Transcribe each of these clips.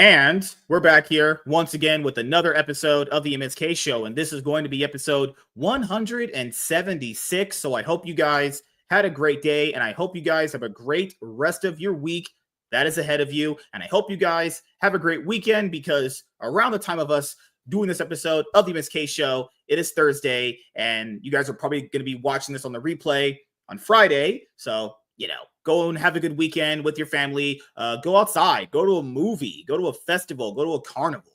And we're back here once again with another episode of the MSK show. And this is going to be episode 176. So I hope you guys had a great day. And I hope you guys have a great rest of your week that is ahead of you. And I hope you guys have a great weekend, because around the time of us doing this episode of the MSK show, it is Thursday. And you guys are probably going to be watching this on the replay on Friday. So, go and have a good weekend with your family. Go outside, go to a movie, go to a festival, go to a carnival.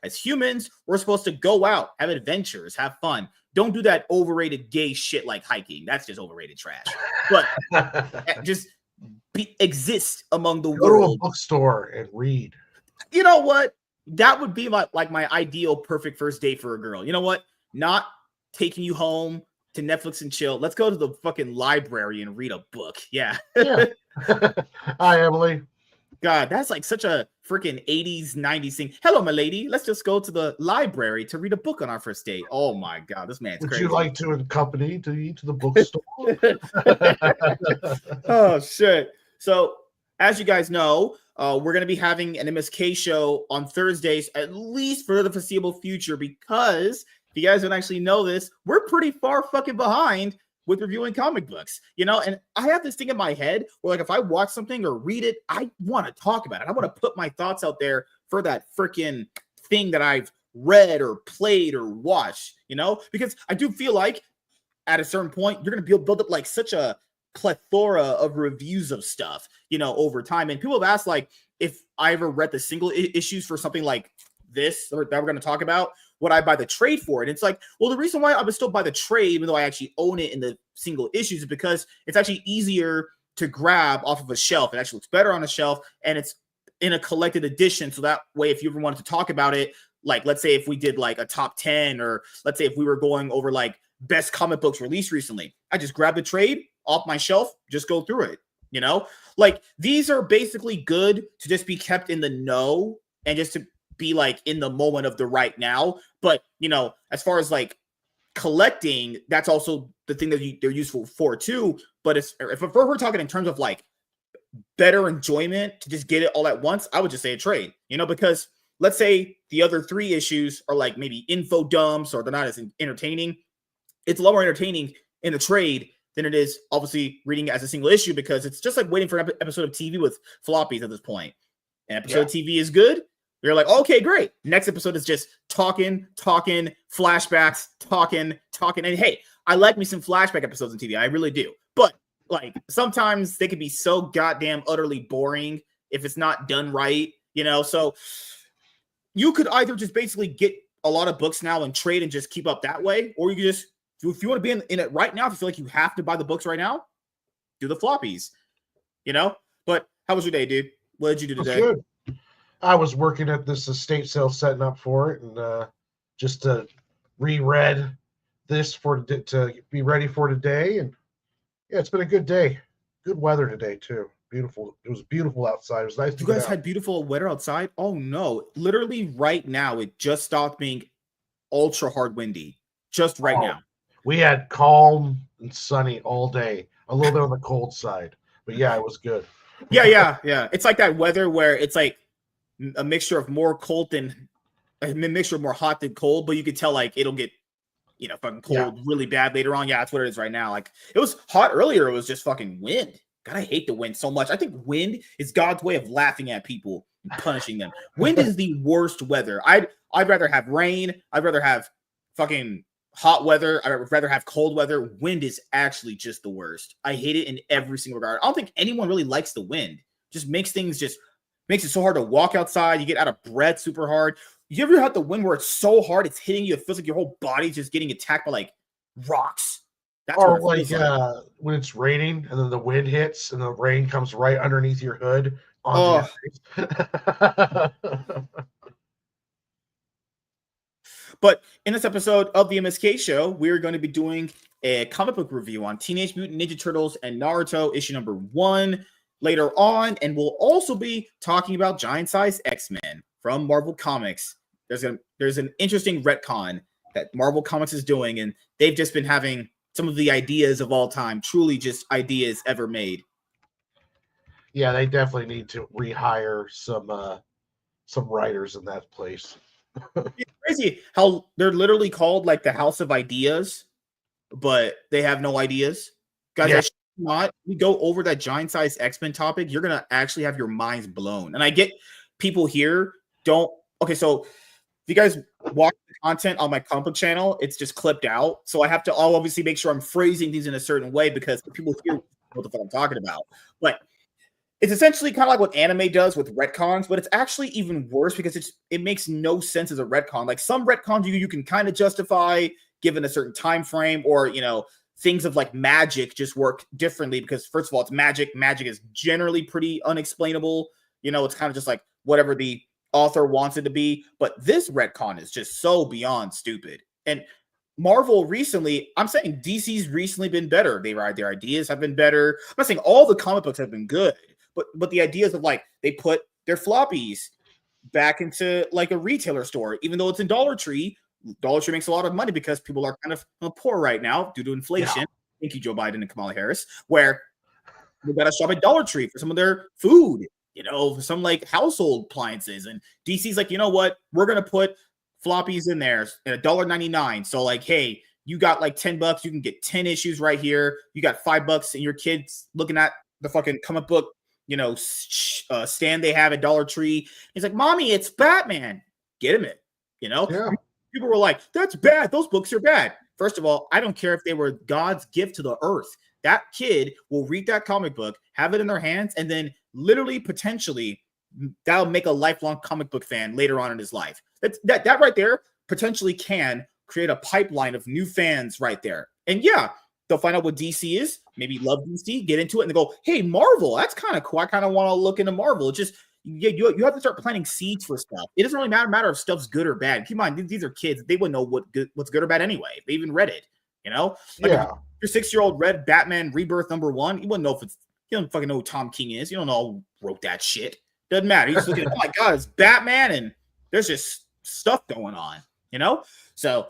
As humans, we're supposed to go out, have adventures, have fun. Don't do that overrated gay shit like hiking. That's just overrated trash. But just exist among the world. Go to a bookstore and read. You know what? That would be my ideal perfect first date for a girl. You know what? Not taking you home to Netflix and chill. Let's go to the fucking library and read a book. Yeah. Hi, Emily. God, that's like such a freaking 80s, 90s thing. Hello, my lady. Let's just go to the library to read a book on our first date. Oh my God, this man's crazy. Would you like to accompany to the bookstore? Oh, shit. So, as you guys know, we're going to be having an MSK show on Thursdays, at least for the foreseeable future, because if you guys don't actually know this, we're pretty far fucking behind with reviewing comic books, and I have this thing in my head where, like, if I watch something or read it, I want to talk about it. I want to put my thoughts out there for that freaking thing that I've read or played or watched, because I do feel like at a certain point, you're going to build up like such a plethora of reviews of stuff, over time. And people have asked, like, if I ever read the single issues for something like this that we're going to talk about, would I buy the trade for it? It's like, well, the reason why I would still buy the trade, even though I actually own it in the single issues, is because it's actually easier to grab off of a shelf. It actually looks better on a shelf, and it's in a collected edition. So that way, if you ever wanted to talk about it, like, let's say if we did like a top 10, or let's say if we were going over like best comic books released recently, I just grab the trade off my shelf, just go through it, Like, these are basically good to just be kept in the know and just to be like in the moment of the right now. But as far as like collecting, that's also the thing that they're useful for too. But if we're talking in terms of like better enjoyment to just get it all at once, I would just say a trade, because let's say the other 3 issues are like maybe info dumps, or they're not as entertaining. It's a lot more entertaining in a trade than it is obviously reading it as a single issue, because it's just like waiting for an episode of TV with floppies at this point. An episode of TV is good. You're like, okay, great. Next episode is just talking, flashbacks, talking. And hey, I like me some flashback episodes on TV. I really do. But like, sometimes they can be so goddamn utterly boring if it's not done right, So you could either just basically get a lot of books now and trade and just keep up that way, or you could just, if you want to be in it right now, if you feel like you have to buy the books right now, do the floppies, But how was your day, dude? What did you do today? Good. I was working at this estate sale, setting up for it, and just reread this to be ready for today. And yeah, it's been a good day. Good weather today too. Beautiful. It was beautiful outside. It was nice. You guys had beautiful weather outside? Oh no! Literally right now, it just stopped being ultra hard windy. Just right now. We had calm and sunny all day. A little bit on the cold side, but yeah, it was good. Yeah. It's like that weather where it's like a mixture of more hot than cold, but you could tell like it'll get fucking cold really bad later on. Yeah, that's what it is right now. Like, it was hot earlier, it was just fucking wind. God, I hate the wind so much. I think wind is God's way of laughing at people and punishing them. Wind is the worst weather. I'd rather have rain. I'd rather have fucking hot weather. I'd rather have cold weather. Wind is actually just the worst. I hate it in every single regard. I don't think anyone really likes the wind. Just makes it so hard to walk outside. You get out of breath super hard. You ever had the wind where it's so hard it's hitting you? It feels like your whole body's just getting attacked by like rocks. That's or like when it's raining and then the wind hits and the rain comes right underneath your hood. But in this episode of the MSK show, we're going to be doing a comic book review on Teenage Mutant Ninja Turtles and Naruto issue number 1 later on, and we'll also be talking about Giant Size X-Men from Marvel Comics. There's an interesting retcon that Marvel Comics is doing, and they've just been having some of the ideas of all time, truly just ideas ever made. Yeah, they definitely need to rehire some some writers in that place. It's crazy how they're literally called like the House of Ideas, but they have no ideas. Guys, Yeah. we go over that giant size X-Men topic, you're gonna actually have your minds blown. And I get people here don't okay, so if you guys watch the content on my comic book channel, it's just clipped out. So I'll obviously make sure I'm phrasing things in a certain way because people here know what the fuck I'm talking about. But it's essentially kind of like what anime does with retcons, but it's actually even worse because it makes no sense as a retcon. Like some retcons you can kind of justify given a certain time frame, or things of like magic just work differently because first of all, it's magic. Magic is generally pretty unexplainable. It's kind of just like whatever the author wants it to be. But this retcon is just so beyond stupid. And Marvel recently, I'm saying DC's recently been better. Their ideas have been better. I'm not saying all the comic books have been good, but the ideas of like they put their floppies back into like a retailer store, even though it's in Dollar Tree. Dollar Tree makes a lot of money because people are kind of poor right now due to inflation. Yeah. Thank you, Joe Biden and Kamala Harris, where they got to shop at Dollar Tree for some of their food, for some like household appliances. And DC's like, you know what? We're going to put floppies in there at $1.99. So like, hey, you got like $10, you can get 10 issues right here. You got $5 and your kid's looking at the fucking comic book, stand they have at Dollar Tree. He's like, mommy, it's Batman. Get him it, Yeah. People were like, that's bad. Those books are bad. First of all, I don't care if they were God's gift to the earth. That kid will read that comic book, have it in their hands, and then literally, potentially, that'll make a lifelong comic book fan later on in his life. That right there potentially can create a pipeline of new fans right there. And yeah, they'll find out what DC is, maybe love DC, get into it, and they go, hey, Marvel, that's kind of cool. I kind of want to look into Marvel. It's just, you have to start planting seeds for stuff. It doesn't really matter if stuff's good or bad. Keep in mind, these are kids. They wouldn't know what's good or bad anyway. They even read it, Like yeah. If your 6-year-old read Batman Rebirth #1, you wouldn't know you don't fucking know who Tom King is. You don't know who wrote that shit. Doesn't matter. You just look at, oh my God, it's Batman, and there's just stuff going on, So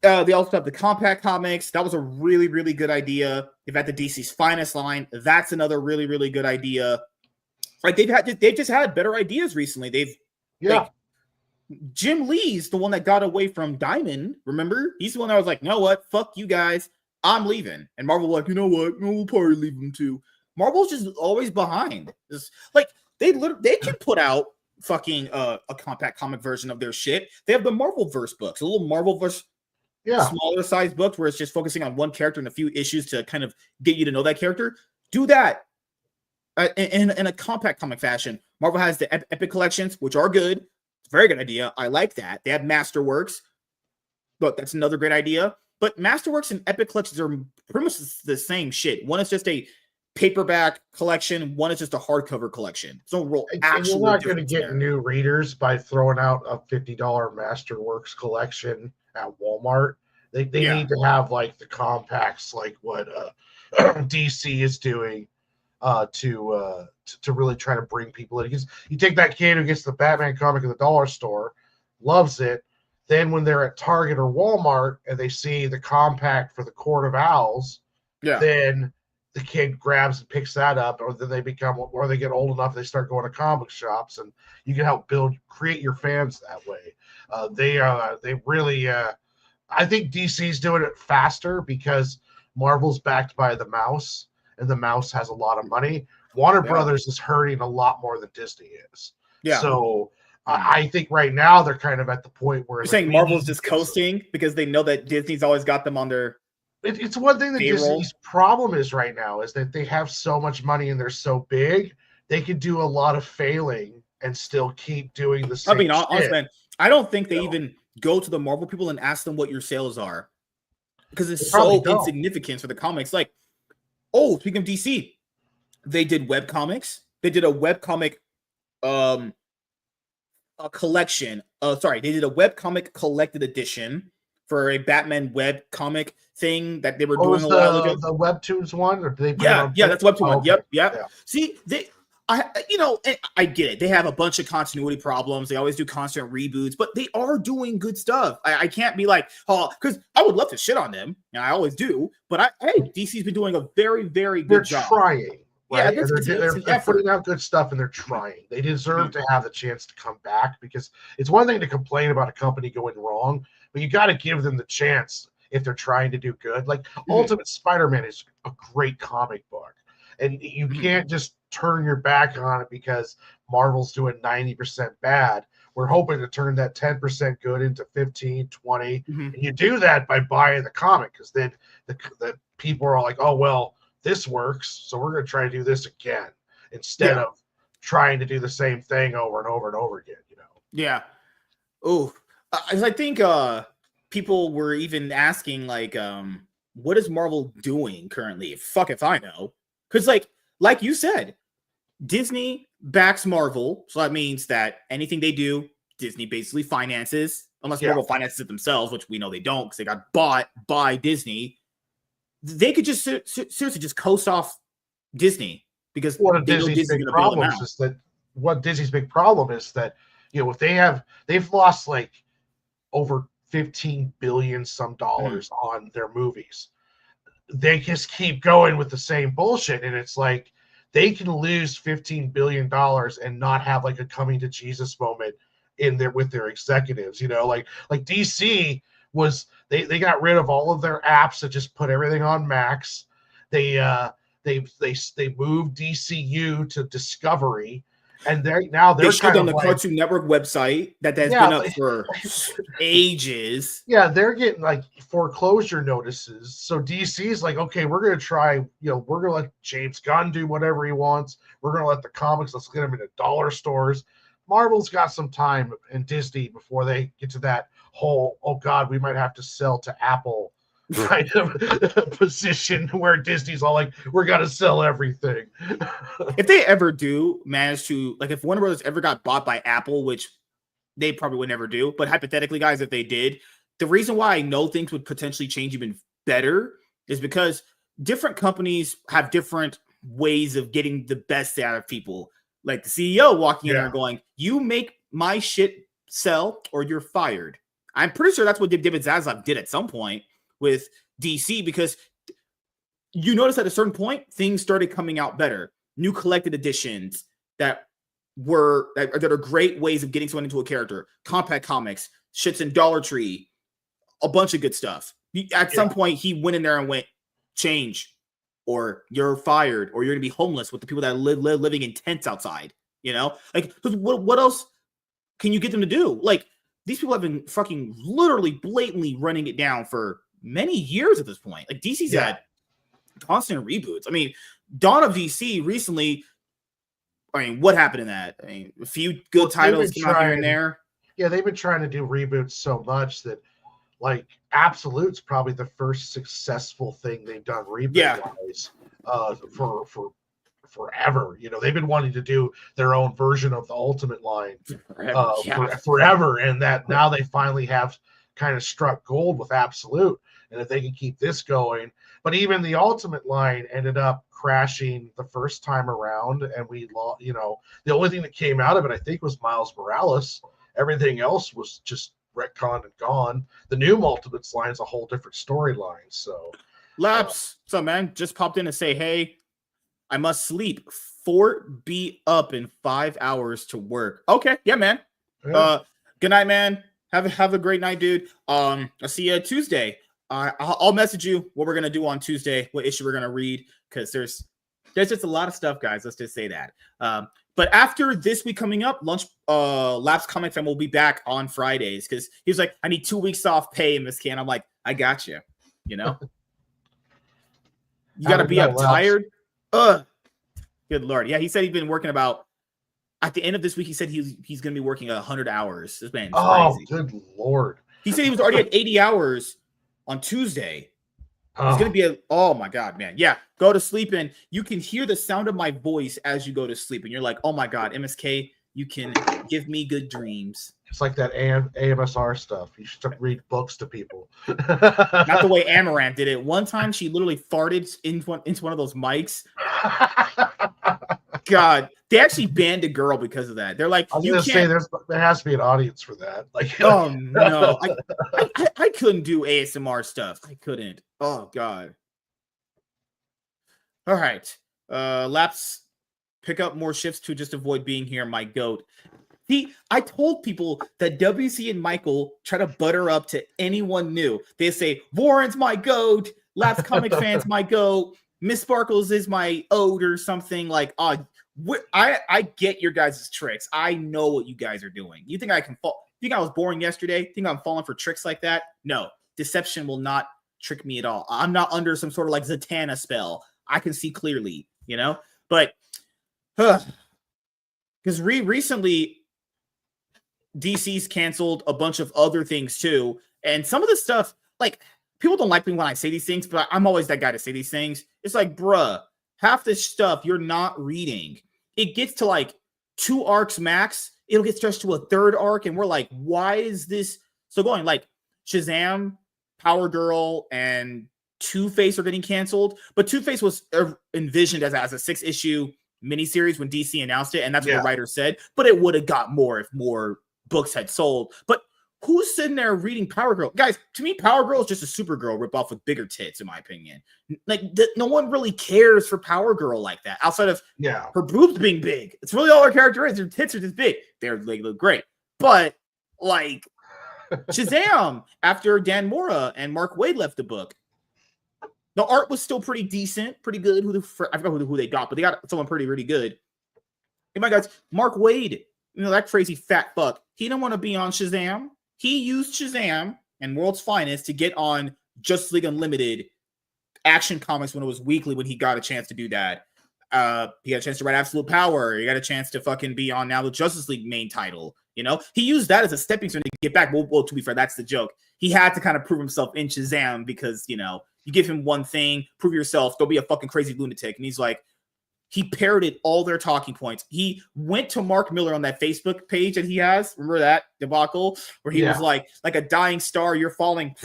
they also have the Compact Comics. That was a really, really good idea. They've had the DC's Finest line. That's another really, really good idea. Like they've just had better ideas recently. Like, Jim Lee's the one that got away from Diamond. Remember, he's the one that was like, you know what, fuck you guys, I'm leaving. And Marvel was like, you know what, no, we'll probably leave him too. Marvel's just always behind. It's like they can put out fucking a compact comic version of their shit. They have the Marvelverse books, a little Marvelverse, smaller size books where it's just focusing on one character and a few issues to kind of get you to know that character. Do that. In a compact comic fashion. Marvel has the Epic collections, which are good. It's a very good idea. I like that. They have Masterworks. Look, that's another great idea. But Masterworks and Epic collections are pretty much the same shit. One is just a paperback collection. One is just a hardcover collection. So you're not going to get new readers by throwing out a $50 Masterworks collection at Walmart. They need to have like the compacts, like what DC is doing. To really try to bring people in. Because you take that kid who gets the Batman comic at the dollar store, loves it, then when they're at Target or Walmart and they see the compact for the Court of Owls, then the kid grabs and picks that up, or then they get old enough, they start going to comic shops, and you can help create your fans that way. They really, I think DC's doing it faster because Marvel's backed by the mouse, and the mouse has a lot of money. Warner Brothers is hurting a lot more than Disney is. Yeah. So I think right now they're kind of at the point where... You're saying Marvel's just coasting because they know that Disney's always got them on their... It's one thing that Disney's problem is right now is that they have so much money and they're so big, they could do a lot of failing and still keep doing the same shit. Honestly, man, I don't think they even go to the Marvel people and ask them what your sales are. Because it's so insignificant for the comics. Like, speaking of DC, they did webcomics. They did a webcomic collection. They did a webcomic collected edition for a Batman webcomic thing that they were doing a while ago. The Webtoons one? Or did they that's Webtoon one. Yep. Yeah. See, I get it. They have a bunch of continuity problems. They always do constant reboots, but they are doing good stuff. I can't be like, because I would love to shit on them, and I always do. But DC's been doing a very, very good job. They're trying. Yeah, right? And it's an they're effort. putting out good stuff and they're trying. They deserve to have the chance to come back, because it's one thing to complain about a company going wrong, but you got to give them the chance if they're trying to do good. Like Ultimate Spider-Man is a great comic book, and you can't just turn your back on it because Marvel's doing 90% bad. We're hoping to turn that 10% good into 15, 20. And you do that by buying the comic, because then the people are like, oh, well, this works, so we're going to try to do this again, instead of trying to do the same thing over and over and over again, you know? Yeah. Oh, I think people were even asking, like, what is Marvel doing currently? Fuck if I know. Because, like you said, Disney backs Marvel, so that means that anything they do, Disney basically finances, unless Marvel finances it themselves, which we know they don't because they got bought by Disney. They could just seriously just coast off Disney, because One of they know Disney's Disney's big going to bail them problems out. is that you know, if they've lost like over 15 billion some dollars on their movies, they just keep going with the same bullshit, and it's like they can lose $15 billion and not have like a coming to Jesus moment in there with their executives, you know, like DC was, they got rid of all of their apps that just put everything on Max. They moved DCU to Discovery, and they're They shut kind down of the like, Cartoon Network website that has been up for ages. yeah, they're getting like foreclosure notices. So DC's like, okay, we're gonna try, you know, we're gonna let James Gunn do whatever he wants. We're gonna let the comics, let's get them into dollar stores. Marvel's got some time, and Disney, before they get to that whole, oh God, we might have to sell to Apple kind of position, where Disney's all like, we're gonna sell everything. If they ever do manage to, like, if Warner Brothers ever got bought by Apple, which they probably would never do, but hypothetically, guys, if they did, the reason why I know things would potentially change even better is because different companies have different ways of getting the best out of people. Like the CEO walking in there and going, you make my shit sell or you're fired. I'm pretty sure that's what David Zaslav did at some point with DC, because you notice at a certain point, things started coming out better. New collected editions that are great ways of getting someone into a character. Compact Comics, shits in Dollar Tree, a bunch of good stuff. At some point, he went in there and went, change, or you're fired, or you're gonna be homeless with the people that living in tents outside. You know, like, what else can you get them to do? Like, these people have been fucking literally blatantly running it down for many years at this point. Like, DC's had constant reboots. I mean, Dawn of DC recently, I mean, what happened in that? I mean, a few good titles came out here and there. Yeah, they've been trying to do reboots so much that, like, Absolute's probably the first successful thing they've done reboot-wise for forever. You know, they've been wanting to do their own version of the Ultimate line forever, and that now they finally have kind of struck gold with Absolute. And if they can keep this going, but even the Ultimate line ended up crashing the first time around, and we lost. You know, the only thing that came out of it, I think, was Miles Morales. Everything else was just retconned and gone. The new Ultimates line is a whole different storyline. So, Laps, so man, just popped in to say, hey, I must sleep. Fort be up in 5 hours to work. Okay, yeah, man. Yeah. Good night, man. Have a great night, dude. I'll see you Tuesday. I'll message you what we're gonna do on Tuesday, what issue we're gonna read, because there's just a lot of stuff, guys. Let's just say that. But after this week coming up, Laps Comic Fan will be back on Fridays, because he was like, I need 2 weeks off pay, MSK. And I'm like, I got you. You know, you gotta be up tired. Good Lord. Yeah, he said he's been working about, at the end of this week, he said he's gonna be working 100 hours. This man's crazy. Good Lord. He said he was already at 80 hours on Tuesday. It's going to be oh my God, man. Yeah. Go to sleep, and you can hear the sound of my voice as you go to sleep. And you're like, oh my God, MSK, you can give me good dreams. It's like that AMSR stuff. You should read books to people. Not the way Amaranth did it. One time she literally farted into one of those mics. God, they actually banned a girl because of that. They're like, I was going to say there has to be an audience for that. Like, oh no, I couldn't do ASMR stuff. I couldn't. Oh God. All right. Laps pick up more shifts to just avoid being here, my goat. I told people that WC and Michael try to butter up to anyone new. They say, Warren's my goat, Laps Comic Fans my goat, Miss Sparkles is my ode or something. Like, I get your guys' tricks. I know what you guys are doing. You think I can fall? You think I was boring yesterday? Think I'm falling for tricks like that? No. Deception will not trick me at all. I'm not under some sort of like Zatanna spell. I can see clearly, you know? But, because recently, DC's canceled a bunch of other things too. And some of the stuff, like, people don't like me when I say these things, but I'm always that guy to say these things. It's like, bruh, half this stuff you're not reading. It gets to like 2 arcs max. It'll get stretched to a 3rd arc. And we're like, why is this? So going like Shazam, Power Girl, and Two-Face are getting canceled. But Two-Face was envisioned as a 6-issue miniseries when DC announced it. And that's what the writer said. But it would have got more if more books had sold. But who's sitting there reading Power Girl? Guys, to me, Power Girl is just a Supergirl ripoff with bigger tits, in my opinion. Like, no one really cares for Power Girl like that, outside of her boobs being big. It's really all her character is. Her tits are just big. They look great. But, like, Shazam, after Dan Mora and Mark Waid left the book, the art was still pretty decent, pretty good. I forgot who they got, but they got someone pretty good. Hey, my guys, Mark Waid, you know, that crazy fat fuck, he didn't want to be on Shazam. He used Shazam and World's Finest to get on Justice League Unlimited Action Comics when it was weekly, when he got a chance to do that. He got a chance to write Absolute Power. He got a chance to fucking be on now the Justice League main title. You know, he used that as a stepping stone to get back. Well, to be fair, that's the joke. He had to kind of prove himself in Shazam because, you know, you give him one thing, prove yourself, don't be a fucking crazy lunatic. And he's like, he parroted all their talking points. He went to Mark Miller on that Facebook page that he has. Remember that debacle where he was like a dying star, you're falling.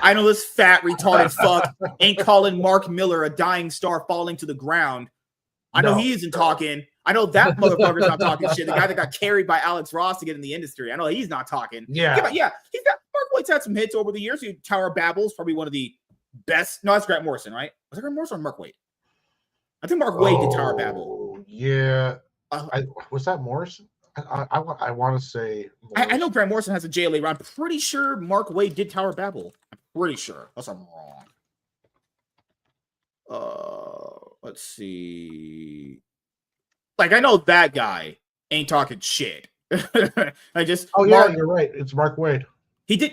I know this fat retarded fuck ain't calling Mark Miller a dying star falling to the ground. I know he isn't talking. I know that motherfucker's not talking shit. The guy that got carried by Alex Ross to get in the industry. I know he's not talking. Yeah. He's got Mark Waid's had some hits over the years. Tower of Babel's probably one of the best. No, that's Grant Morrison, right? Was it Grant Morrison or Mark Waid? I think Mark Waid did Tower of Babel. Yeah. Was that Morrison? I want to say I know Grant Morrison has a JLA run. I'm pretty sure Mark Waid did Tower of Babel. I'm pretty sure. Unless I'm wrong. Let's see. Like, I know that guy ain't talking shit. You're right. It's Mark Waid. He did,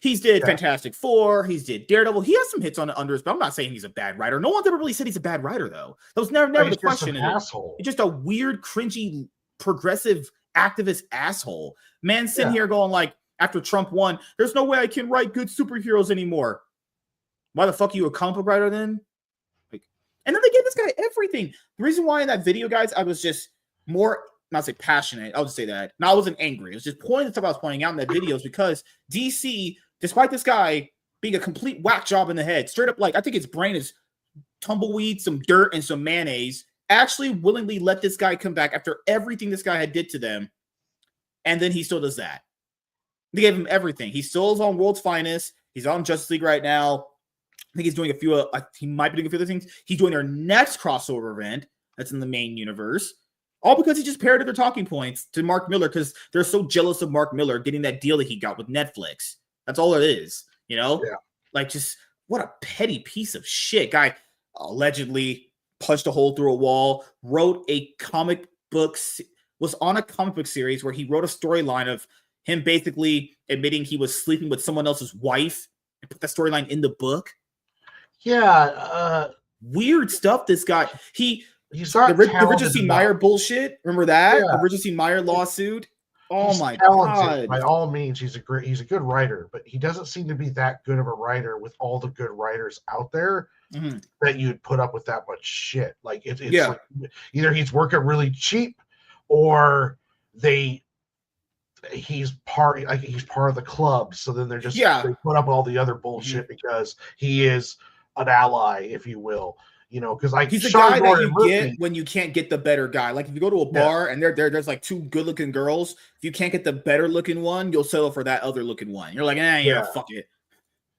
he's did Fantastic Four. He's did Daredevil. He has some hits on under his belt. I'm not saying he's a bad writer. No one's ever really said he's a bad writer, though. That was never the question. Just an asshole. He's just a weird, cringy, progressive activist asshole. Man sitting here going like, after Trump won, there's no way I can write good superheroes anymore. Why the fuck are you a comic book writer then? Like, and then they gave this guy everything. The reason why in that video, guys, I was just more, not say passionate, I'll just say that. No, I wasn't angry. It was just pointing the stuff I was pointing out in that video is because DC, despite this guy being a complete whack job in the head, straight up, like, I think his brain is tumbleweed, some dirt, and some mayonnaise, actually willingly let this guy come back after everything this guy had did to them. And then he still does that. They gave him everything. He still is on World's Finest. He's on Justice League right now. I think he's doing a few, he might be doing a few other things. He's doing their next crossover event that's in the main universe. All because he just parroted their talking points to Mark Miller because they're so jealous of Mark Miller getting that deal that he got with Netflix. That's all it is, you know? Yeah. Like, just what a petty piece of shit. Guy allegedly punched a hole through a wall, wrote a comic book, was on a comic book series where he wrote a storyline of him basically admitting he was sleeping with someone else's wife and put that storyline in the book. Yeah. Weird stuff, this guy. He's not the Richard C. Meyer bullshit. Remember that? Yeah. The Richard C. Meyer lawsuit. Oh my god! By all means, he's a good writer, but he doesn't seem to be that good of a writer with all the good writers out there that you'd put up with that much shit. Like it's like either he's working really cheap, or he's part of the club. So then they're just they put up all the other bullshit because he is an ally, if you will. You know, because like he's the guy that you get when you can't get the better guy. Like if you go to a bar and there's like 2 good-looking girls, if you can't get the better-looking one, you'll settle for that other-looking one. You're like, fuck it.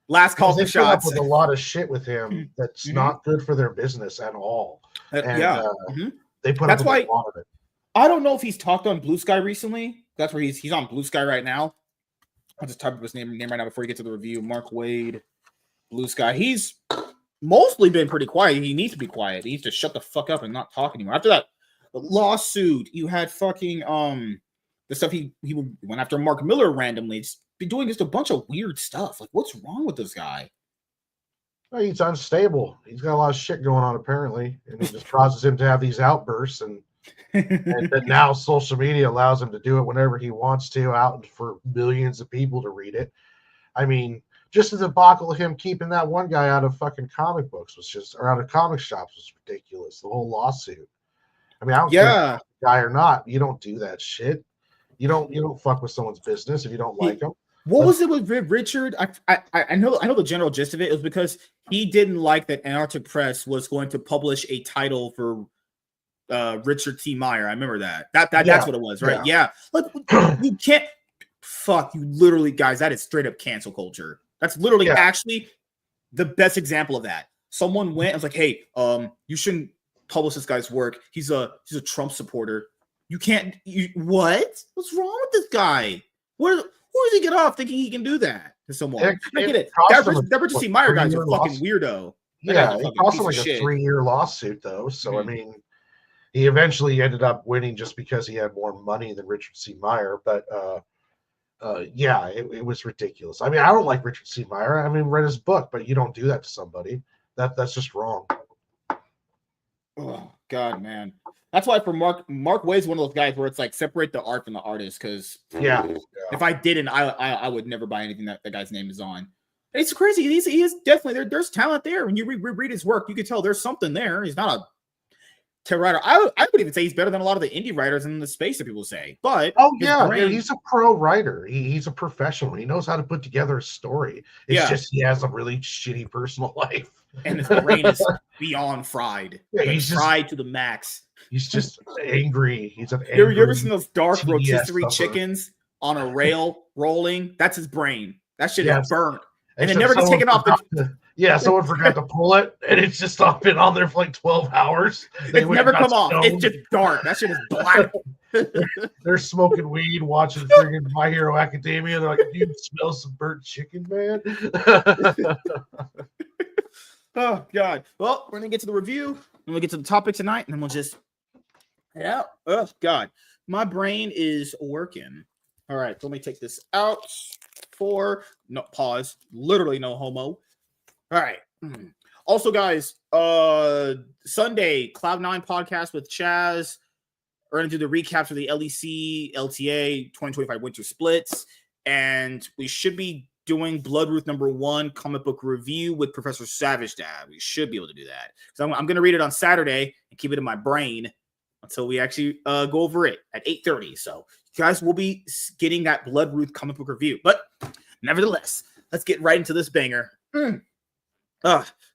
Last call They for put up shots. with a lot of shit with him that's not good for their business at all. And they put That's up with why a lot of it. I don't know if he's talked on Blue Sky recently. That's where he's on Blue Sky right now. I'll just type up his name right now before you get to the review. Mark Wade, Blue Sky. He's mostly been pretty quiet. He needs to be quiet. He needs to shut the fuck up and not talk anymore. After that lawsuit, you had fucking the stuff he went after Mark Miller randomly. Just been doing just a bunch of weird stuff. Like, what's wrong with this guy? Well, he's unstable. He's got a lot of shit going on apparently, and it just causes him to have these outbursts. And that now social media allows him to do it whenever he wants to, out for millions of people to read it. I mean, just the debacle of him keeping that one guy out of fucking comic books was just, or out of comic shops was ridiculous. The whole lawsuit. I mean, I don't care if the guy or not. You don't do that shit. You don't fuck with someone's business if you don't like them. What was it with Richard? I know the general gist of it. It was because he didn't like that Antarctic Press was going to publish a title for Richard T. Meyer. I remember that. That's what it was, right? Yeah. Like, you can't fuck you literally, guys, that is straight up cancel culture. That's literally actually the best example of that. Someone went and was like, hey, you shouldn't publish this guy's work. He's a Trump supporter. You can't what? What's wrong with this guy? Where does he get off thinking he can do that to someone? I get it. That Richard C. Meyer guy's a fucking weirdo. Yeah, it cost him like a 3-year lawsuit, though. So, I mean, he eventually ended up winning just because he had more money than Richard C. Meyer. But, it was ridiculous. I mean, I don't like Richard C. Meyer. I haven't even read his book, but you don't do that to somebody. That's just wrong. Oh, God, man. That's why for Mark Wade's one of those guys where it's like separate the art from the artist. Because if I didn't, I would never buy anything that guy's name is on. It's crazy. He is definitely there's talent there. When you read his work, you can tell there's something there. He's not a terrible writer. I would even say he's better than a lot of the indie writers in the space that people say. But he's a pro writer. He's a professional. He knows how to put together a story. It's just he has a really shitty personal life. And his brain is beyond fried. Yeah, he's fried to the max. He's just angry. He's an angry. You ever seen those dark rotisserie chickens on a rail rolling? That's his brain. That shit is burnt. And it never gets taken off. Someone forgot to pull it, and it's just been on there for like 12 hours. It's never come off. It's just dark. That shit is black. They're smoking weed, watching friggin' My Hero Academia. They're like, "You smell some burnt chicken, man." Oh, God. Well, we're going to get to the review, and we'll get to the topic tonight, and then we'll just head out. Oh, God. My brain is working. All right, so let me take this out no, pause. Literally no homo. All right. Also, guys, Sunday, Cloud9 podcast with Chaz. We're going to do the recaps of the LEC, LTA 2025 Winter Splits, and we should be doing Bloodruth #1 comic book review with Professor Savage Dad. We should be able to do that. So I'm going to read it on Saturday and keep it in my brain until we actually go over it at 8:30. So you guys will be getting that Bloodruth comic book review. But nevertheless, let's get right into this banger.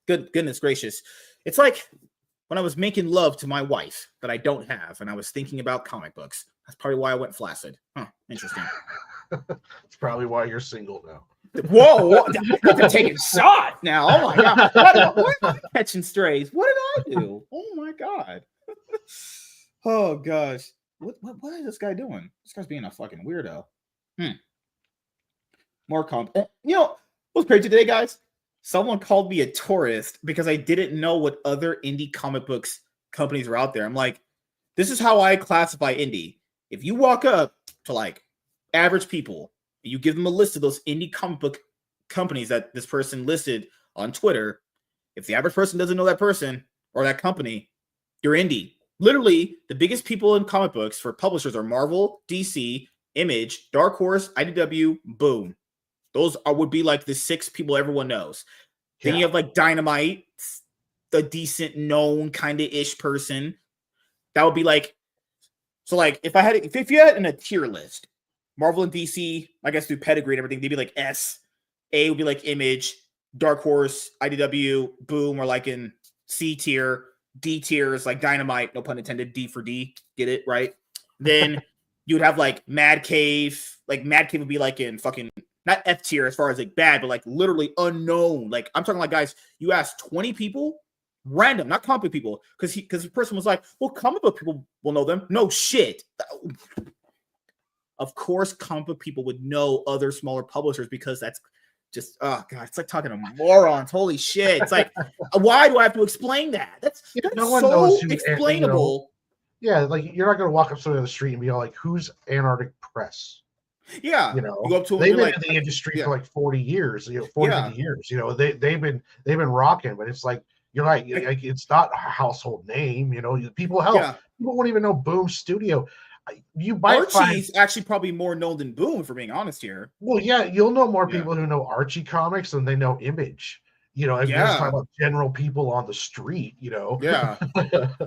Goodness gracious. It's like when I was making love to my wife that I don't have, and I was thinking about comic books. That's probably why I went flaccid. Interesting. That's probably why you're single now. Whoa, I'm taking shots now. Oh my God. What am I catching strays? What did I do? Oh my God. Oh gosh. What is this guy doing? This guy's being a fucking weirdo. More comp. What's crazy today, guys? Someone called me a tourist because I didn't know what other indie comic books companies were out there. I'm like, this is how I classify indie. If you walk up to like average people, you give them a list of those indie comic book companies that this person listed on Twitter. If the average person doesn't know that person or that company, you're indie. Literally, the biggest people in comic books for publishers are Marvel, DC, Image, Dark Horse, IDW, Boom. Those would be like the 6 people everyone knows. Then you have like Dynamite, the decent known kind of ish person. That would be like, so like if you had in a tier list, Marvel and DC, I guess through pedigree and everything, they'd be like S. A would be like Image, Dark Horse, IDW, Boom, or like in C tier. D tier is like Dynamite, no pun intended, D for D. Get it, right? Then you would have like Mad Cave. Like Mad Cave would be like in fucking not F tier as far as like bad, but like literally unknown. Like I'm talking like guys, you ask 20 people, random, not comic book people, because the person was like, well, comic book people will know them. No shit. Of course, comic book people would know other smaller publishers because that's just oh god, it's like talking to morons. Holy shit! It's like, why do I have to explain that? That's no one so knows who, explainable. Yeah, like you're not gonna walk up to somebody on the street and be all like, "Who's Antarctic Press?" Yeah, you know, you go up to them, they've been like, in the industry yeah. for like 40 years, 40, Yeah. 50 years. They've been rocking, but it's like you're right, like it's not a household name. People Yeah. people won't even know Boom Studio. You might Archie's actually probably more known than Boom, for being honest here. Well, yeah, you'll know more Yeah. people who know Archie comics than they know Image. If you're just Yeah. talking about general people on the street, Yeah.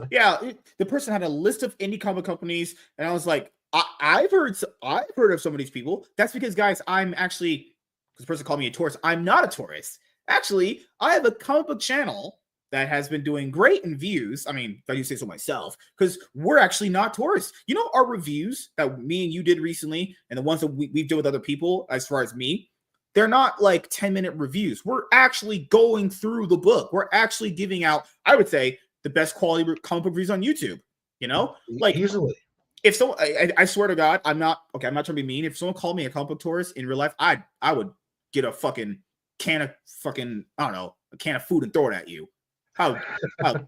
Yeah. The person had a list of indie comic companies, and I was like, I've heard of some of these people. That's because, guys, I'm actually, because the person called me a tourist. I'm not a tourist. Actually, I have a comic book channel that has been doing great in views. I mean, if I do say so myself, because we're actually not tourists. You know, our reviews that me and you did recently, and the ones that we've done with other people, as far as me, they're not like 10-minute reviews. We're actually going through the book. We're actually giving out, I would say, the best quality comic book reviews on YouTube. Like easily. If so, I swear to God, I'm not trying to be mean. If someone called me a comic book tourist in real life, I would get a fucking can of fucking, I don't know, a can of food and throw it at you. How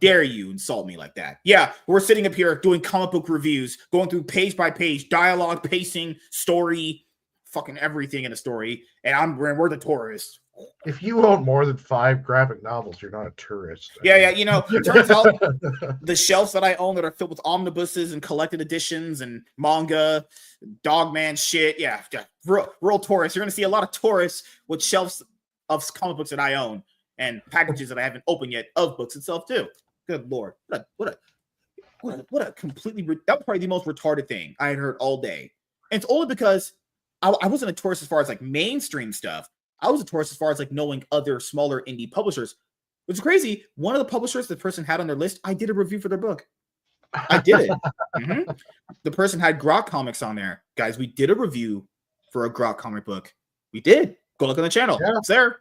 dare you insult me like that? Yeah, we're sitting up here doing comic book reviews, going through page by page, dialogue, pacing, story, fucking everything in a story, and we're the tourists. If you own more than 5 graphic novels, you're not a tourist. Yeah. Turns out the shelves that I own that are filled with omnibuses and collected editions and manga, Dogman shit. Yeah, real tourists. You're gonna see a lot of tourists with shelves of comic books that I own and packages that I haven't opened yet of books itself too. Good lord, what a completely that was probably the most retarded thing I had heard all day. And it's only because I wasn't a tourist as far as like mainstream stuff. I was a tourist as far as like knowing other smaller indie publishers. Which is crazy. One of the publishers the person had on their list, I did a review for their book. I did it. Mm-hmm. The person had Grok Comics on there. Guys, we did a review for a Grok comic book. We did. Go look on the channel. Yeah. It's there.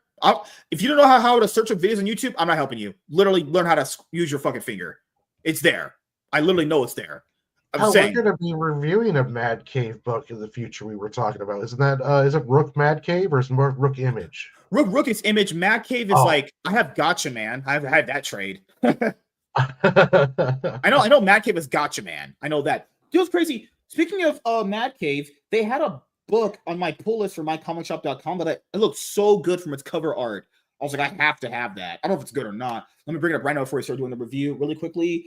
If you don't know how to search up videos on YouTube, I'm not helping you. Literally learn how to use your fucking finger. It's there. I literally know it's there. We're going to be reviewing a Mad Cave book in the future we were talking about. Isn't that, is it Rook Mad Cave or is it Rook Image? Rook is Image. Mad Cave is like, I have Gotcha Man. I've had that trade. I know Mad Cave is Gotcha Man. I know that. It was crazy. Speaking of Mad Cave, they had a book on my pull list for mycomicshop.com that it looked so good from its cover art. I was like, I have to have that. I don't know if it's good or not. Let me bring it up right now before we start doing the review really quickly.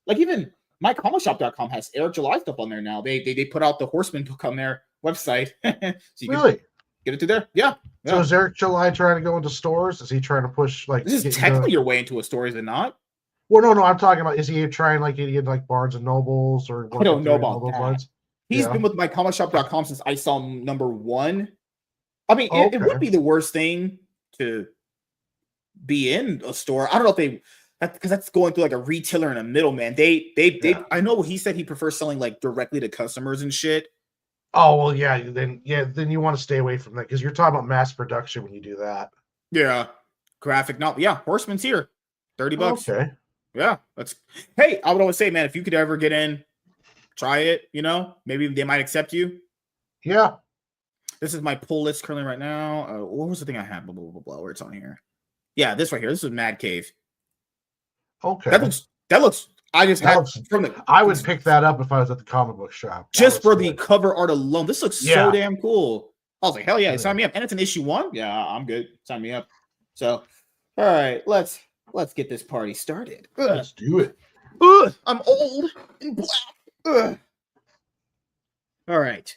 Like even mycomicshop.com has Eric July stuff on there now. They put out the Horseman book on their website. So you really? Get it to there? Yeah. So is Eric July trying to go into stores? Is he trying to push like this is technically your way into a store, is it not? Well, no, I'm talking about, is he trying like get into like Barnes and Nobles or I don't know about that. Ones? He's been with mycomicshop.com since I saw him #1. I mean, it would be the worst thing to be in a store. I don't know if because that's going through like a retailer and a middleman. They I know he said he prefers selling like directly to customers and shit. Oh well, then you want to stay away from that because you're talking about mass production when you do that. Yeah, graphic novel. Yeah, Horseman's here, $30. Okay. Yeah, hey, I would always say, man, if you could ever get in, try it. Maybe they might accept you. Yeah. This is my pull list currently right now. What was the thing I had? Blah, blah, blah, blah, where it's on here. Yeah, this right here. This is Mad Cave. Okay. That looks. I would pick that up if I was at the comic book shop. Just for the cover art alone. This looks so damn cool. I was like, hell yeah, sign me up. And it's an issue 1. Yeah, I'm good. Sign me up. So, all right, let's get this party started. Let's do it. I'm old and black. All right.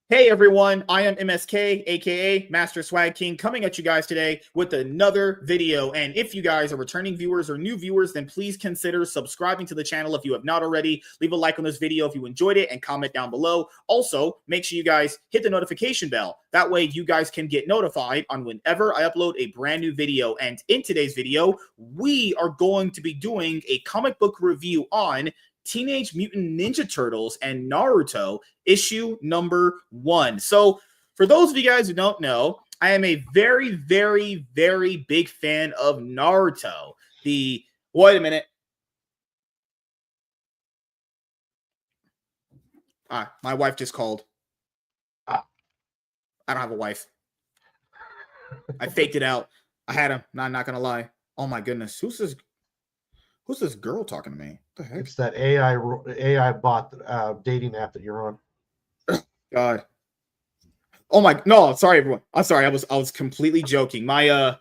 Hey everyone, I am MSK, aka Master Swag King, coming at you guys today with another video. And if you guys are returning viewers or new viewers, then please consider subscribing to the channel if you have not already. Leave a like on this video if you enjoyed it and comment down below. Also, make sure you guys hit the notification bell. That way you guys can get notified on whenever I upload a brand new video. And in today's video, we are going to be doing a comic book review on Teenage Mutant Ninja Turtles and Naruto issue number 1. So for those of you guys who don't know, I am a very, very, very big fan of Naruto. Wait a minute. My wife just called. I don't have a wife. I faked it out. I had him. Not gonna lie. Oh my goodness. Who's this girl talking to me? What the heck? It's that AI bot dating app that you're on. God. Oh my no, sorry everyone. I'm sorry. I was completely joking. My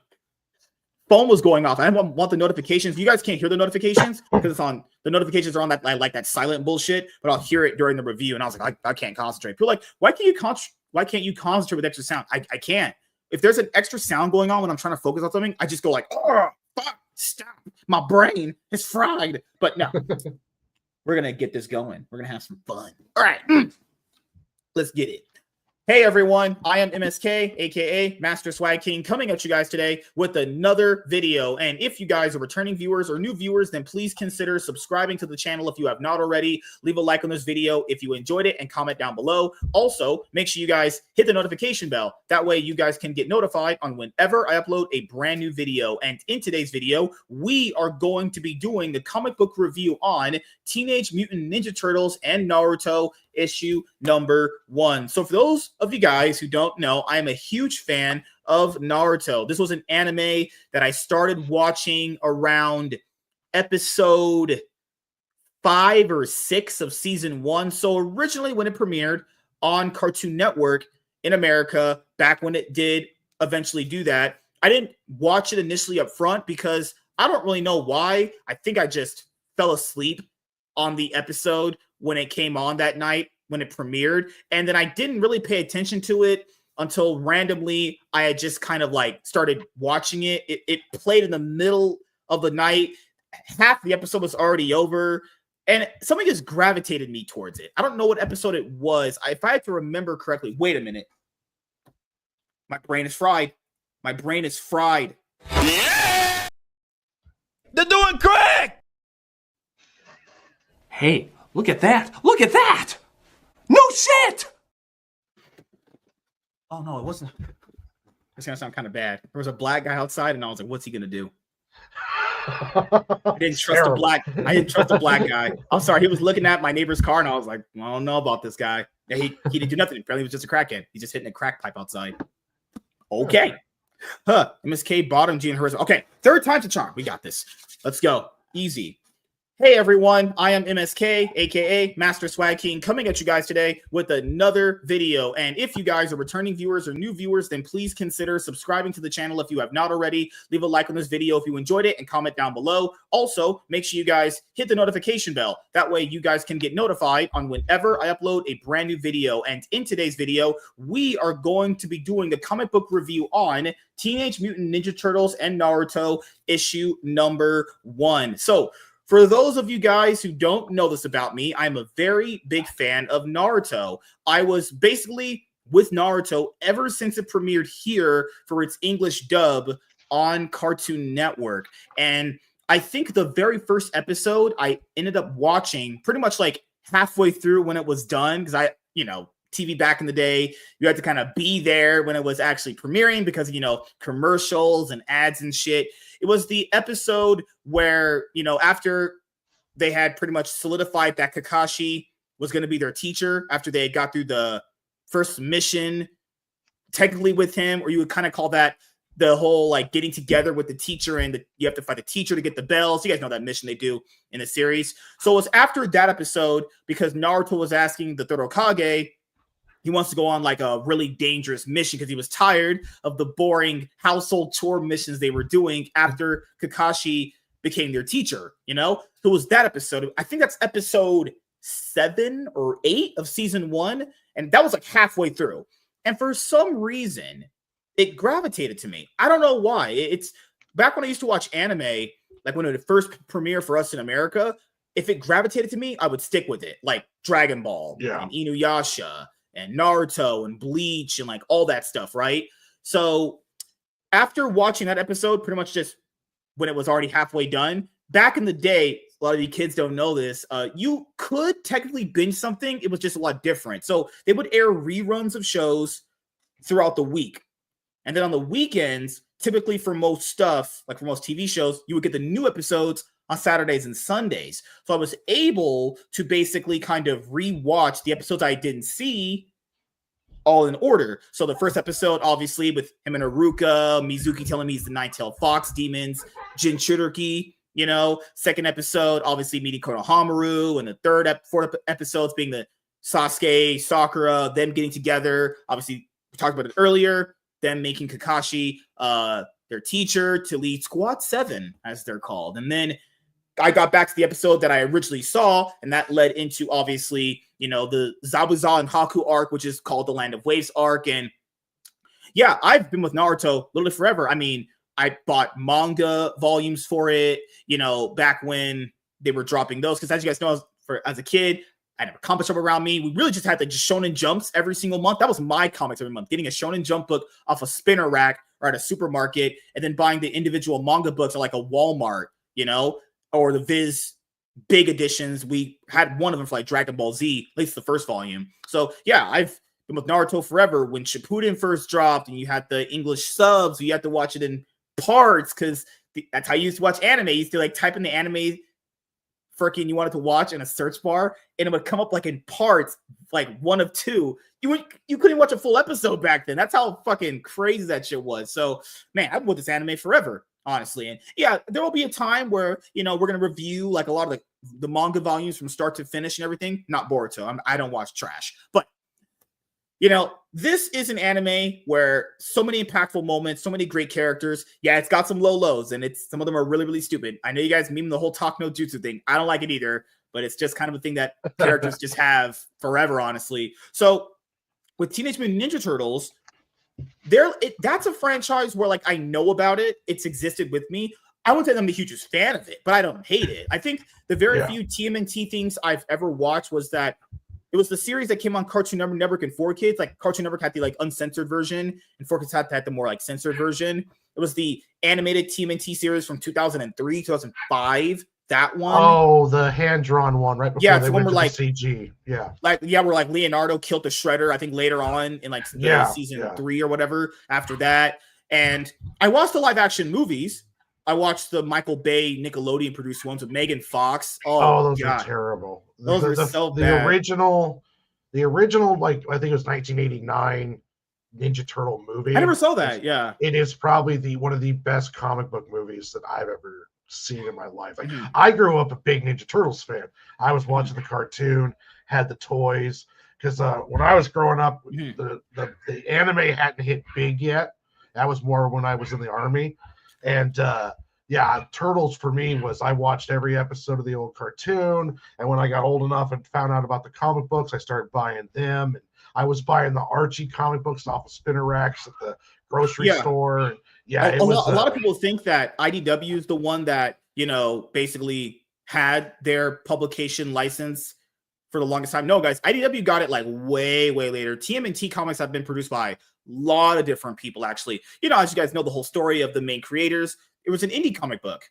phone was going off. I didn't want the notifications. You guys can't hear the notifications because the notifications are on that like that silent bullshit, but I'll hear it during the review. And I was like, I can't concentrate. People are like, why can't you concentrate with extra sound? I can't. If there's an extra sound going on when I'm trying to focus on something, I just go like, oh fuck, stop. My brain is fried. But no, we're gonna get this going. We're gonna have some fun. All right. Let's get it. Hey everyone, I am MSK, aka Master Swag King, coming at you guys today with another video. And if you guys are returning viewers or new viewers, then please consider subscribing to the channel if you have not already. Leave a like on this video if you enjoyed it and comment down below. Also, make sure you guys hit the notification bell. That way you guys can get notified on whenever I upload a brand new video. And in today's video, we are going to be doing the comic book review on Teenage Mutant Ninja Turtles and Naruto issue number 1. So for those of you guys who don't know, I am a huge fan of Naruto. This was an anime that I started watching around episode 5 or 6 of season 1. So originally when it premiered on Cartoon Network in America, back when it did eventually do that, I didn't watch it initially up front because I don't really know why. I think I just fell asleep on the episode when it came on that night when it premiered. And then I didn't really pay attention to it until randomly I had just kind of like started watching it. It played in the middle of the night. Half the episode was already over and something just gravitated me towards it. I don't know what episode it was. If I had to remember correctly, wait a minute. My brain is fried. My brain is fried. Yeah! They're doing crack! Hey, look at that! Look at that! No shit! Oh no, it wasn't. It's gonna sound kind of bad. There was a black guy outside, and I was like, "What's he gonna do?" I didn't trust the black guy. I'm sorry. He was looking at my neighbor's car, and I was like, "I don't know about this guy." Yeah, he didn't do nothing. Apparently, he was just a crackhead. He's just hitting a crack pipe outside. Okay. MSK bottom G and horizontal. Okay, third time's a charm. We got this. Let's go. Easy. Hey everyone, I am MSK, aka Master Swag King, coming at you guys today with another video. And if you guys are returning viewers or new viewers, then please consider subscribing to the channel if you have not already. Leave a like on this video if you enjoyed it and comment down below. Also, make sure you guys hit the notification bell. That way you guys can get notified on whenever I upload a brand new video. And in today's video, we are going to be doing the comic book review on Teenage Mutant Ninja Turtles and Naruto issue number 1. So, for those of you guys who don't know this about me, I'm a very big fan of Naruto. I was basically with Naruto ever since it premiered here for its English dub on Cartoon Network. And I think the very first episode I ended up watching pretty much like halfway through when it was done because TV back in the day, you had to kind of be there when it was actually premiering because, commercials and ads and shit. It was the episode where, after they had pretty much solidified that Kakashi was going to be their teacher after they got through the first mission technically with him, or you would kind of call that the whole like getting together with the teacher and you have to fight the teacher to get the bells. You guys know that mission they do in the series. So it was after that episode because Naruto was asking the third Hokage. He wants to go on like a really dangerous mission because he was tired of the boring household chore missions they were doing after Kakashi became their teacher, So it was that episode. I think that's episode 7 or 8 of season 1. And that was like halfway through. And for some reason, it gravitated to me. I don't know why. It's back when I used to watch anime, like when it first premiered for us in America, if it gravitated to me, I would stick with it. Like Dragon Ball and Inuyasha and Naruto and Bleach and like all that stuff, right? So after watching that episode, pretty much just when it was already halfway done, back in the day, a lot of you kids don't know this. You could technically binge something. It was just a lot different. So they would air reruns of shows throughout the week. And then on the weekends, typically for most stuff, like for most TV shows, you would get the new episodes on Saturdays and Sundays. So I was able to basically kind of rewatch the episodes I didn't see all in order. So the first episode, obviously, with him and Haruka, Mizuki telling me he's the nine-tailed fox demons, Jinchuriki, you know. Second episode, obviously meeting Konohamaru, and the fourth episodes being the Sasuke, Sakura, them getting together. Obviously, we talked about it earlier, them making Kakashi their teacher to lead Squad 7, as they're called. And then I got back to the episode that I originally saw, and that led into, obviously, you know, the Zabuza and Haku arc, which is called the Land of Waves arc. And yeah, I've been with Naruto literally forever. I mean, I bought manga volumes for it, you know, back when they were dropping those. Because as you guys know, as a kid, I had a comic shop around me. We really just had just Shonen Jumps every single month. That was my comics every month. Getting a Shonen Jump book off a spinner rack or at a supermarket, and then buying the individual manga books at like a Walmart, you know, or the Viz big editions. We had one of them for like Dragon Ball Z, at least the first volume. So yeah, I've been with Naruto forever. When Shippuden first dropped and you had the English subs, you had to watch it in parts because that's how you used to watch anime. You used to like type in the anime freaking you wanted to watch in a search bar, and it would come up like in parts, like one of two. You couldn't watch a full episode back then. That's how fucking crazy that shit was. So man, I've been with this anime forever, honestly. And yeah, there will be a time where, you know, we're gonna review like a lot of the manga volumes from start to finish and everything. Not Boruto. I don't watch trash, but you know, this is an anime where so many impactful moments, so many great characters. Yeah, it's got some low lows, and some of them are really, really stupid. I know you guys meme the whole talk no jutsu thing. I don't like it either, but it's just kind of a thing that characters just have forever, honestly. So with Teenage Mutant Ninja Turtles, that's a franchise where like I know about it. It's existed with me. I wouldn't say I'm the hugest fan of it, but I don't hate it. I think the very few TMNT things I've ever watched was that it was the series that came on Cartoon Network and 4Kids. Like Cartoon Network had the like uncensored version, and 4Kids had the more like censored version. It was the animated TMNT series from 2003, 2005. That one. Oh, the hand-drawn one, right before they went to like the CG. Yeah. Where like Leonardo killed the Shredder, I think later on in like season 3 or whatever after that. And I watched the live action movies. I watched the Michael Bay Nickelodeon produced ones with Megan Fox. Oh those are terrible. Those were so bad. The original, like I think it was 1989 Ninja Turtle movie. I never saw that. Yeah. It is probably one of the best comic book movies that I've ever seen in my life. Like I grew up a big Ninja Turtles fan. I was watching the cartoon, had the toys, because when I was growing up, the anime hadn't hit big yet. That was more when I was in the Army. And Turtles for me was I watched every episode of the old cartoon, and when I got old enough and found out about the comic books, I started buying them. And I was buying the Archie comic books off of spinner racks at the grocery store. And a lot of people think that IDW is the one that, you know, basically had their publication license for the longest time. No, guys, IDW got it like way, way later. TMNT comics have been produced by a lot of different people, actually. You know, as you guys know, the whole story of the main creators, it was an indie comic book.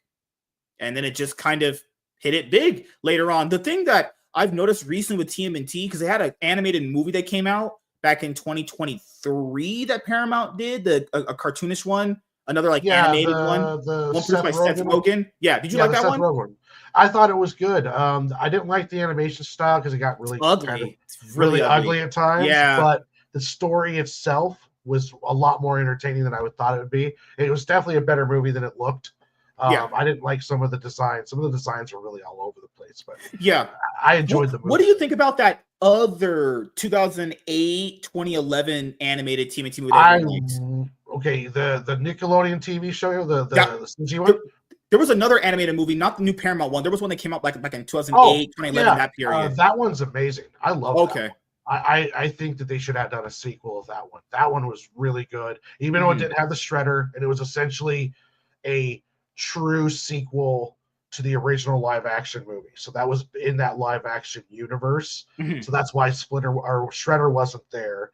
And then it just kind of hit it big later on. The thing that I've noticed recently with TMNT, because they had an animated movie that came out back in 2023 that Paramount did, a cartoonish one, another like animated one produced by Seth Rogen. Yeah, did you like that one? I thought it was good. I didn't like the animation style because it got really ugly. It's really ugly at times. Yeah, but the story itself was a lot more entertaining than I would thought it would be. It was definitely a better movie than it looked. I didn't like some of the designs. Some of the designs were really all over the place, but yeah, I enjoyed the movie. What do you think about that other 2008, 2011 animated TMNT movie? Okay, the Nickelodeon TV show, the CG one. There was another animated movie, not the new Paramount one. There was one that came out back in 2008, 2011, that period. That one's amazing. I love that one. I think that they should have done a sequel of that one. That one was really good, even though it didn't have the Shredder, and it was essentially a true sequel to the original live action movie. So that was in that live action universe. So that's why Shredder wasn't there.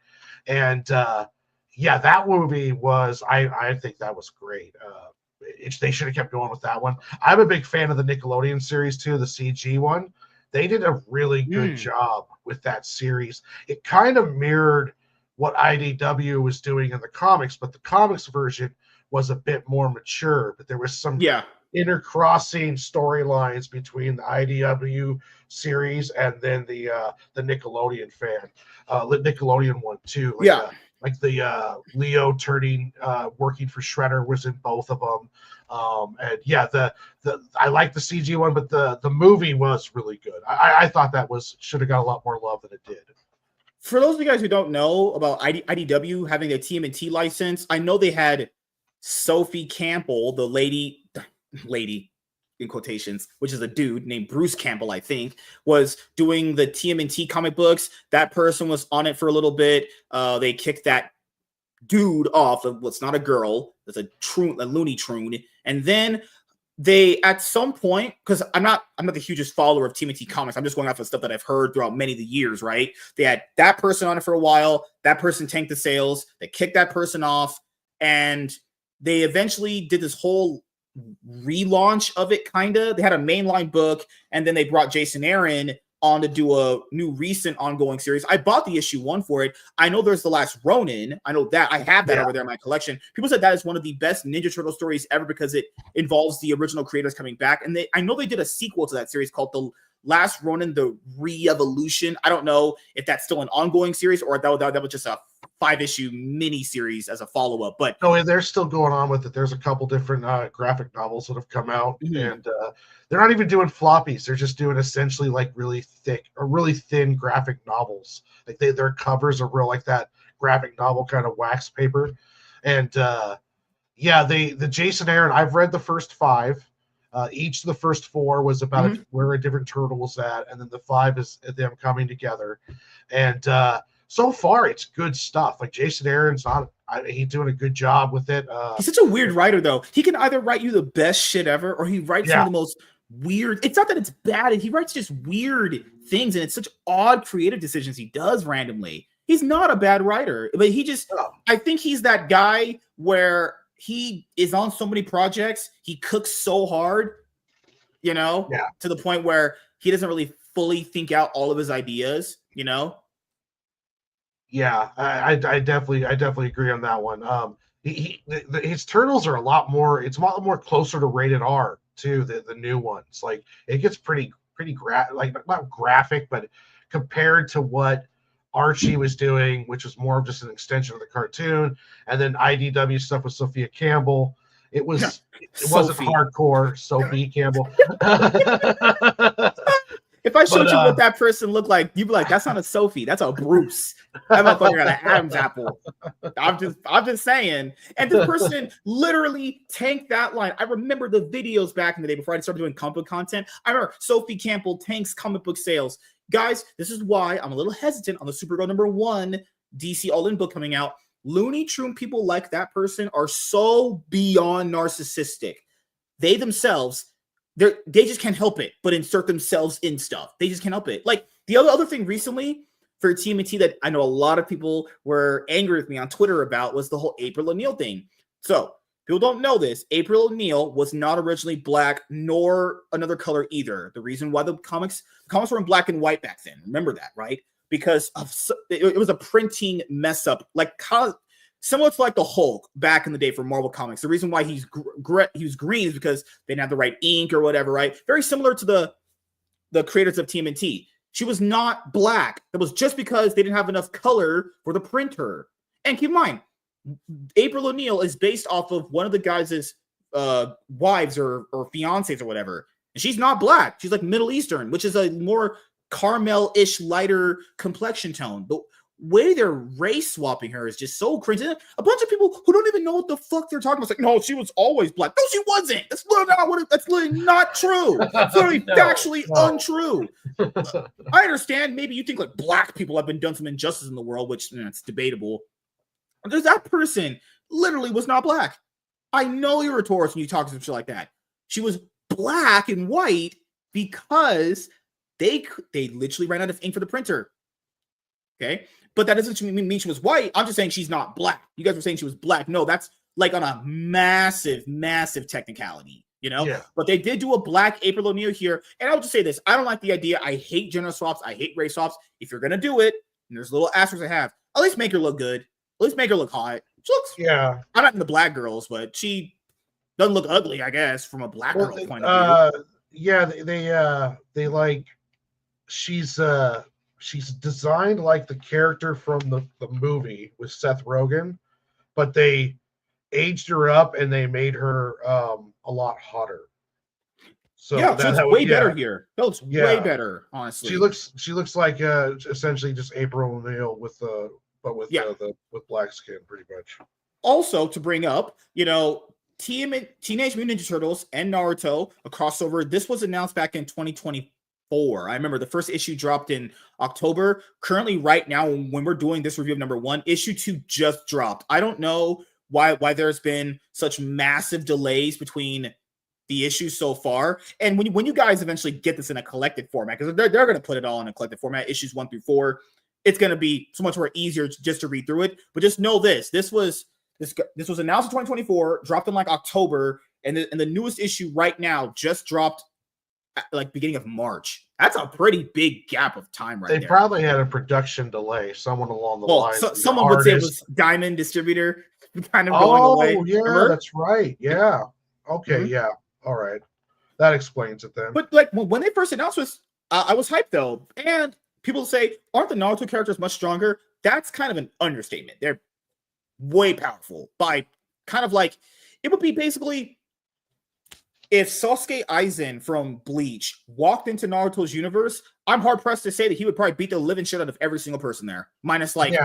And that movie was, I think that was great. they should have kept going with that one. I'm a big fan of the Nickelodeon series too, the CG one. They did a really good job with that series. It kind of mirrored what IDW was doing in the comics, but the comics version was a bit more mature. But there was some intercrossing storylines between the IDW series and then the Nickelodeon Nickelodeon one too. Like the Leo turning working for Shredder was in both of them. And yeah, I like the CG one, but the movie was really good. I thought that should have got a lot more love than it did. For those of you guys who don't know about IDW having a TMNT license, I know they had Sophie Campbell, the lady in quotations, which is a dude named Bruce Campbell, I think, was doing the TMNT comic books. That person was on it for a little bit. They kicked that dude off. It's not a girl. It's a Looney Tune. And then they, at some point, because I'm not the hugest follower of TMNT comics. I'm just going off of stuff that I've heard throughout many of the years, right? They had that person on it for a while. That person tanked the sales. They kicked that person off. And they eventually did this whole relaunch of it, kind of. They had a mainline book, and then they brought Jason Aaron on to do a new recent ongoing series. I bought the issue 1 for it. I know there's The Last Ronin. I know that. I have that over there in my collection. People said that is one of the best Ninja Turtle stories ever because it involves the original creators coming back. And I know they did a sequel to that series called The Last Ronin, The Re-Evolution. I don't know if that's still an ongoing series or that was just a 5-issue mini series as a follow-up. But no, they're still going on with it. There's a couple different graphic novels that have come out, and they're not even doing floppies. They're just doing essentially like really thick or really thin graphic novels. Like their covers are real like that graphic novel kind of wax paper. And the Jason Aaron, I've read the first 5. Each of the first 4 was about where a different turtle was at, and then the 5 is them coming together. And so far, it's good stuff. Like Jason Aaron's he's doing a good job with it. He's such a weird writer, though. He can either write you the best shit ever, or he writes some of the most weird. It's not that it's bad. He writes just weird things, and it's such odd creative decisions he does randomly. He's not a bad writer, but I think he's that guy where he is on so many projects. He cooks so hard, to the point where he doesn't really fully think out all of his ideas, Yeah, I definitely agree on that one. His turtles are a lot more. It's a lot more closer to rated R too. The new ones, like it gets pretty not graphic, but compared to what Archie was doing, which was more of just an extension of the cartoon, and then IDW stuff with Sophia Campbell. It wasn't hardcore. Sophie Campbell. If I showed you what that person looked like, you'd be like, "That's not a Sophie, that's a Bruce." That motherfucker got an Adam's apple. I'm just saying. And this person literally tanked that line. I remember the videos back in the day before I started doing comic book content. I remember Sophie Campbell tanks comic book sales. Guys, this is why I'm a little hesitant on the Supergirl #1 DC All-In book coming out. Looney Tune people like that person are so beyond narcissistic. They themselves. They just can't help it, but insert themselves in stuff. They just can't help it. Like the other thing recently for TMNT that I know a lot of people were angry with me on Twitter about was the whole April O'Neil thing. So people don't know this. April O'Neil was not originally black nor another color either. The reason why the comics were in black and white back then. Remember that, right? Because it was a printing mess up, similar to like the Hulk back in the day for Marvel Comics. The reason why he was green is because they didn't have the right ink or whatever, right? Very similar to the creators of TMNT. She was not black. That was just because they didn't have enough color for the printer. And keep in mind, April O'Neil is based off of one of the guys' wives or fiancés or whatever. And she's not black. She's like Middle Eastern, which is a more caramel-ish, lighter complexion tone. The way they're race swapping her is just so cringe. And a bunch of people who don't even know what the fuck they're talking about. It's like, no, she was always black. No, she wasn't. That's literally not true. It's literally factually untrue. I understand. Maybe you think like black people have been done some injustice in the world, which it's debatable. There's that person literally was not black. I know you're a Taurus when you talk to some shit like that. She was black and white because they literally ran out of ink for the printer. Okay, but that doesn't mean she was white. I'm just saying she's not black. You guys were saying she was black. No, that's like on a massive, massive technicality, you know? Yeah. But they did do a black April O'Neil here. And I'll just say this. I don't like the idea. I hate gender swaps. I hate race swaps. If you're going to do it, and there's little asterisks I have, at least make her look good. At least make her look hot. She looks, Yeah. I'm not into black girls, but she doesn't look ugly, I guess, from a black girl point of view. Yeah, they like she's designed like the character from the movie with Seth Rogen, but they aged her up and they made her a lot hotter. So yeah, she looks way better here. That looks way better, honestly. She looks like essentially just April O'Neil with black skin, pretty much. Also, to bring up, you know, Teenage Mutant Ninja Turtles and Naruto, a crossover. This was announced back in 2024. I remember the first issue dropped in October. Currently, right now, when we're doing this review of number 1, issue 2 just dropped. I don't know why there's been such massive delays between the issues so far. And when you guys eventually get this in a collected format, because they're going to put it all in a collected format, issues 1 through 4, it's going to be so much more easier just to read through it. But just know this was announced in 2024, dropped in like October, and the newest issue right now just dropped at like beginning of March. That's a pretty big gap of time right there. They probably had a production delay, someone along the lines. Someone would say it was Diamond Distributor kind of going away. Oh, yeah, remember? That's right. Yeah. Okay, yeah. All right. That explains it then. But like when they first announced this, I was hyped though. And people say, aren't the Naruto characters much stronger? That's kind of an understatement. They're way powerful by kind of like, it would be basically if Sasuke Aizen from Bleach walked into Naruto's universe, I'm hard pressed to say that he would probably beat the living shit out of every single person there, minus like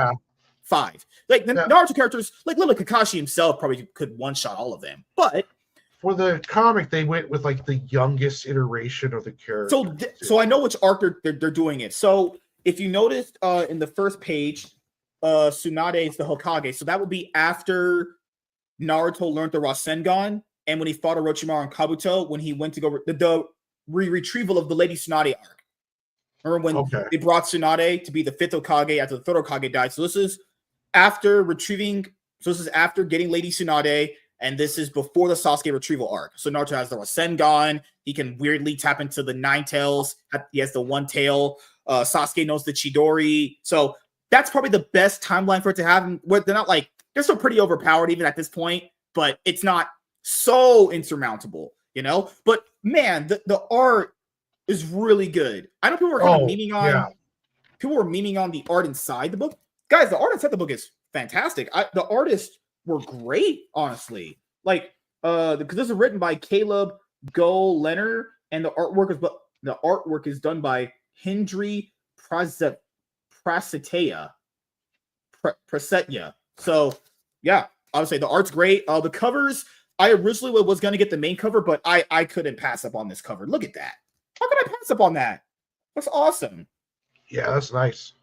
5. Like the Naruto characters, like little Kakashi himself probably could one-shot all of them. But for the comic, they went with like the youngest iteration of the character. So I know which arc they're doing it. So if you noticed in the first page, Tsunade is the Hokage. So that would be after Naruto learned the Rasengan and when he fought Orochimaru and Kabuto, when he went to go the retrieval of the Lady Tsunade arc. Remember when they brought Tsunade to be the 5th Hokage after the 3rd Hokage died? So this is after retrieving. So this is after getting Lady Tsunade, and this is before the Sasuke retrieval arc. So Naruto has the Rasengan. He can weirdly tap into the 9 tails. He has the 1 tail. Sasuke knows the Chidori. So that's probably the best timeline for it to have. They're not like, they're still pretty overpowered even at this point, but it's not so insurmountable, you know? But man, the art is really good. I know people were kind of memeing on people were memeing on the art inside the book. Guys, the art inside the book is fantastic. The artists were great, honestly. Like, because this is written by Caleb Go-Lenner, and the artwork is done by Hendry Prasetya. So yeah, I would say the art's great. The covers, I originally was going to get the main cover, but I couldn't pass up on this cover. Look at that. How could I pass up on that? That's awesome. Yeah, that's nice.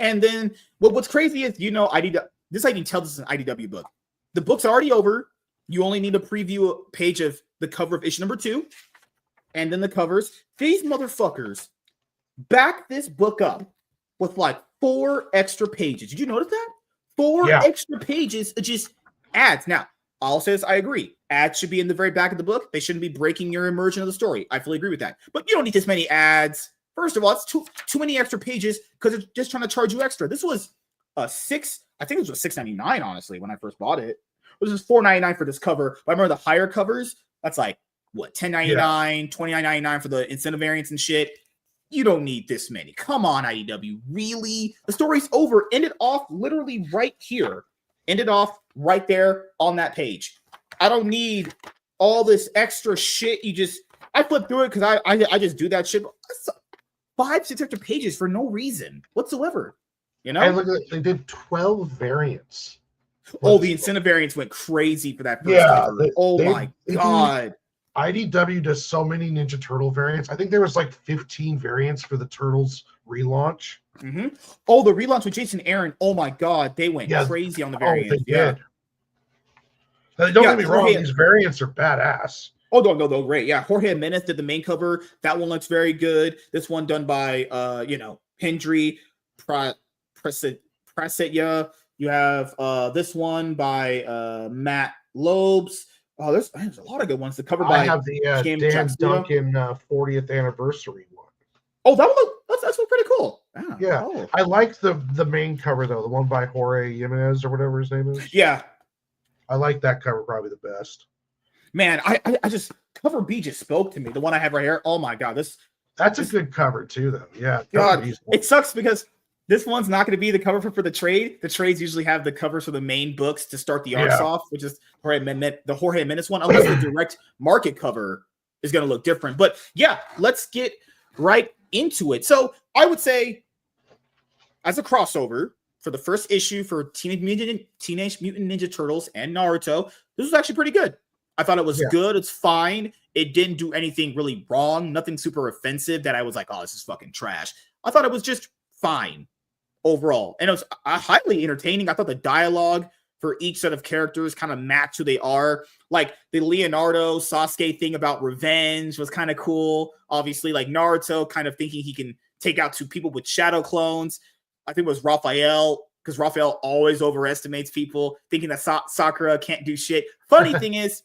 And then what's crazy is, you know, I can tell this is an IDW book. The book's already over. You only need a preview page of the cover of issue number 2. And then the covers. These motherfuckers back this book up with like 4 extra pages. Did you notice that? 4 extra pages of just ads. Now, I'll say this, I agree. Ads should be in the very back of the book. They shouldn't be breaking your immersion of the story. I fully agree with that. But you don't need this many ads. First of all, it's too many extra pages because it's just trying to charge you extra. This was I think it was $6.99, honestly, when I first bought it. It was just $4.99 for this cover. But I remember the higher covers, that's like, what, $10.99, $29.99 for the incentive variants and shit. You don't need this many. Come on, IDW. Really? The story's over. End it off literally right here. End it off right there on that page. I don't need all this extra shit. I flip through it because I just do that shit. 5, 6 extra pages for no reason whatsoever. You know? And look, they did 12 variants. The incentive variants went crazy for that first cover. My God. IDW does so many Ninja Turtle variants. I think there was like 15 variants for the Turtles relaunch. Mm-hmm. Oh, the relaunch with Jason Aaron. Oh my God, they went crazy on the variants. They did. Don't get me wrong; these variants are badass. Oh no, great. Yeah, Jorge Jimenez did the main cover. That one looks very good. This one done by Hendry Prasetya. You have this one by Matt Lobes. Oh, there's a lot of good ones. The cover I by have the James Dan Chapsito. Duncan 40th anniversary one. Oh, that one that's pretty cool. Yeah, Oh. I like the main cover though, the one by Jorge Jimenez or whatever his name is. Yeah, I like that cover probably the best. man, I just cover B just spoke to me. The one I have right here. Oh my god, That's a good cover too, though. Yeah, cover God, B's it sucks because this one's not going to be the cover for the trade. The trades usually have the covers for the main books to start the arcs off, which is the Jorge Jimenez one, unless the direct market cover is going to look different. But yeah, let's get right into it. So I would say, as a crossover for the first issue for Teenage Mutant Ninja Turtles and Naruto, this was actually pretty good. I thought it was good. It's fine. It didn't do anything really wrong. Nothing super offensive that I was like, oh, this is fucking trash. I thought it was just fine overall. And it was highly entertaining. I thought the dialogue for each set of characters kind of match who they are. Like the Leonardo Sasuke thing about revenge was kind of cool. Obviously, like Naruto kind of thinking he can take out two people with shadow clones. I think it was Raphael, because Raphael always overestimates people, thinking that Sakura can't do shit. Funny thing is,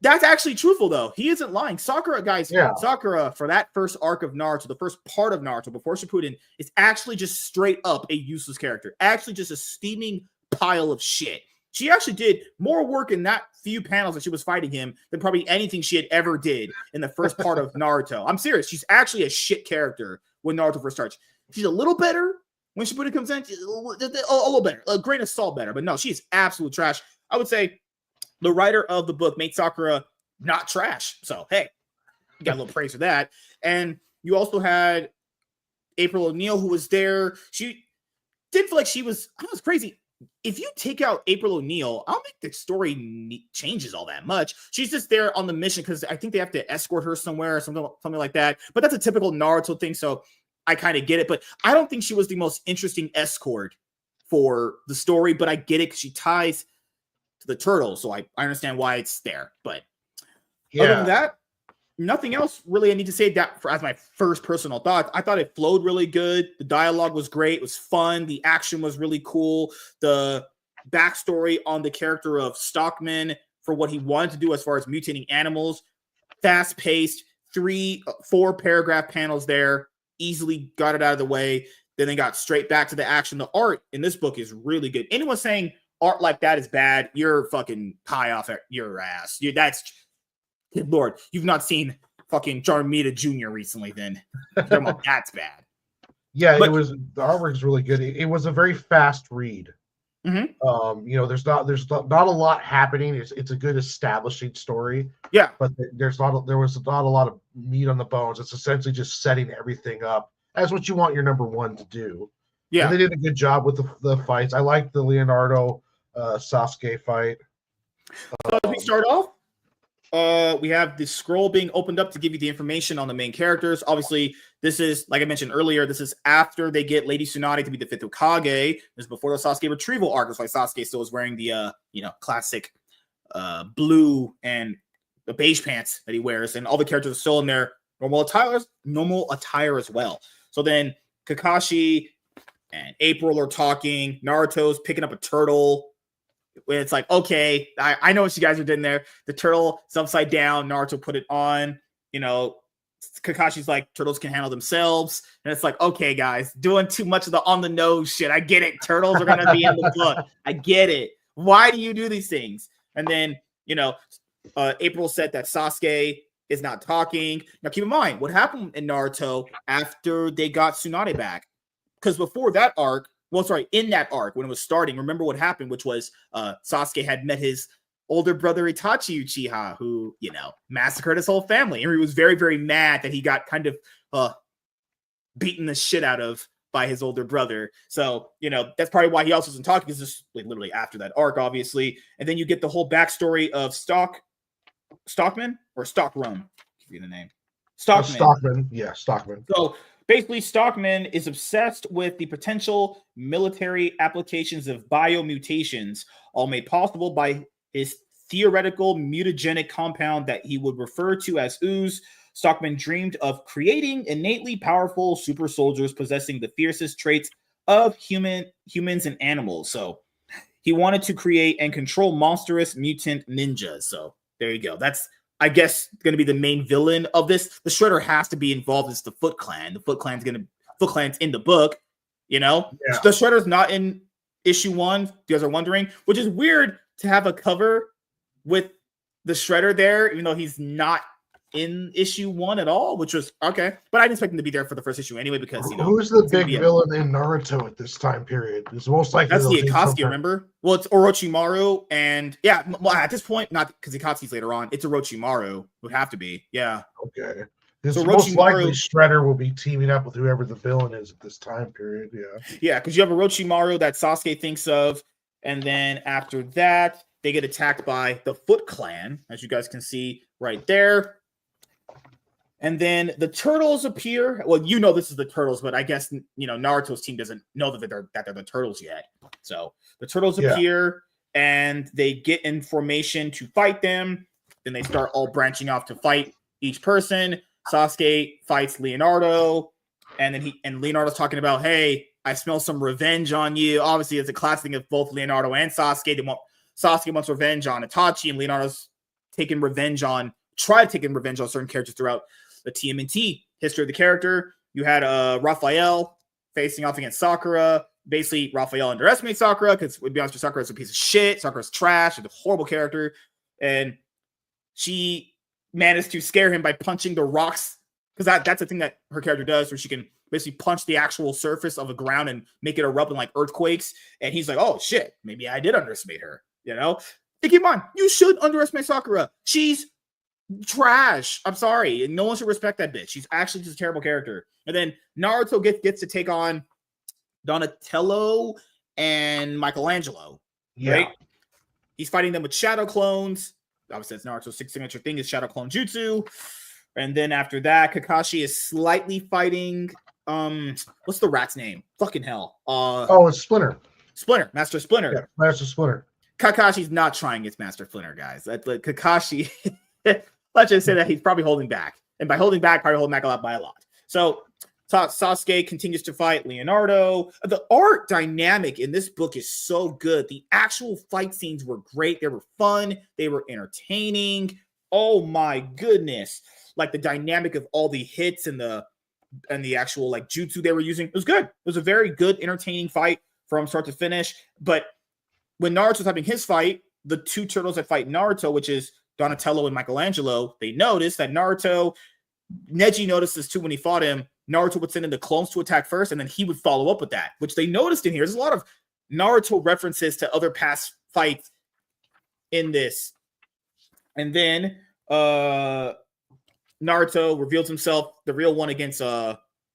that's actually truthful, though. He isn't lying. Sakura, guys, Sakura, for that first arc of Naruto, the first part of Naruto before Shippuden, is actually just straight up a useless character. Actually just a steaming pile of shit. She actually did more work in that few panels that she was fighting him than probably anything she had ever did in the first part of Naruto. I'm serious. She's actually a shit character when Naruto first starts. She's a little better when Shippuden comes in. A little better. A grain of salt better. But no, she's absolute trash. I would say the writer of the book made Sakura not trash. So, hey, you got a little praise for that. And you also had April O'Neil, who was there. She did feel like she was, I know it's crazy. If you take out April O'Neil, I don't think the story changes all that much. She's just there on the mission because I think they have to escort her somewhere or something like that. But that's a typical Naruto thing, so I kind of get it. But I don't think she was the most interesting escort for the story, but I get it because she ties to the turtles, so I understand why it's there. But other than that, nothing else really I need to say that as my first personal thoughts. I thought it flowed really good. The dialogue was great. It was fun. The action was really cool. The backstory on the character of Stockman for what he wanted to do as far as mutating animals, fast-paced, 4 paragraph panels there, easily got it out of the way. Then they got straight back to the action. The art in this book is really good. Anyone saying art like that is bad, you're fucking high off your ass. That's, good Lord, you've not seen fucking Jarmita Jr. recently, then. That's bad. Yeah, but the artwork is really good. It was a very fast read. Mm-hmm. There's not a lot happening. It's a good establishing story. Yeah. But there was not a lot of meat on the bones. It's essentially just setting everything up as what you want your number one to do. Yeah. And they did a good job with the fights. I like the Leonardo Sasuke fight. So as we start off, we have the scroll being opened up to give you the information on the main characters. Obviously, this is, like I mentioned earlier, this is after they get Lady Tsunade to be the 5th Hokage. This is before the Sasuke retrieval arc. That's why Sasuke still is wearing the classic blue and the beige pants that he wears, and all the characters are still in their normal attire as well. So then Kakashi and April are talking. Naruto's picking up a turtle. When it's like, okay, I know what you guys are doing there. The turtle is upside down. Naruto put it on. Kakashi's like, turtles can handle themselves. And it's like, okay, guys, doing too much of the on the nose shit. I get it. Turtles are going to be in the book. I get it. Why do you do these things? And then, April said that Sasuke is not talking. Now, keep in mind what happened in Naruto after they got Tsunade back. Because before that arc, in that arc, when it was starting, remember what happened, which was Sasuke had met his older brother Itachi Uchiha, who, massacred his whole family. And he was very, very mad that he got kind of beaten the shit out of by his older brother. So, that's probably why he also wasn't talking, because this is literally after that arc, obviously. And then you get the whole backstory of Stockman or Stockrum, give you the name. Stockman. Yeah, Stockman. So basically, Stockman is obsessed with the potential military applications of biomutations, all made possible by his theoretical mutagenic compound that he would refer to as ooze. Stockman dreamed of creating innately powerful super soldiers possessing the fiercest traits of humans and animals. So he wanted to create and control monstrous mutant ninjas. So there you go. That's, I guess, going to be the main villain of this. The Shredder has to be involved. It's the Foot Clan. The Foot Clan's in the book. You know, Yeah. the Shredder's not in issue 1. You guys are wondering, which is weird to have a cover with the Shredder there, even though he's not in issue 1 at all, which was okay. But I didn't expect him to be there for the first issue anyway, because, you know, who's the big villain in Naruto at this time period? It's most likely that's the they'll do Akatsuki, something- remember? Well, it's Orochimaru, and yeah, well, at this point, not because Akatsuki's later on, it's Orochimaru, would have to be, yeah. Okay. Because So most likely Orochimaru- Shredder will be teaming up with whoever the villain is at this time period. Yeah. Yeah, because you have Orochimaru that Sasuke thinks of, and then after that, they get attacked by the Foot Clan, as you guys can see right there. And then the Turtles appear. Well, you know this is the Turtles, but I guess, you know, Naruto's team doesn't know that they're the Turtles yet. So the Turtles appear, and they get in formation to fight them. Then they start all branching off to fight each person. Sasuke fights Leonardo, and then Leonardo's talking about, hey, I smell some revenge on you. Obviously, it's a classic thing of both Leonardo and Sasuke. Sasuke wants revenge on Itachi, and Leonardo's try to take revenge on certain characters throughout the TMNT history of the character. You had Raphael facing off against Sakura. Basically, Raphael underestimates Sakura because, to be honest with Sakura, is a piece of shit. Sakura's trash. She's a horrible character. And she managed to scare him by punching the rocks, because that's the thing that her character does, where she can basically punch the actual surface of the ground and make it erupt in like earthquakes. And he's like, oh shit, maybe I did underestimate her, you know? And keep in mind, you should underestimate Sakura. She's trash. I'm sorry. And no one should respect that bitch. She's actually just a terrible character. And then Naruto gets to take on Donatello and Michelangelo. Yeah. Right? He's fighting them with shadow clones. Obviously, that's Naruto's signature thing is shadow clone jutsu. And then after that, Kakashi is slightly fighting. What's the rat's name? Fucking hell. It's Splinter. Splinter, Master Splinter. Yeah, Master Splinter. Kakashi's not trying against Master Splinter, guys. Kakashi, let's just say that he's probably holding back. And by holding back, probably holding back by a lot. So Sasuke continues to fight Leonardo. The art dynamic in this book is so good. The actual fight scenes were great. They were fun. They were entertaining. Oh my goodness. Like the dynamic of all the hits and the actual like jutsu they were using. It was good. It was a very good, entertaining fight from start to finish. But when Naruto's having his fight, the two turtles that fight Naruto, which is Donatello and Michelangelo, they notice that Neji notices too when he fought him, Naruto would send in the clones to attack first, and then he would follow up with that, which they noticed in here. There's a lot of Naruto references to other past fights in this. And then Naruto reveals himself, the real one, against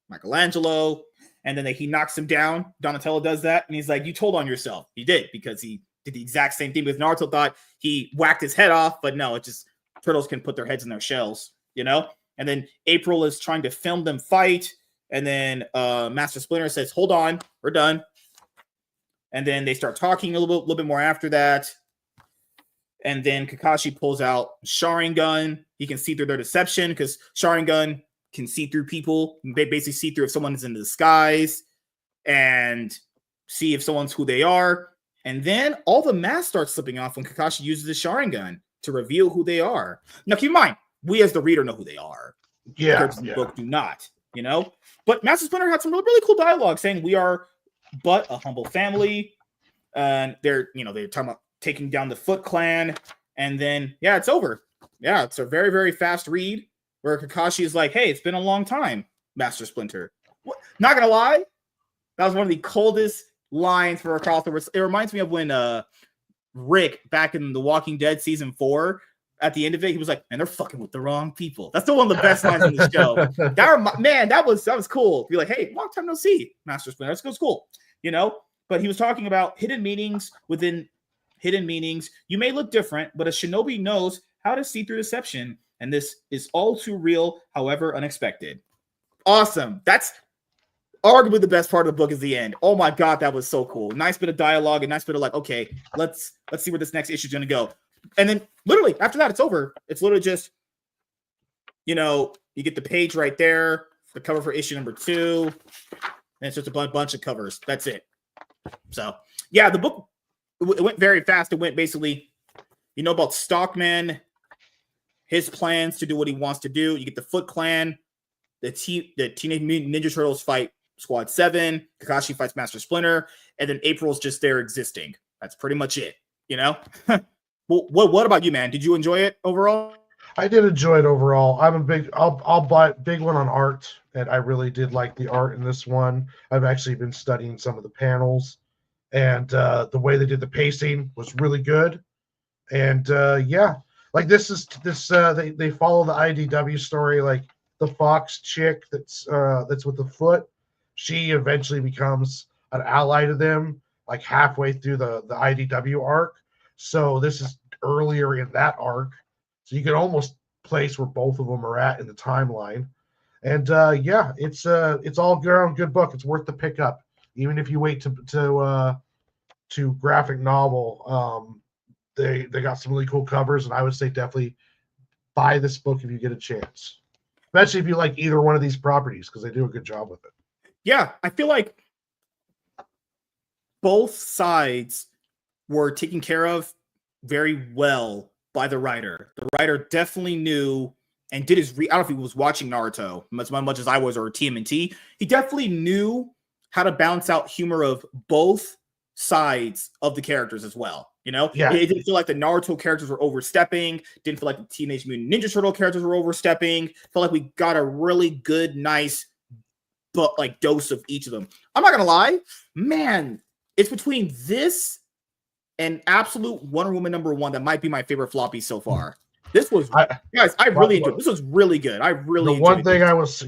Michelangelo, and then he knocks him down. Donatello does that, and he's like, you told on yourself. He did, because he did the exact same thing, because Naruto thought he whacked his head off, but no, it just, turtles can put their heads in their shells, you know? And then April is trying to film them fight, and then Master Splinter says, hold on, we're done. And then they start talking a little bit more after that. And then Kakashi pulls out Sharingan. He can see through their deception, because Sharingan can see through people. They basically see through if someone is in disguise and see if someone's who they are. And then all the masks start slipping off when Kakashi uses the Sharingan to reveal who they are. Now, keep in mind, we as the reader know who they are. Yeah. Characters in the book do not, you know? But Master Splinter had some really cool dialogue saying we are but a humble family. And they're talking about taking down the Foot Clan. And then, yeah, it's over. Yeah, it's a very, very fast read where Kakashi is like, hey, it's been a long time, Master Splinter. What? Not gonna lie, that was one of the coldest lines for a crossover. It reminds me of when Rick, back in The Walking Dead season 4, at the end of it, he was like, man, they're fucking with the wrong people. That's still one of the best lines in the show. That was cool. Be like, hey, long time no see, Master Splinter. That's cool, you know? But he was talking about hidden meanings within hidden meanings. You may look different, but a shinobi knows how to see through deception, and this is all too real, however unexpected. Awesome. That's arguably the best part of the book is the end. Oh my god, that was so cool. Nice bit of dialogue, and nice bit of like, okay, let's see where this next issue is going to go. And then literally after that, it's over. It's literally just, you get the page right there, the cover for issue number 2, and it's just a bunch of covers. That's it. So yeah, the book it went very fast. It went basically, you know about Stockman, his plans to do what he wants to do. You get the Foot Clan, the Teenage Mutant Ninja Turtles fight Squad 7, Kakashi fights Master Splinter, and then April's just there existing. That's pretty much it, you know? Well, what about you, man? Did you enjoy it overall? I did enjoy it overall. I'll buy big one on art, and I really did like the art in this one. I've actually been studying some of the panels, and the way they did the pacing was really good. And yeah, like this they follow the IDW story, like the Fox chick that's with the Foot. She eventually becomes an ally to them, like halfway through the IDW arc. So this is earlier in that arc. So you can almost place where both of them are at in the timeline. And yeah, it's all good book. It's worth the pickup, even if you wait to graphic novel. They got some really cool covers, and I would say definitely buy this book if you get a chance, especially if you like either one of these properties, because they do a good job with it. Yeah, I feel like both sides were taken care of very well by the writer. The writer definitely knew and did his I don't know if he was watching Naruto as much as I was, or TMNT. He definitely knew how to balance out humor of both sides of the characters as well. You know, Yeah. It didn't feel like the Naruto characters were overstepping. Didn't feel like the Teenage Mutant Ninja Turtle characters were overstepping. Felt like we got a really good, nice, but like dose of each of them. I'm not gonna lie, man. It's between this and Absolute Wonder Woman #1 that might be my favorite floppy so far. This was, guys, I really enjoyed. This was really good. I really. The one thing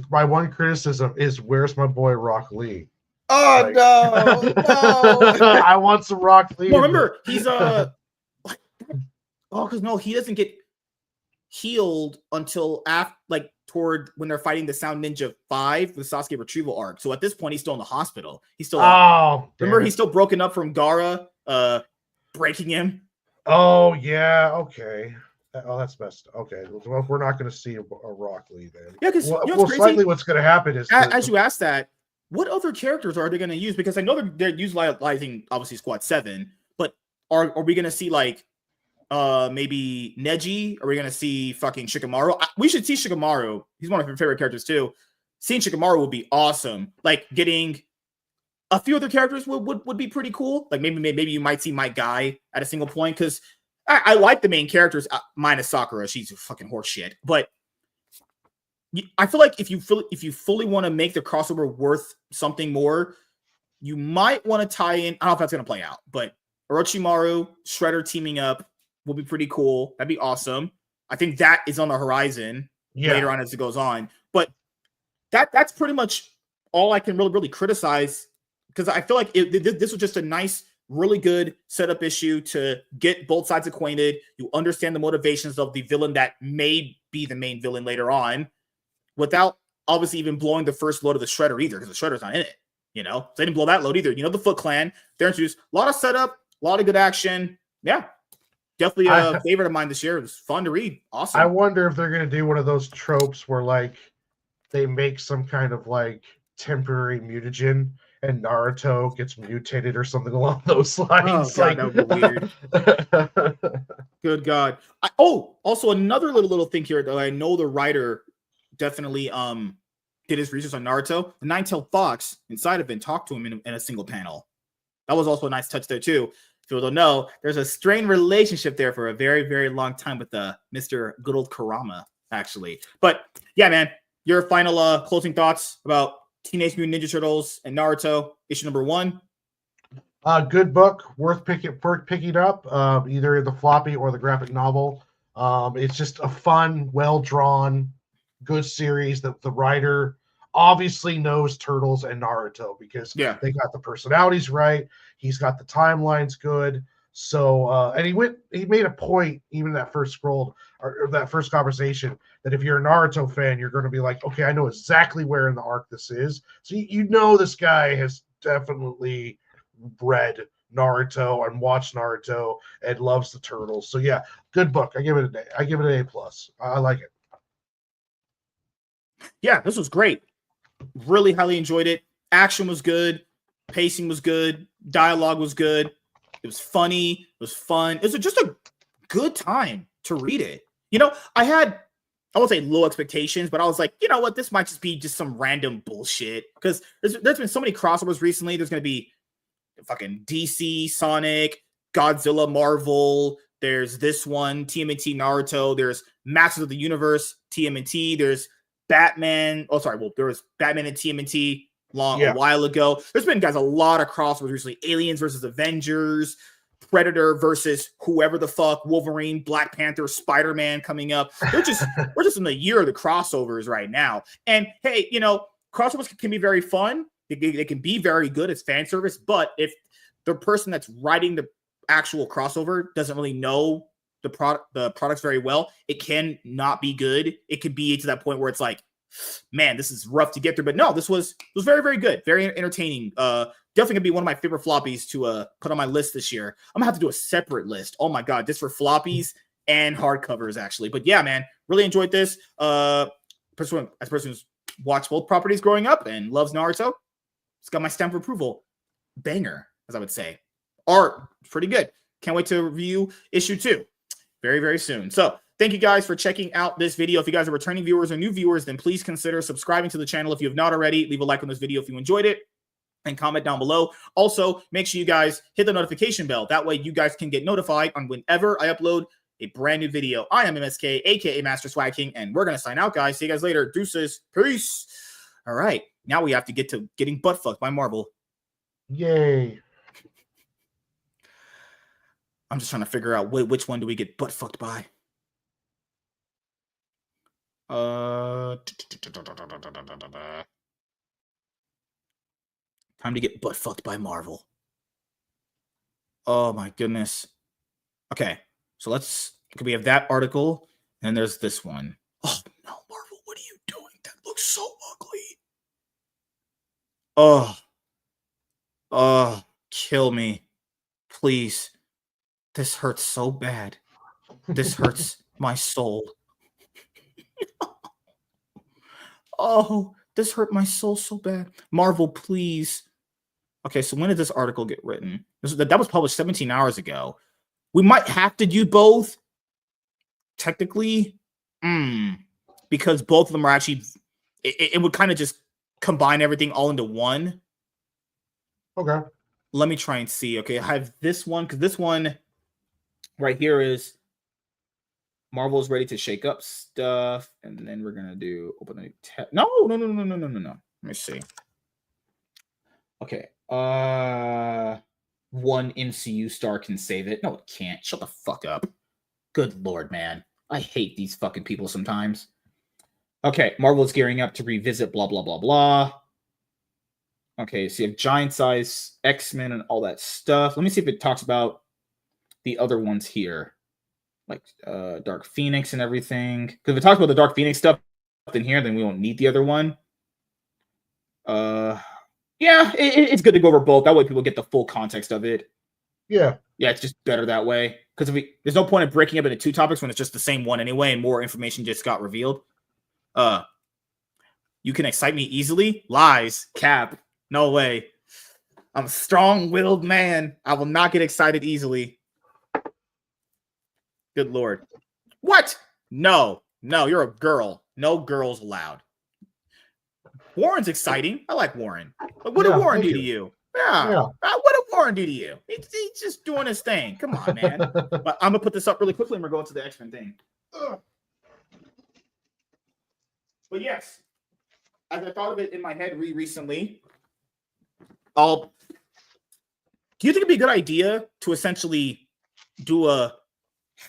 my one criticism is, where's my boy Rock Lee? Oh Like, no! I want some Rock Lee. Well, remember, he's because no, he doesn't get healed until after, like, toward when they're fighting the Sound Ninja 5, the Sasuke retrieval arc. So at this point, he's still in the hospital. He's still remember, he's still broken up from Gaara, breaking him. Oh yeah, okay. Oh, that's messed. Okay, well, we're not going to see a Rock Lee then. Yeah, because slightly what's going to happen is as you asked that, what other characters are they going to use? Because I know they're utilizing obviously Squad 7, but are we going to see like maybe Neji? Are we going to see fucking Shikamaru? We should see Shikamaru. He's one of my favorite characters too. Seeing Shikamaru would be awesome. Like getting a few other characters would be pretty cool. Like maybe you might see my guy at a single point, because I like the main characters minus Sakura. She's a fucking horse shit. But I feel like if you fully want to make the crossover worth something more, you might want to tie in. I don't know if that's going to play out, but Orochimaru, Shredder teaming up will be pretty cool. That'd be awesome. I think that is on the horizon later on as it goes on. But that's pretty much all I can really criticize, because I feel like this was just a nice, really good setup issue to get both sides acquainted. You understand the motivations of the villain that may be the main villain later on, without obviously even blowing the first load of the Shredder either, because the Shredder's not in it. You know, so they didn't blow that load either. You know, the Foot Clan, they're introduced. A lot of setup, a lot of good action. Yeah, definitely a favorite of mine this year. It was fun to read. Awesome. I wonder if they're going to do one of those tropes where like they make some kind of like temporary mutagen and Naruto gets mutated or something along those lines. Oh, God, that would be weird. Good God. Also another little thing here that I know the writer definitely did his research on Naruto. The Nine-Tailed Fox inside of it talked to him in a single panel. That was also a nice touch there too. If you don't know, there's a strained relationship there for a very, very long time with Mr. Good old Kurama, actually. But yeah, man, your final closing thoughts about Teenage Mutant Ninja Turtles and Naruto, issue #1. Good book, worth picking up, either the floppy or the graphic novel. It's just a fun, well-drawn, good series that the writer obviously knows Turtles and Naruto, because they got the personalities right. He's got the timelines good. So, and he made a point, even that first scroll or that first conversation, that if you're a Naruto fan, you're going to be like, okay, I know exactly where in the arc this is. So you know this guy has definitely read Naruto and watched Naruto and loves the Turtles. So yeah, good book. I give it an A. I give it an A+. I like it. Yeah, this was great. Really highly enjoyed it. Action was good. Pacing was good. Dialogue was good. It was funny. It was fun. It was just a good time to read it. You know, I won't say low expectations, but I was like, you know what? This might just be just some random bullshit. Because there's been so many crossovers recently. There's going to be fucking DC, Sonic, Godzilla, Marvel. There's this one, TMNT, Naruto. There's Masters of the Universe, TMNT. There's Batman. Oh, sorry. Well, there was Batman and TMNT a while ago. There's been, guys, a lot of crossovers recently. Aliens versus Avengers, Predator versus whoever the fuck, Wolverine, Black Panther, Spider-Man coming up. We're just in the year of the crossovers right now. And hey, you know, crossovers can be very fun. They can be very good as fan service, but if the person that's writing the actual crossover doesn't really know the products very well, it can not be good. It could be to that point where it's like, man, this is rough to get through. But no, this was very, very good, very entertaining. Definitely gonna be one of my favorite floppies to put on my list this year. I'm gonna have to do a separate list. Oh my god, just for floppies and hardcovers actually. But yeah, man, really enjoyed this. As a person who's watched both properties growing up and loves Naruto, it's got my stamp of approval. Banger, as I would say. Art, pretty good. Can't wait to review issue 2 very, very soon. So thank you guys for checking out this video. If you guys are returning viewers or new viewers, then please consider subscribing to the channel if you have not already. Leave a like on this video if you enjoyed it and comment down below. Also, make sure you guys hit the notification bell. That way you guys can get notified on whenever I upload a brand new video. I am MSK, aka Master Swag King, and we're going to sign out, guys. See you guys later. Deuces. Peace. All right. Now we have to get to getting butt fucked by Marvel. Yay. I'm just trying to figure out which one do we get butt fucked by. Time to get butt fucked by Marvel. Oh my goodness. Okay, so we have that article, and there's this one. Oh no, Marvel, what are you doing? That looks so ugly. Oh, kill me, please. This hurts so bad. This hurts my soul. Oh, this hurt my soul so bad. Marvel, please. Okay, so when did this article get written? That was published 17 hours ago. We might have to do both, technically, because both of them are actually, it would kind of just combine everything all into one. Okay. Let me try and see. Okay, I have this one, because this one right here is Marvel's ready to shake up stuff, and then we're gonna do open a new tab. No. Let me see. Okay. One MCU star can save it. No, it can't. Shut the fuck up. Good lord, man. I hate these fucking people sometimes. Okay, Marvel's gearing up to revisit blah blah blah blah. Okay, so you have giant size X-Men and all that stuff. Let me see if it talks about the other ones here. Like Dark Phoenix and everything. Because if it talks about the Dark Phoenix stuff in here, then we won't need the other one. Yeah, it's good to go over both. That way people get the full context of it. Yeah. Yeah, it's just better that way. Because there's no point in breaking up into 2 topics when it's just the same one anyway, and more information just got revealed. You can excite me easily? Lies. Cap. No way. I'm a strong-willed man. I will not get excited easily. Good lord. What? No, you're a girl. No girls allowed. Warren's exciting. I like Warren. But what did Warren do to you? Yeah. What did Warren do to you? He's just doing his thing. Come on, man. But I'm going to put this up really quickly and we're going to the X-Men thing. But yes, as I thought of it in my head recently, do you think it'd be a good idea to essentially do a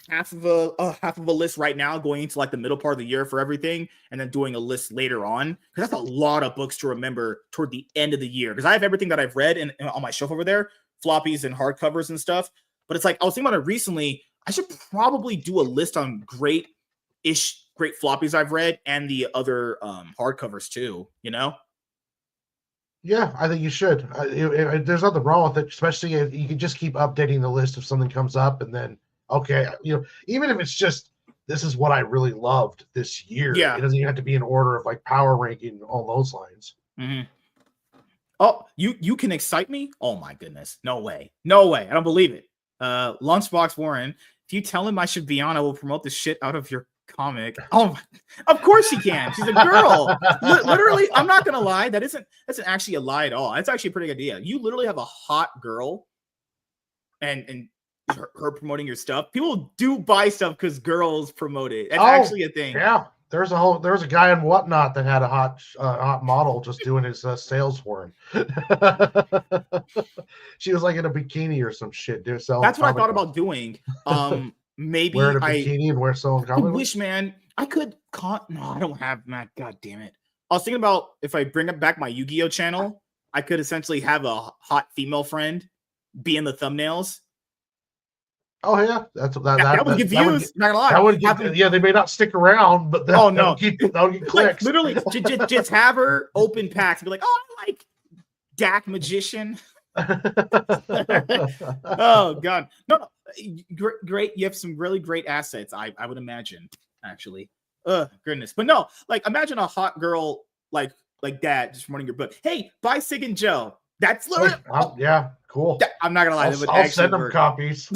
half of a list right now going into like the middle part of the year for everything, and then doing a list later on? Because that's a lot of books to remember toward the end of the year, because I have everything that I've read and on my shelf over there, floppies and hardcovers and stuff. But it's like, I was thinking about it recently, I should probably do a list on great floppies I've read and the other hardcovers too, you know? Yeah, I think you should. There's nothing wrong with it, especially if you can just keep updating the list if something comes up, and then, okay, even if it's just, this is what I really loved this year. Yeah. It doesn't even have to be in order of like power ranking, all those lines. Mm-hmm. Oh, you can excite me? Oh my goodness. No way. No way. I don't believe it. Lunchbox Warren, if you tell him I should be on, I will promote the shit out of your comic. Oh my, of course she can. She's a girl. Literally, I'm not gonna lie. That's actually a lie at all. That's actually a pretty good idea. You literally have a hot girl and her promoting your stuff. People do buy stuff because girls promote it. That's actually a thing. Yeah. There's a guy in Whatnot that had a hot model just doing his sales for him. She was like in a bikini or some shit. That's what I thought about doing. Maybe wearing a bikini and selling I wish, man, I could. No, I don't have that. God damn it! I was thinking about if I bring up back my Yu-Gi-Oh channel, I could essentially have a hot female friend be in the thumbnails. Oh yeah, that would get views. Not gonna lie, that would get, yeah. They may not stick around, but that would get clicks. Literally, just have her open packs and be like, "Oh, I like Dak Magician." Oh God, no, great. You have some really great assets. I would imagine, actually. Goodness, but no, like imagine a hot girl like that just running your book. Hey, buy Sig and Joe. That's literally yeah, cool. I'm not gonna lie, I'll send them copies.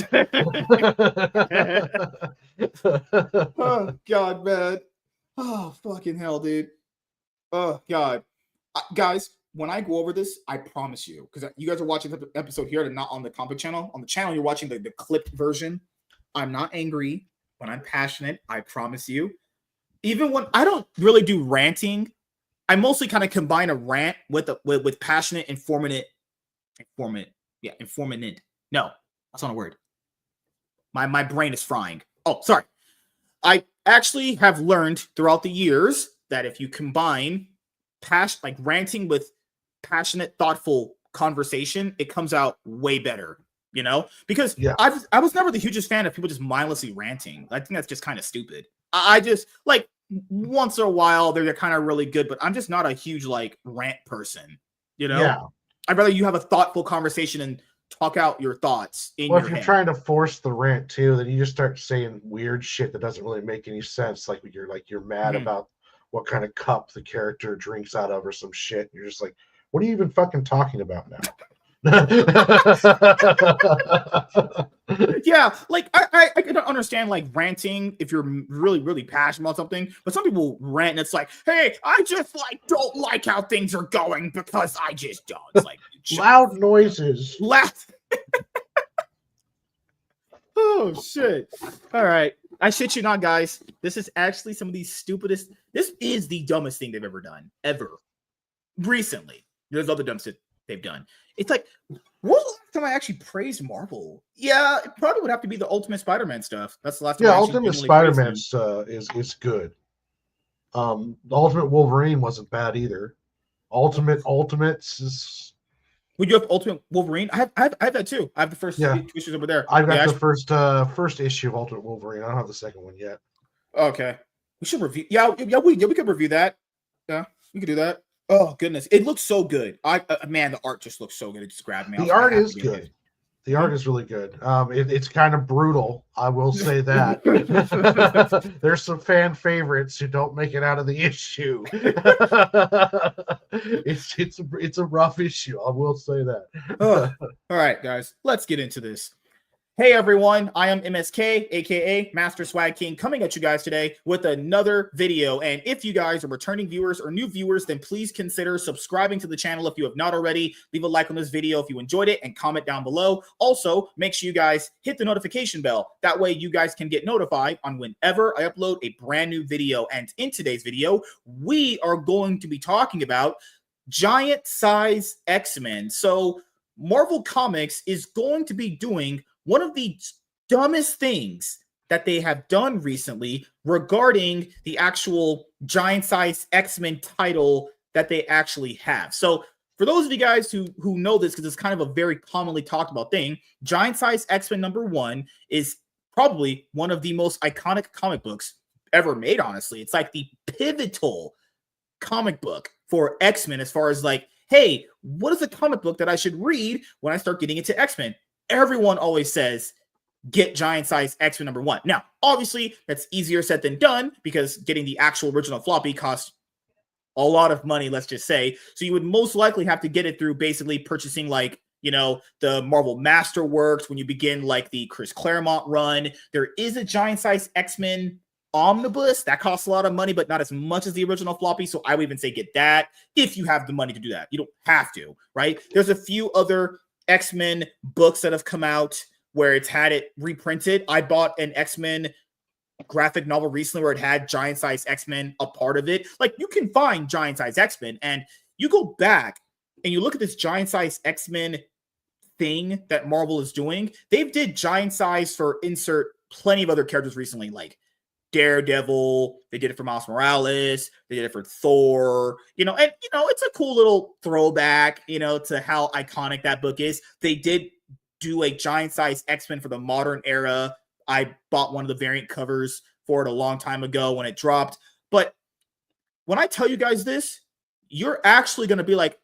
Oh God, man. Oh fucking hell, dude. Oh God, guys. When I go over this, I promise you, because you guys are watching the episode here and not on the comic channel. On the channel, you're watching the clipped version. I'm not angry. When I'm passionate, I promise you. Even when I don't really do ranting, I mostly kind of combine a rant with passionate, informative. No, that's not a word. My brain is frying. Oh, sorry. I actually have learned throughout the years that if you combine ranting with passionate, thoughtful conversation, it comes out way better. You know, because I was never the hugest fan of people just mindlessly ranting. I think that's just kind of stupid. I just like once in a while they're kind of really good, but I'm just not a huge like rant person. You know, I'd rather you have a thoughtful conversation and talk out your thoughts. If you're trying to force the rant too, then you just start saying weird shit that doesn't really make any sense. Like you're mad about what kind of cup the character drinks out of or some shit. You're just like, what are you even fucking talking about now? Yeah, like I can understand like ranting if you're really, really passionate about something, but some people rant and it's like, hey, I just like don't like how things are going because I just don't. It's like loud noises. Loud. Oh shit. All right. I shit you not, guys. This is actually some of the stupidest. This is the dumbest thing they've ever done. Ever. Recently. There's other dumb shit they've done. It's like, what was the last time I actually praised Marvel? Yeah, it probably would have to be the Ultimate Spider-Man stuff. That's the last time. Yeah, Ultimate Spider-Man is good. The Ultimate Wolverine wasn't bad either. Ultimates is. Would you have Ultimate Wolverine? I have that too. I have the first two issues over there. I've got the first issue of Ultimate Wolverine. I don't have the second one yet. Okay, we should review. Yeah, we could review that. Yeah, we could do that. Oh goodness, it looks so good. Man, the art just looks so good. It just grabbed me. The art is good. The art is really good. It's kind of brutal. I will say that. There's some fan favorites who don't make it out of the issue. It's a rough issue. I will say that. All right, guys, let's get into this. Hey everyone, I am MSK, aka Master Swag King, coming at you guys today with another video. And if you guys are returning viewers or new viewers, then please consider subscribing to the channel if you have not already. Leave a like on this video if you enjoyed it and comment down below. Also, make sure you guys hit the notification bell. That way you guys can get notified on whenever I upload a brand new video. And in today's video, we are going to be talking about giant size X-Men. So Marvel Comics is going to be doing one of the dumbest things that they have done recently regarding the actual giant size X-Men title that they actually have. So for those of you guys who know this, because it's kind of a very commonly talked about thing, giant size X-Men #1 is probably one of the most iconic comic books ever made, honestly. It's like the pivotal comic book for X-Men as far as like, hey, what is a comic book that I should read when I start getting into X-Men? Everyone always says, get giant size X-Men #1. Now, obviously, that's easier said than done because getting the actual original floppy costs a lot of money, let's just say. So you would most likely have to get it through basically purchasing like, you know, the Marvel Masterworks when you begin like the Chris Claremont run. There is a giant size X-Men omnibus that costs a lot of money, but not as much as the original floppy. So I would even say get that if you have the money to do that. You don't have to, right? There's a few other X-Men books that have come out where it's had it reprinted. I bought an X-Men graphic novel recently where it had giant size X-Men a part of it. Like, you can find giant size X-Men, and you go back and you look at this giant size X-Men thing that Marvel is doing. They've did giant size for insert plenty of other characters recently, like Daredevil. They did it for Miles Morales. They did it for Thor, you know, and, you know, it's a cool little throwback, you know, to how iconic that book is. They did do a giant size X-Men for the modern era. I bought one of the variant covers for it a long time ago when it dropped. But when I tell you guys this, you're actually going to be like,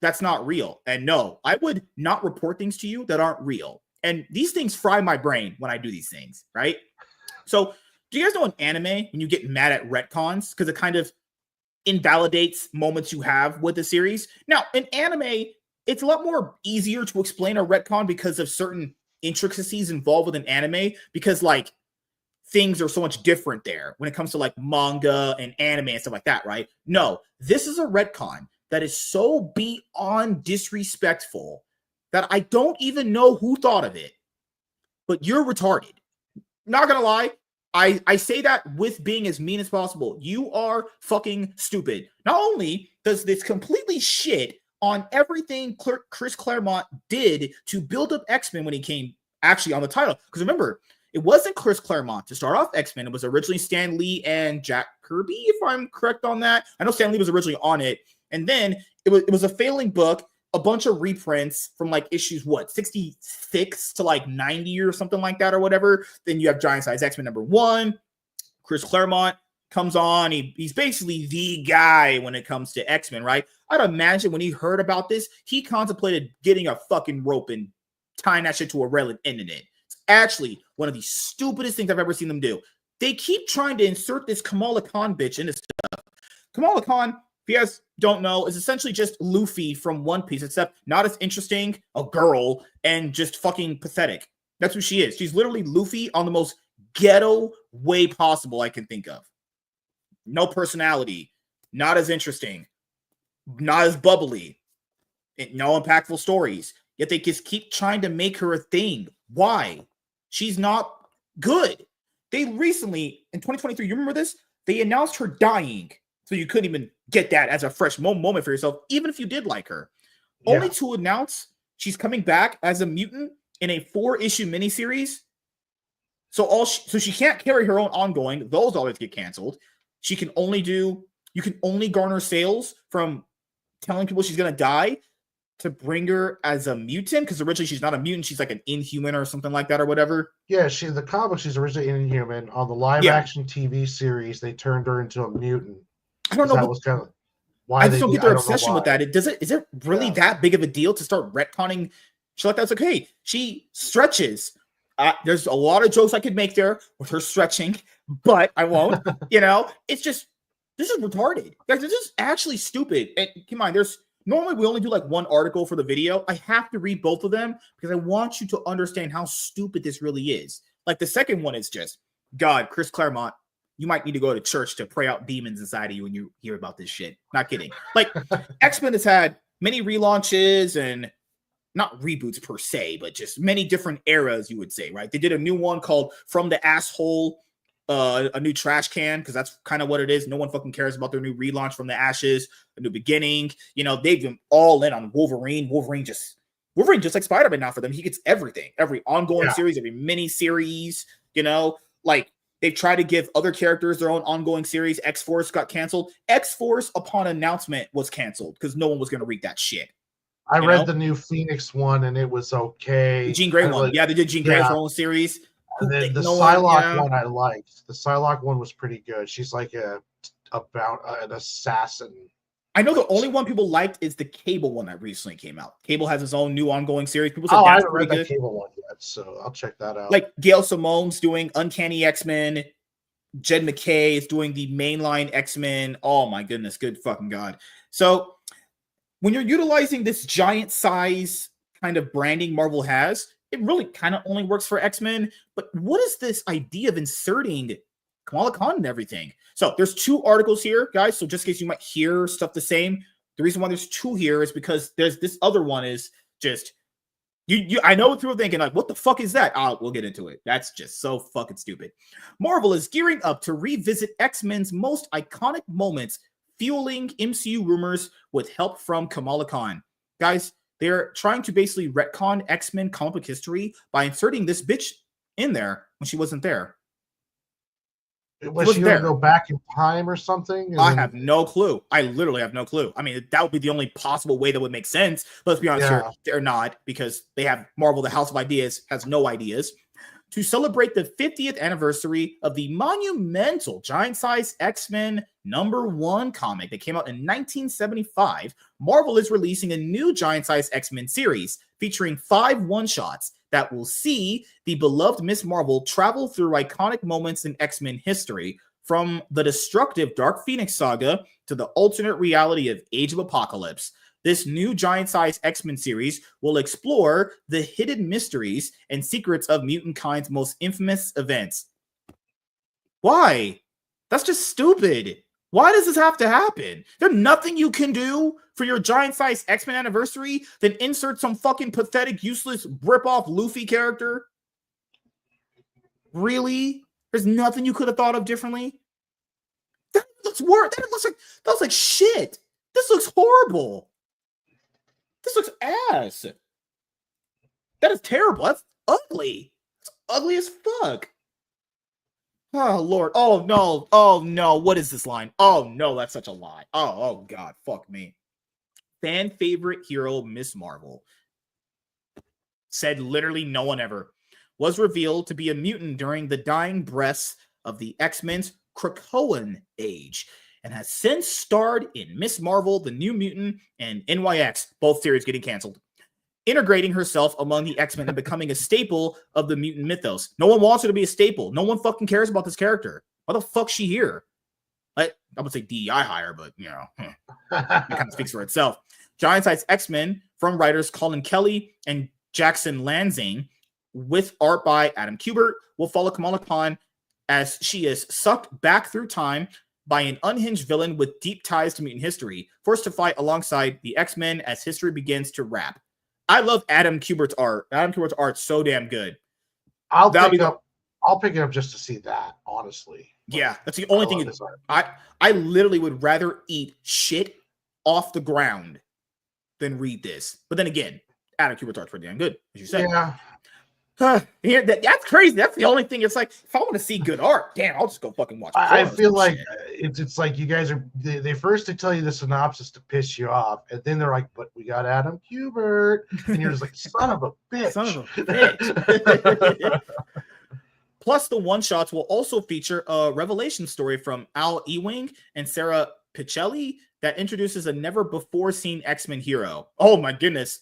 that's not real. And no, I would not report things to you that aren't real. And these things fry my brain when I do these things, right? So do you guys know in anime, when you get mad at retcons, because it kind of invalidates moments you have with the series? Now, in anime, it's a lot more easier to explain a retcon because of certain intricacies involved with an anime, because like things are so much different there when it comes to like manga and anime and stuff like that, right? No, this is a retcon that is so beyond disrespectful that I don't even know who thought of it, but you're retarded. Not gonna lie, I say that with being as mean as possible. You are fucking stupid. Not only does this completely shit on everything Chris Claremont did to build up X-Men when he came actually on the title. Because remember, it wasn't Chris Claremont to start off X-Men. It was originally Stan Lee and Jack Kirby, if I'm correct on that. I know Stan Lee was originally on it. And then it was a failing book, a bunch of reprints from like issues, 66 to like 90 or something like that or whatever. Then you have Giant Size X-Men #1. Chris Claremont comes on. He's basically the guy when it comes to X-Men, right? I'd imagine when he heard about this, he contemplated getting a fucking rope and tying that shit to a rail and ending it. It's actually one of the stupidest things I've ever seen them do. They keep trying to insert this Kamala Khan bitch into stuff. Kamala Khan, if you guys don't know, is essentially just Luffy from One Piece, except not as interesting, a girl, and just fucking pathetic. That's what she is. She's literally Luffy on the most ghetto way possible I can think of. No personality, not as interesting, not as bubbly, no impactful stories. Yet they just keep trying to make her a thing. Why? She's not good. They recently, in 2023, you remember this? They announced her dying. So you couldn't even get that as a fresh moment for yourself, even if you did like her. Yeah. Only to announce she's coming back as a mutant in a 4-issue miniseries. So she can't carry her own ongoing. Those always get canceled. You can only garner sales from telling people she's going to die to bring her as a mutant, because originally she's not a mutant. She's like an Inhuman or something like that or whatever. Yeah, the comic, she's originally Inhuman. On the live-action TV series, they turned her into a mutant. I don't know. That was kind of why I just don't get their obsession with that. Is it really that big of a deal to start retconning shit like that? It's like, hey, she stretches. There's a lot of jokes I could make there with her stretching, but I won't. It's just, this is retarded. This is actually stupid. And keep in mind, normally we only do like one article for the video. I have to read both of them because I want you to understand how stupid this really is. Like the second one is just, God, Chris Claremont, you might need to go to church to pray out demons inside of you when you hear about this shit. Not kidding. Like X-Men has had many relaunches and not reboots per se, but just many different eras, you would say, right? They did a new one called From the Asshole, a new trash can, because that's kind of what it is. No one fucking cares about their new relaunch, From the Ashes, a new beginning. They've been all in on Wolverine. Wolverine just like Spider-Man now for them. He gets everything, every ongoing series, every mini series, like they've tried to give other characters their own ongoing series. X-Force got canceled. X-Force upon announcement was canceled because no one was going to read that shit. I read the new Phoenix one and it was okay. The Jean Grey one. They did Jean Grey for her own series. And then the Psylocke one I liked. The Psylocke one was pretty good. She's like about an assassin. I know the only one people liked is the Cable one that recently came out. Cable has his own new ongoing series. People said I haven't read the Cable one yet, so I'll check that out. Like Gail Simone's doing Uncanny X-Men. Jed McKay is doing the mainline X-Men. Oh my goodness, good fucking God. So when you're utilizing this giant size kind of branding Marvel has, it really kind of only works for X-Men. But what is this idea of inserting Kamala Khan and everything? So there's 2 articles here, guys. So just in case you might hear stuff the same, the reason why there's 2 here is because there's this other one is just I know what people are thinking, like, what the fuck is that? We'll get into it. That's just so fucking stupid. Marvel is gearing up to revisit X-Men's most iconic moments, fueling MCU rumors with help from Kamala Khan. Guys, they're trying to basically retcon X-Men comic book history by inserting this bitch in there when she wasn't there. Was she going to go back in time or something? I have no clue. I literally have no clue. I mean, that would be the only possible way that would make sense. But let's be honest here, they're not, because they have Marvel, the House of Ideas, has no ideas. To celebrate the 50th anniversary of the monumental giant-size X-Men #1 comic that came out in 1975, Marvel is releasing a new giant-size X-Men series featuring 5 one-shots that will see the beloved Miss Marvel travel through iconic moments in X-Men history, from the destructive Dark Phoenix saga to the alternate reality of Age of Apocalypse. This new giant-sized X-Men series will explore the hidden mysteries and secrets of mutant kind's most infamous events. Why? That's just stupid. Why does this have to happen? There's nothing you can do for your giant-sized X-Men anniversary than insert some fucking pathetic, useless, rip-off Luffy character? Really? There's nothing you could have thought of differently? That looks worse. That looks like shit. This looks horrible. This looks ass. That is terrible. That's ugly. It's ugly as fuck. Oh, Lord. Oh, no. Oh, no. What is this line? Oh, no. That's such a lie. Oh, God. Fuck me. Fan favorite hero, Miss Marvel, said literally no one ever, was revealed to be a mutant during the dying breaths of the X-Men's Krakoan age, and has since starred in Miss Marvel, The New Mutant, and NYX, both series getting canceled, integrating herself among the X-Men and becoming a staple of the mutant mythos. No one wants her to be a staple. No one fucking cares about this character. Why the fuck's she here? I would say DEI hire, but, you know, it kind of speaks for itself. Giant-sized X-Men from writers Colin Kelly and Jackson Lansing, with art by Adam Kubert, will follow Kamala Khan as she is sucked back through time by an unhinged villain with deep ties to mutant history, forced to fight alongside the X-Men as history begins to wrap. I love Adam Kubert's art. Adam Kubert's art's so damn good. I'll pick it up just to see that, honestly. Yeah, that's the only thing. I literally would rather eat shit off the ground than read this. But then again, Adam Kubert's art's pretty damn good, as you said. Yeah. That's crazy. That's the only thing. It's like, if I want to see good art, damn, I'll just go fucking watch. I feel like it's like you guys are they first to tell you the synopsis to piss you off, and then they're like, "But we got Adam Kubert," and you're just like, "Son of a bitch!" Son of a bitch. Plus, the one shots will also feature a revelation story from Al Ewing and Sarah Pichelli that introduces a never before seen X-Men hero. Oh my goodness.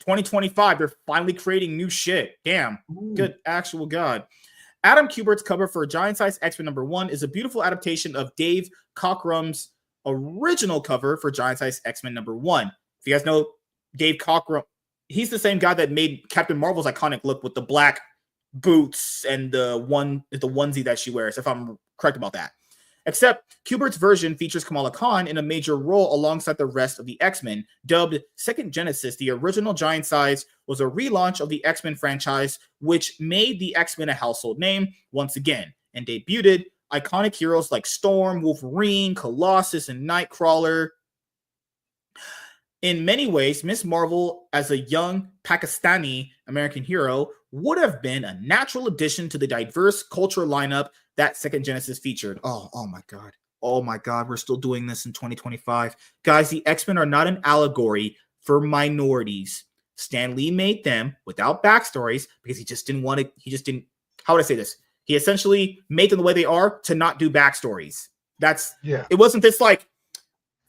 2025, they're finally creating new shit. Damn. Ooh. Good actual God. Adam Kubert's cover for Giant Size X-Men #1 is a beautiful adaptation of Dave Cockrum's original cover for Giant Size X-Men #1. If you guys know Dave Cockrum, he's the same guy that made Captain Marvel's iconic look with the black boots and the onesie that she wears, if I'm correct about that. Except Kubert's version features Kamala Khan in a major role alongside the rest of the X-Men. Dubbed Second Genesis, the original Giant Size was a relaunch of the X-Men franchise, which made the X-Men a household name once again, and debuted iconic heroes like Storm, Wolverine, Colossus, and Nightcrawler. In many ways, Miss Marvel, as a young Pakistani American hero, would have been a natural addition to the diverse cultural lineup that Second Genesis featured. Oh my God. Oh my God, we're still doing this in 2025. Guys, the X-Men are not an allegory for minorities. Stan Lee made them without backstories because he just didn't, how would I say this? He essentially made them the way they are to not do backstories. It wasn't this like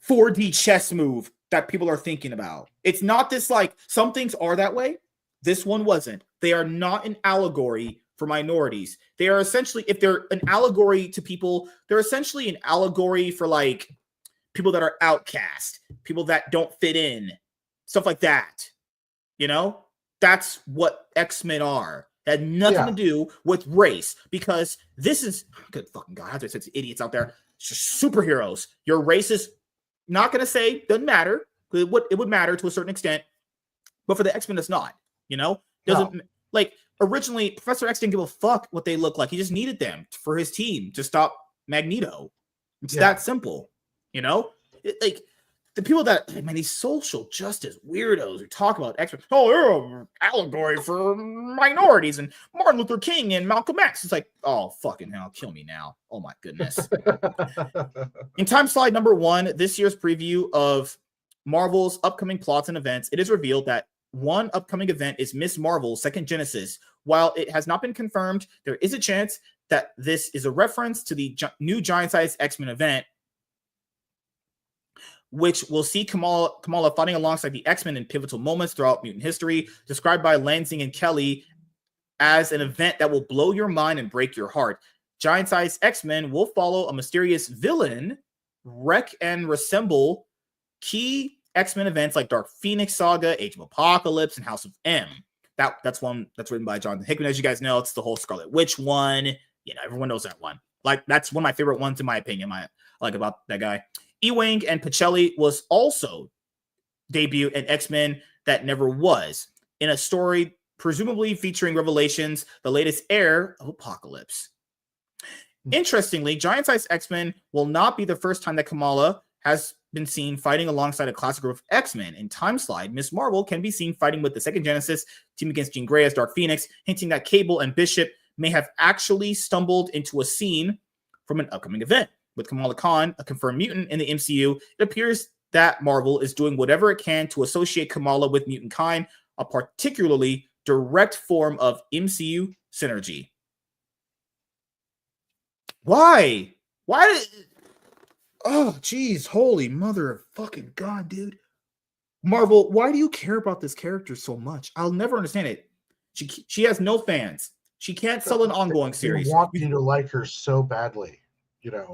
4D chess move that people are thinking about. It's not this like, some things are that way. This one wasn't. They are not an allegory for minorities. They are essentially, if they're an allegory to people, they're essentially an allegory for like people that are outcast, people that don't fit in, stuff like that. You know, that's what X-Men are. It had nothing to do with race, because this is good fucking God. As I said, idiots out there, it's just superheroes. Your race is not going to say doesn't matter. It would matter to a certain extent, but for the X-Men, it's not. You know, doesn't like originally Professor X didn't give a fuck what they look like. He just needed them for his team to stop Magneto. It's that simple. You know, like the people that, man, these social justice weirdos who talk about X-Men, oh, they're an allegory for minorities and Martin Luther King and Malcolm X. It's like, oh, fucking hell, kill me now. Oh my goodness. In time slide number 1, this year's preview of Marvel's upcoming plots and events, it is revealed that one upcoming event is Miss Marvel's Second Genesis. While it has not been confirmed, there is a chance that this is a reference to the new giant-sized X-Men event, which will see Kamala fighting alongside the X-Men in pivotal moments throughout mutant history, described by Lansing and Kelly as an event that will blow your mind and break your heart. Giant-sized X-Men will follow a mysterious villain, wreck and reassemble key X-Men events like Dark Phoenix Saga, Age of Apocalypse, and House of M. That's one that's written by Jonathan Hickman. As you guys know, it's the whole Scarlet Witch one. You know, everyone knows that one. Like, that's one of my favorite ones, in my opinion. I like about that guy. Ewing and Pacelli was also debut in X-Men That Never Was, in a story presumably featuring Revelations, the latest heir of Apocalypse. Interestingly, giant-sized X-Men will not be the first time that Kamala has been seen fighting alongside a classic group of X-Men. In Time Slide, Miss Marvel can be seen fighting with the Second Genesis team against Jean Grey as Dark Phoenix, hinting that Cable and Bishop may have actually stumbled into a scene from an upcoming event. With Kamala Khan, a confirmed mutant in the MCU, it appears that Marvel is doing whatever it can to associate Kamala with mutant kind, a particularly direct form of MCU synergy. Why? Why did... Oh, geez. Holy mother of fucking God, dude. Marvel, why do you care about this character so much? I'll never understand it. She has no fans. She can't sell an ongoing series. They want you to like her so badly. You know,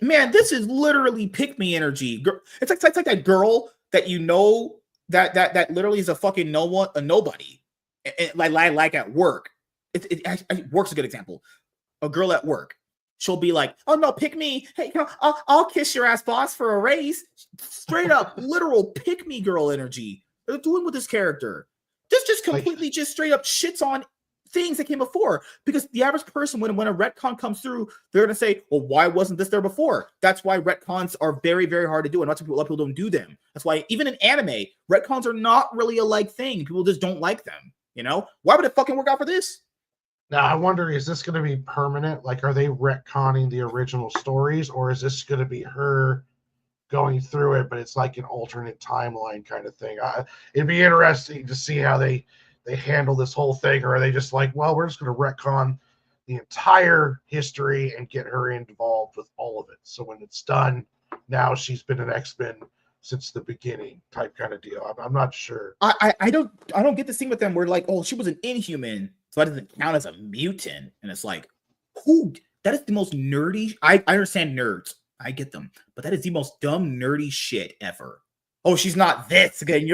man, this is literally pick me energy. It's like that girl that you know that literally is a fucking a nobody. Like at work. Work's a good example. A girl at work, she'll be like, "Oh no, pick me. Hey, I'll kiss your ass, boss, for a raise." Straight up, literal pick me girl energy. They're doing with this character. This just completely just straight up shits on things that came before, because the average person, when a retcon comes through, they're going to say, well, why wasn't this there before? That's why retcons are very, very hard to do, and lots of people don't do them. That's why even in anime, retcons are not really a like thing. People just don't like them. You know, why would it fucking work out for this? Now I wonder, is this going to be permanent? Like, are they retconning the original stories, or is this going to be her going through it, but it's like an alternate timeline kind of thing? It'd be interesting to see how they handle this whole thing, or are they just like, well, we're just going to retcon the entire history and get her involved with all of it. So when it's done, now she's been an X-Men since the beginning type kind of deal. I'm not sure. I don't get this thing with them where like, oh, she was an Inhuman, so that doesn't count as a mutant. And it's like, who? That is the most nerdy. I understand nerds. I get them. But that is the most dumb, nerdy shit ever. Oh, she's not this. Again,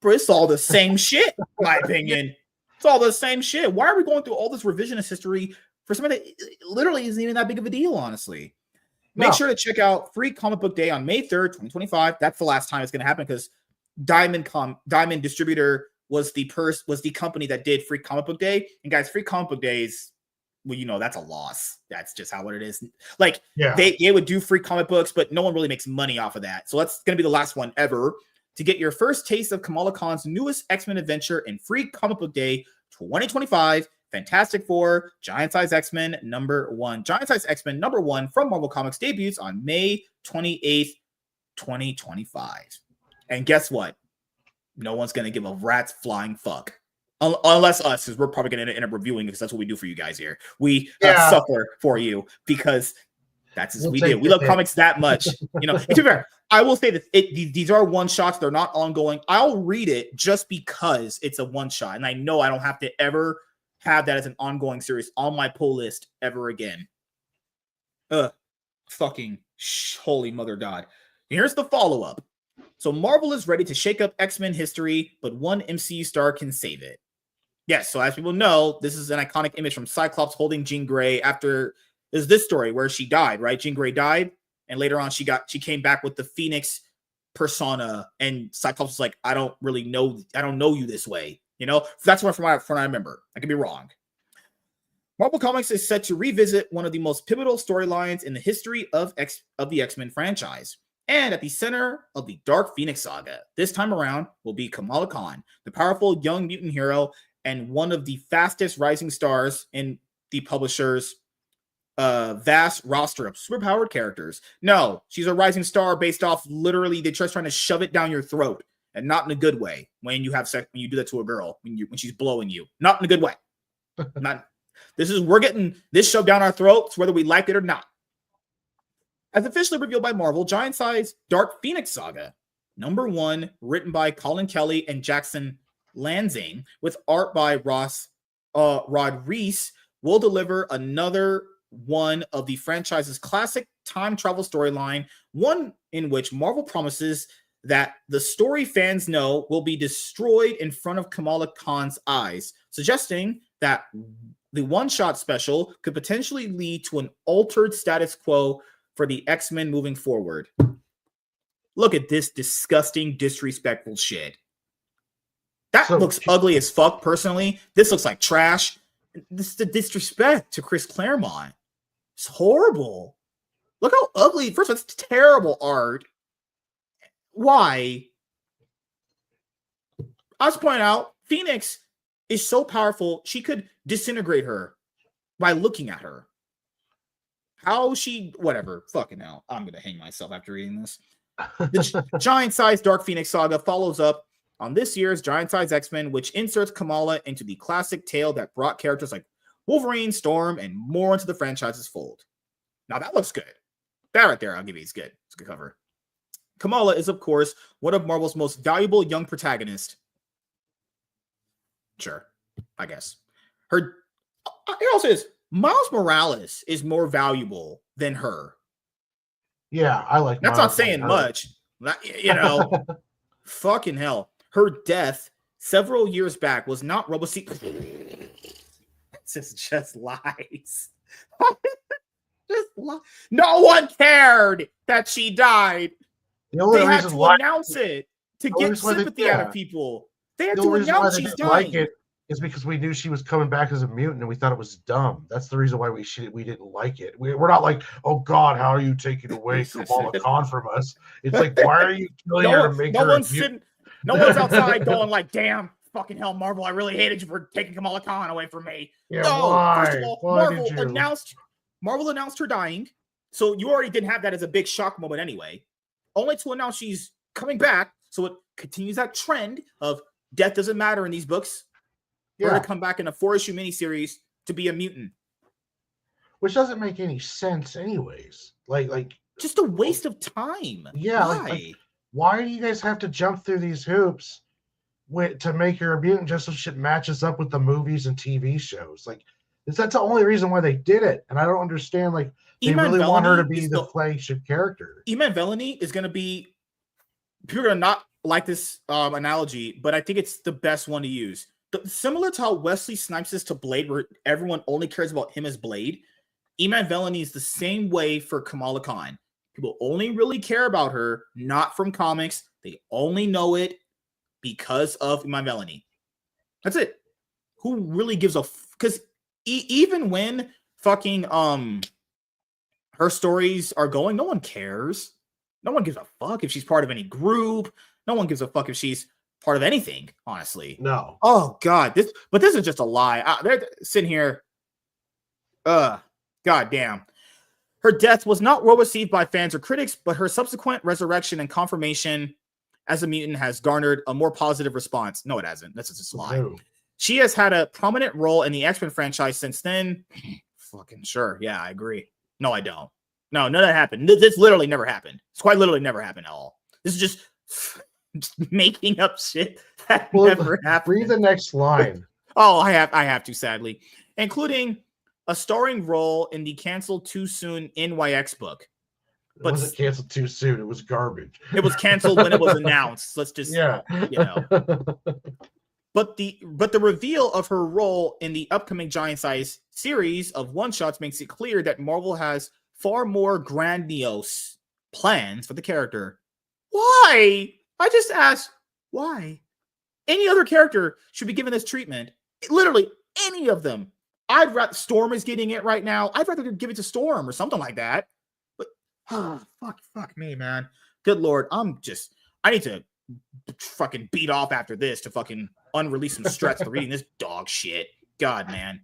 it's all the same shit, in my opinion. It's all the same shit. Why are we going through all this revisionist history for something that literally isn't even that big of a deal, honestly? Make sure to check out Free Comic Book Day on May 3rd, 2025. That's the last time it's going to happen, because Diamond Distributor was the company that did Free Comic Book Day. And guys, Free Comic Book Days, well, you know, that's a loss. That's just how it is. Like, they would do free comic books, but no one really makes money off of that. So that's going to be the last one ever. To get your first taste of Kamala Khan's newest X-Men adventure in Free Comic Book Day 2025, Fantastic Four, Giant-Size X-Men #1. Giant-Size X-Men #1 from Marvel Comics debuts on May 28th, 2025. And guess what? No one's going to give a rat's flying fuck. Unless us, because we're probably going to end up reviewing, because that's what we do for you guys here. We suffer for you, because that's what we do. We love comics that much. You know, to be fair, I will say that these are one-shots. They're not ongoing. I'll read it just because it's a one-shot, and I know I don't have to ever have that as an ongoing series on my pull list ever again. Fucking holy mother God. Here's the follow-up. So Marvel is ready to shake up X-Men history, but one MCU star can save it. Yes, so as people know, this is an iconic image from Cyclops holding Jean Grey after is this story where she died, right? Jean Grey died, and later on she came back with the Phoenix persona, and Cyclops was like, I don't know you this way. You know, that's from what I remember. I could be wrong. Marvel Comics is set to revisit one of the most pivotal storylines in the history of the X-Men franchise. And at the center of the Dark Phoenix saga, this time around, will be Kamala Khan, the powerful young mutant hero and one of the fastest rising stars in the publisher's vast roster of superpowered characters. No, she's a rising star based off literally they're just trying to shove it down your throat, and not in a good way. When you have sex, when you do that to a girl, when she's blowing you, not in a good way. We're getting this shoved down our throats, whether we like it or not. As officially revealed by Marvel, Giant Size Dark Phoenix Saga, #1, written by Colin Kelly and Jackson Lanzing, with art by Rod Reese, will deliver another one of the franchise's classic time travel storyline, one in which Marvel promises that the story fans know will be destroyed in front of Kamala Khan's eyes, suggesting that the one-shot special could potentially lead to an altered status quo for the X-Men moving forward. Look at this disgusting, disrespectful shit. That looks ugly as fuck, personally. This looks like trash. This is the disrespect to Chris Claremont. It's horrible. Look how ugly. First of all, it's terrible art. Why? I was pointing out, Phoenix is so powerful, she could disintegrate her by looking at her. How she, whatever, fucking hell. I'm going to hang myself after reading this. The Giant-Sized Dark Phoenix Saga follows up on this year's Giant-Sized X-Men, which inserts Kamala into the classic tale that brought characters like Wolverine, Storm, and more into the franchise's fold. Now that looks good. That right there, I'll give you, it's good. It's a good cover. Kamala is, of course, one of Marvel's most valuable young protagonists. Sure, I guess. It also is, Miles Morales is more valuable than her. Yeah, I like that's Miles not saying much. You know, fucking hell. Her death several years back was not Robo-C. This just lies. No one cared that she died. They had to announce it to get sympathy out of people. They had to announce she's dying. Like it is because we knew she was coming back as a mutant and we thought it was dumb. That's the reason why we didn't like it. We're not like, oh God, how are you taking away Kamala Khan from us? It's like, why are you killing her to make her a mutant? No one's outside going like, damn, fucking hell, Marvel, I really hated you for taking Kamala Khan away from me. Yeah, no, why? First of all, Marvel announced her dying, so you already didn't have that as a big shock moment anyway. Only to announce she's coming back, so it continues that trend of death doesn't matter in these books. Yeah. We're going to come back in a 4-issue miniseries to be a mutant. Which doesn't make any sense anyways. Like just a waste of time. Yeah. Why? Why do you guys have to jump through these hoops to make her a mutant just so shit matches up with the movies and TV shows? Like, that's the only reason why they did it. And I don't understand, like, they really want her to be the flagship character. Iman Vellani is going to be, people are going to not like this analogy, but I think it's the best one to use. Similar to how Wesley Snipes is to Blade, where everyone only cares about him as Blade, Iman Vellani is the same way for Kamala Khan. People only really care about her, not from comics. They only know it because of Iman Vellani. That's it. Who really gives a... Because even when fucking her stories are going, no one cares. No one gives a fuck if she's part of any group. No one gives a fuck if she's part of anything, honestly. No. Oh, God. This is just a lie. They're sitting here. God damn. Her death was not well received by fans or critics, but her subsequent resurrection and confirmation as a mutant has garnered a more positive response. No, it hasn't. That's just a lie. No. She has had a prominent role in the X-Men franchise since then. Fucking sure. Yeah, I agree. No, I don't. No, none of that happened. This literally never happened. It's quite literally never happened at all. This is just making up shit that never happened. Read the next line. Oh, I have to, sadly, including a starring role in the canceled too soon NYX book. It wasn't canceled too soon. It was garbage. It was canceled when it was announced. Let's just, yeah. But the reveal of her role in the upcoming Giant Size series of one-shots makes it clear that Marvel has far more grandiose plans for the character. Why? I just asked, why? Any other character should be given this treatment. Literally, any of them. I'd rather Storm is getting it right now. I'd rather give it to Storm or something like that. But fuck me, man. Good Lord, I need to fucking beat off after this to fucking unrelease some stress for reading this dog shit. God, man.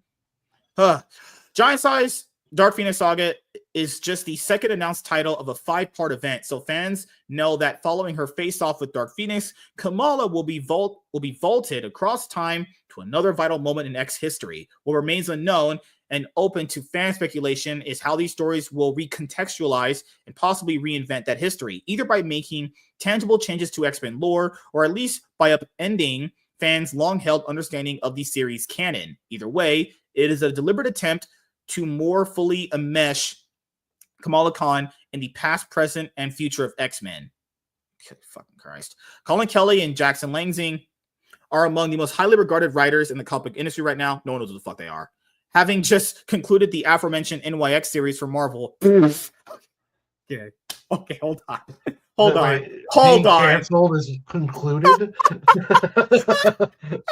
Giant Size Dark Phoenix Saga is just the second announced title of a 5-part event, so fans know that following her face-off with Dark Phoenix, Kamala will be vaulted across time to another vital moment in X history. What remains unknown and open to fan speculation is how these stories will recontextualize and possibly reinvent that history, either by making tangible changes to X-Men lore or at least by upending fans' long-held understanding of the series canon. Either way, it is a deliberate attempt to more fully enmesh Kamala Khan in the past, present, and future of X-Men. Fucking Christ. Colin Kelly and Jackson Lansing are among the most highly regarded writers in the comic industry right now. No one knows who the fuck they are. Having just concluded the aforementioned NYX series for Marvel. Okay, hold on. Hold on. Canceled is concluded.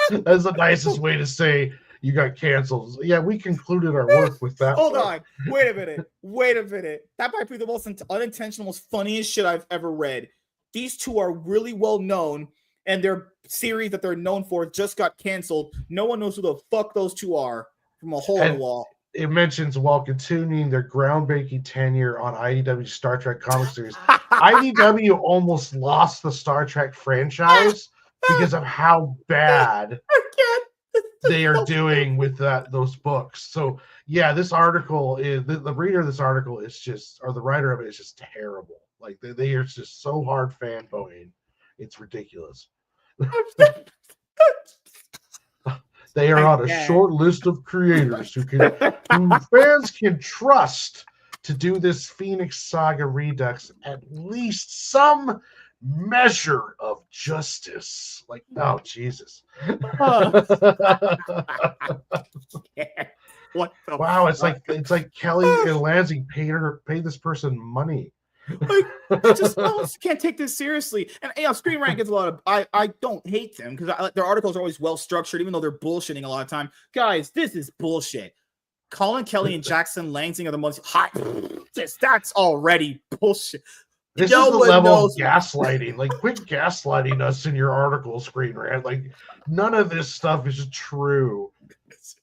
That's the nicest way to say you got canceled. Yeah, we concluded our work with that. Hold on. Wait a minute. That might be the most unintentional, most funniest shit I've ever read. These two are really well known, and their series that they're known for just got canceled. No one knows who the fuck those two are from a hole in the wall. It mentions while continuing their groundbreaking tenure on IDW's Star Trek comic series, IDW almost lost the Star Trek franchise because of how bad they are doing with those books. So yeah, this article is the reader of this article is just, or the writer of it is just terrible. Like they are just so hard fanboying, it's ridiculous. They are on a short list of creators who fans can trust to do this Phoenix Saga Redux at least some measure of justice. Like, oh Jesus! What? Wow, it's like Kelly and Lansing paid this person money. Like, I just can't take this seriously. And Screen Rant gets a lot of. I don't hate them because their articles are always well structured, even though they're bullshitting a lot of time. Guys, this is bullshit. Colin Kelly and Jackson Lansing are the most hot. That's already bullshit. This is the level of gaslighting. Like, quit gaslighting us in your article, Screen Rant. Like, none of this stuff is true.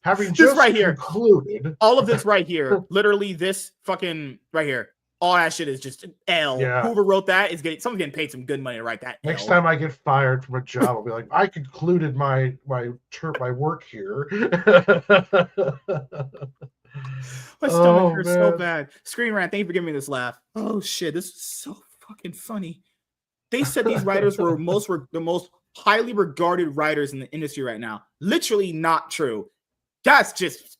Having just right here concluded, all of this right here, literally this fucking right here. All that shit is just L. Yeah. Whoever wrote that is someone's getting paid some good money to write that. Next time I get fired from a job, I'll be like, I concluded my work here. My stomach hurts so bad. Screen Rant, thank you for giving me this laugh. Oh shit, this is so fucking funny. They said these writers were the most highly regarded writers in the industry right now. Literally not true. That's just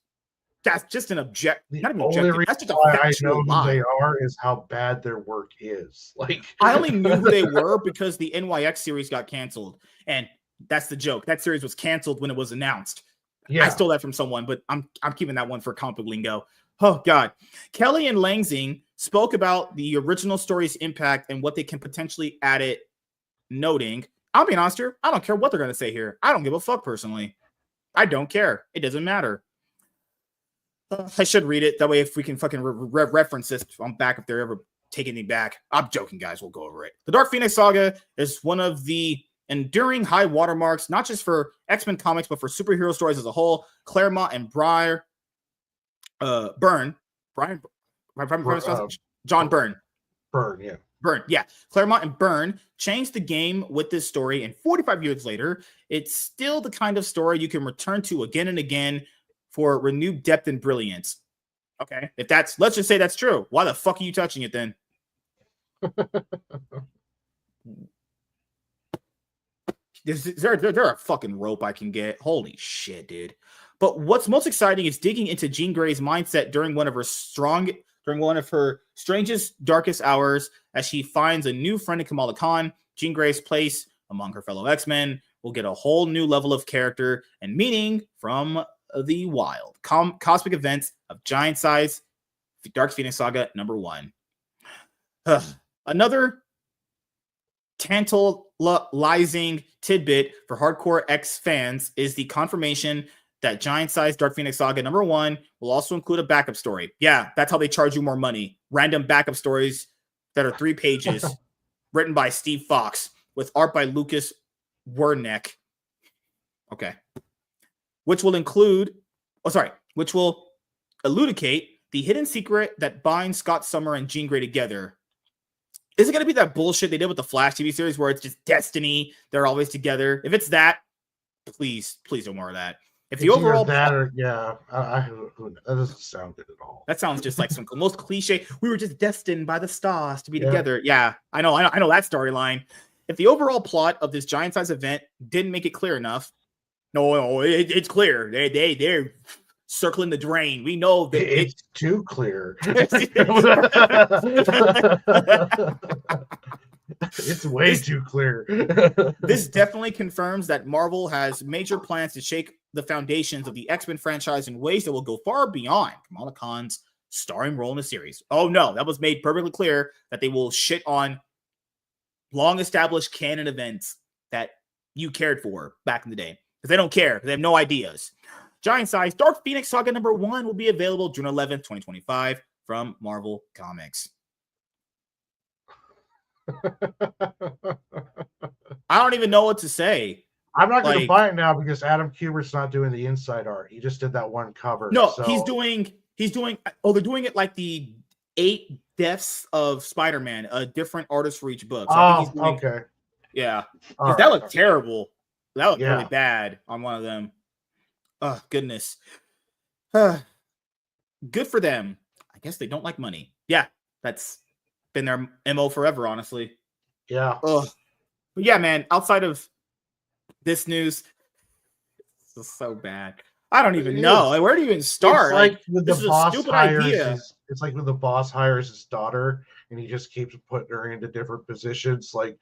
an object. Not even objective. That's just a factual lie. Who they are is how bad their work is. Like, I only knew who they were because the NYX series got canceled, and that's the joke. That series was canceled when it was announced. Yeah. I stole that from someone, but I'm keeping that one for comic book lingo. Oh God. Kelly and Lansing spoke about the original story's impact and what they can potentially add it, noting, I'll be honest here, I don't care what they're gonna say here. I don't give a fuck personally. I don't care. It doesn't matter. I should read it. That way, if we can fucking reference this, I'm back if they're ever taking me back. I'm joking, guys. We'll go over it. The Dark Phoenix Saga is one of the enduring high watermarks, not just for X-Men comics, but for superhero stories as a whole. Claremont and John Byrne. Byrne, yeah. Claremont and Byrne changed the game with this story, and 45 years later, it's still the kind of story you can return to again and again for renewed depth and brilliance. Okay, let's just say that's true. Why the fuck are you touching it then? Is there a fucking rope I can get? Holy shit, dude. But what's most exciting is digging into Jean Grey's mindset during one of her strangest, darkest hours as she finds a new friend in Kamala Khan. Jean Grey's place among her fellow X-Men will get a whole new level of character and meaning from the wild cosmic events of Giant Size Dark Phoenix Saga #1. Another tantalizing tidbit for hardcore X fans is the confirmation that Giant Size Dark Phoenix Saga #1 will also include a backup story. Yeah, that's how they charge you more money. Random backup stories that are 3 pages, written by Steve Fox, with art by Lucas Wernick. Okay. Which will elucidate the hidden secret that binds Scott Summer and Jean Grey together. Is it going to be that bullshit they did with the Flash TV series where it's just destiny? They're always together. If it's that, please don't more of that. If the overall that or that doesn't sound good at all. That sounds just like some most cliche. We were just destined by the stars to be together. Yeah, I know that storyline. If the overall plot of this Giant Size event didn't make it clear enough, no, it's clear. They're circling the drain. We know that it's too clear. It's way too clear. This definitely confirms that Marvel has major plans to shake the foundations of the X-Men franchise in ways that will go far beyond Kamala Khan's starring role in the series. Oh no, that was made perfectly clear that they will shit on long-established canon events that you cared for back in the day. Because they don't care. They have no ideas. Giant Size Dark Phoenix Saga #1 will be available June 11th, 2025 from Marvel Comics. I don't even know what to say. I'm not going to buy it now because Adam Kubert's not doing the inside art. He just did that one cover. No, so. He's doing. They're doing it like the 8 deaths of Spider-Man, a different artist for each book. So I think he's doing, okay. Yeah. Right. That looked terrible. That looked really bad on one of them. Oh, goodness. Good for them. I guess they don't like money. Yeah, that's been their MO forever, honestly. Yeah. Ugh. But yeah, man, outside of this news, this is so bad. I don't even know. Like, where do you even start? It's like when this the boss it's like when the boss hires his daughter and he just keeps putting her into different positions, like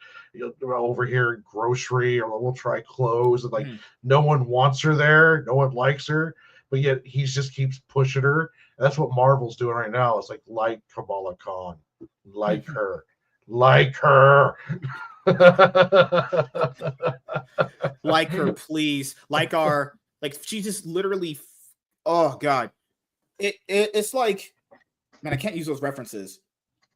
over here in grocery, or we'll try clothes, and like no one wants her there, no one likes her, but yet he just keeps pushing her. And that's what Marvel's doing right now. It's like Kamala Khan, like her. Like her, please. Like she just literally. Oh God, it's like, man, I can't use those references.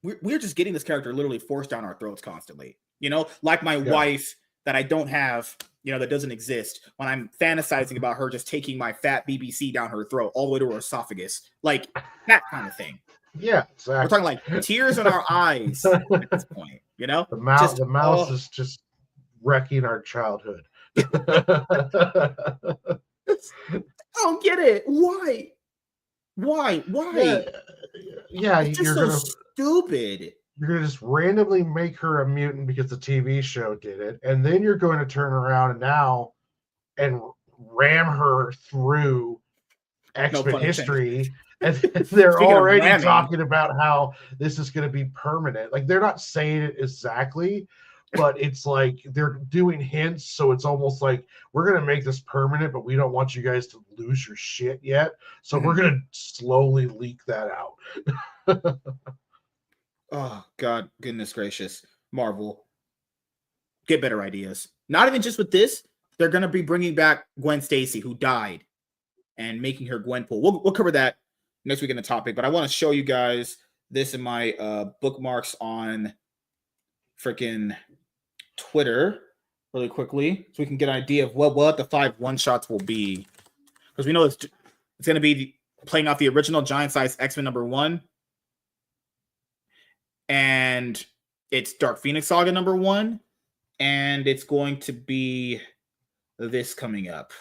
We're just getting this character literally forced down our throats constantly. You know, like my wife that I don't have. You know, that doesn't exist. When I'm fantasizing about her just taking my fat BBC down her throat all the way to her esophagus, like that kind of thing. Yeah, exactly. We're talking like tears in our eyes at this point, you know? The mouse is just wrecking our childhood. I don't get it. Why? Yeah, it's just so stupid. You're going to just randomly make her a mutant because the TV show did it, and then you're going to turn around and ram her through X-Men history. And they're already talking about how this is going to be permanent. Like, they're not saying it exactly, but it's like they're doing hints. So it's almost like, we're going to make this permanent, but we don't want you guys to lose your shit yet. So we're going to slowly leak that out. Oh, God, goodness gracious. Marvel, get better ideas. Not even just with this. They're going to be bringing back Gwen Stacy, who died, and making her Gwenpool. We'll cover that next week in the topic, but I want to show you guys this in my bookmarks on freaking Twitter really quickly, so we can get an idea of what the 5 one-shots will be. Because we know it's going to be playing off the original Giant Size X-Men #1, and it's Dark Phoenix Saga #1, and it's going to be this coming up.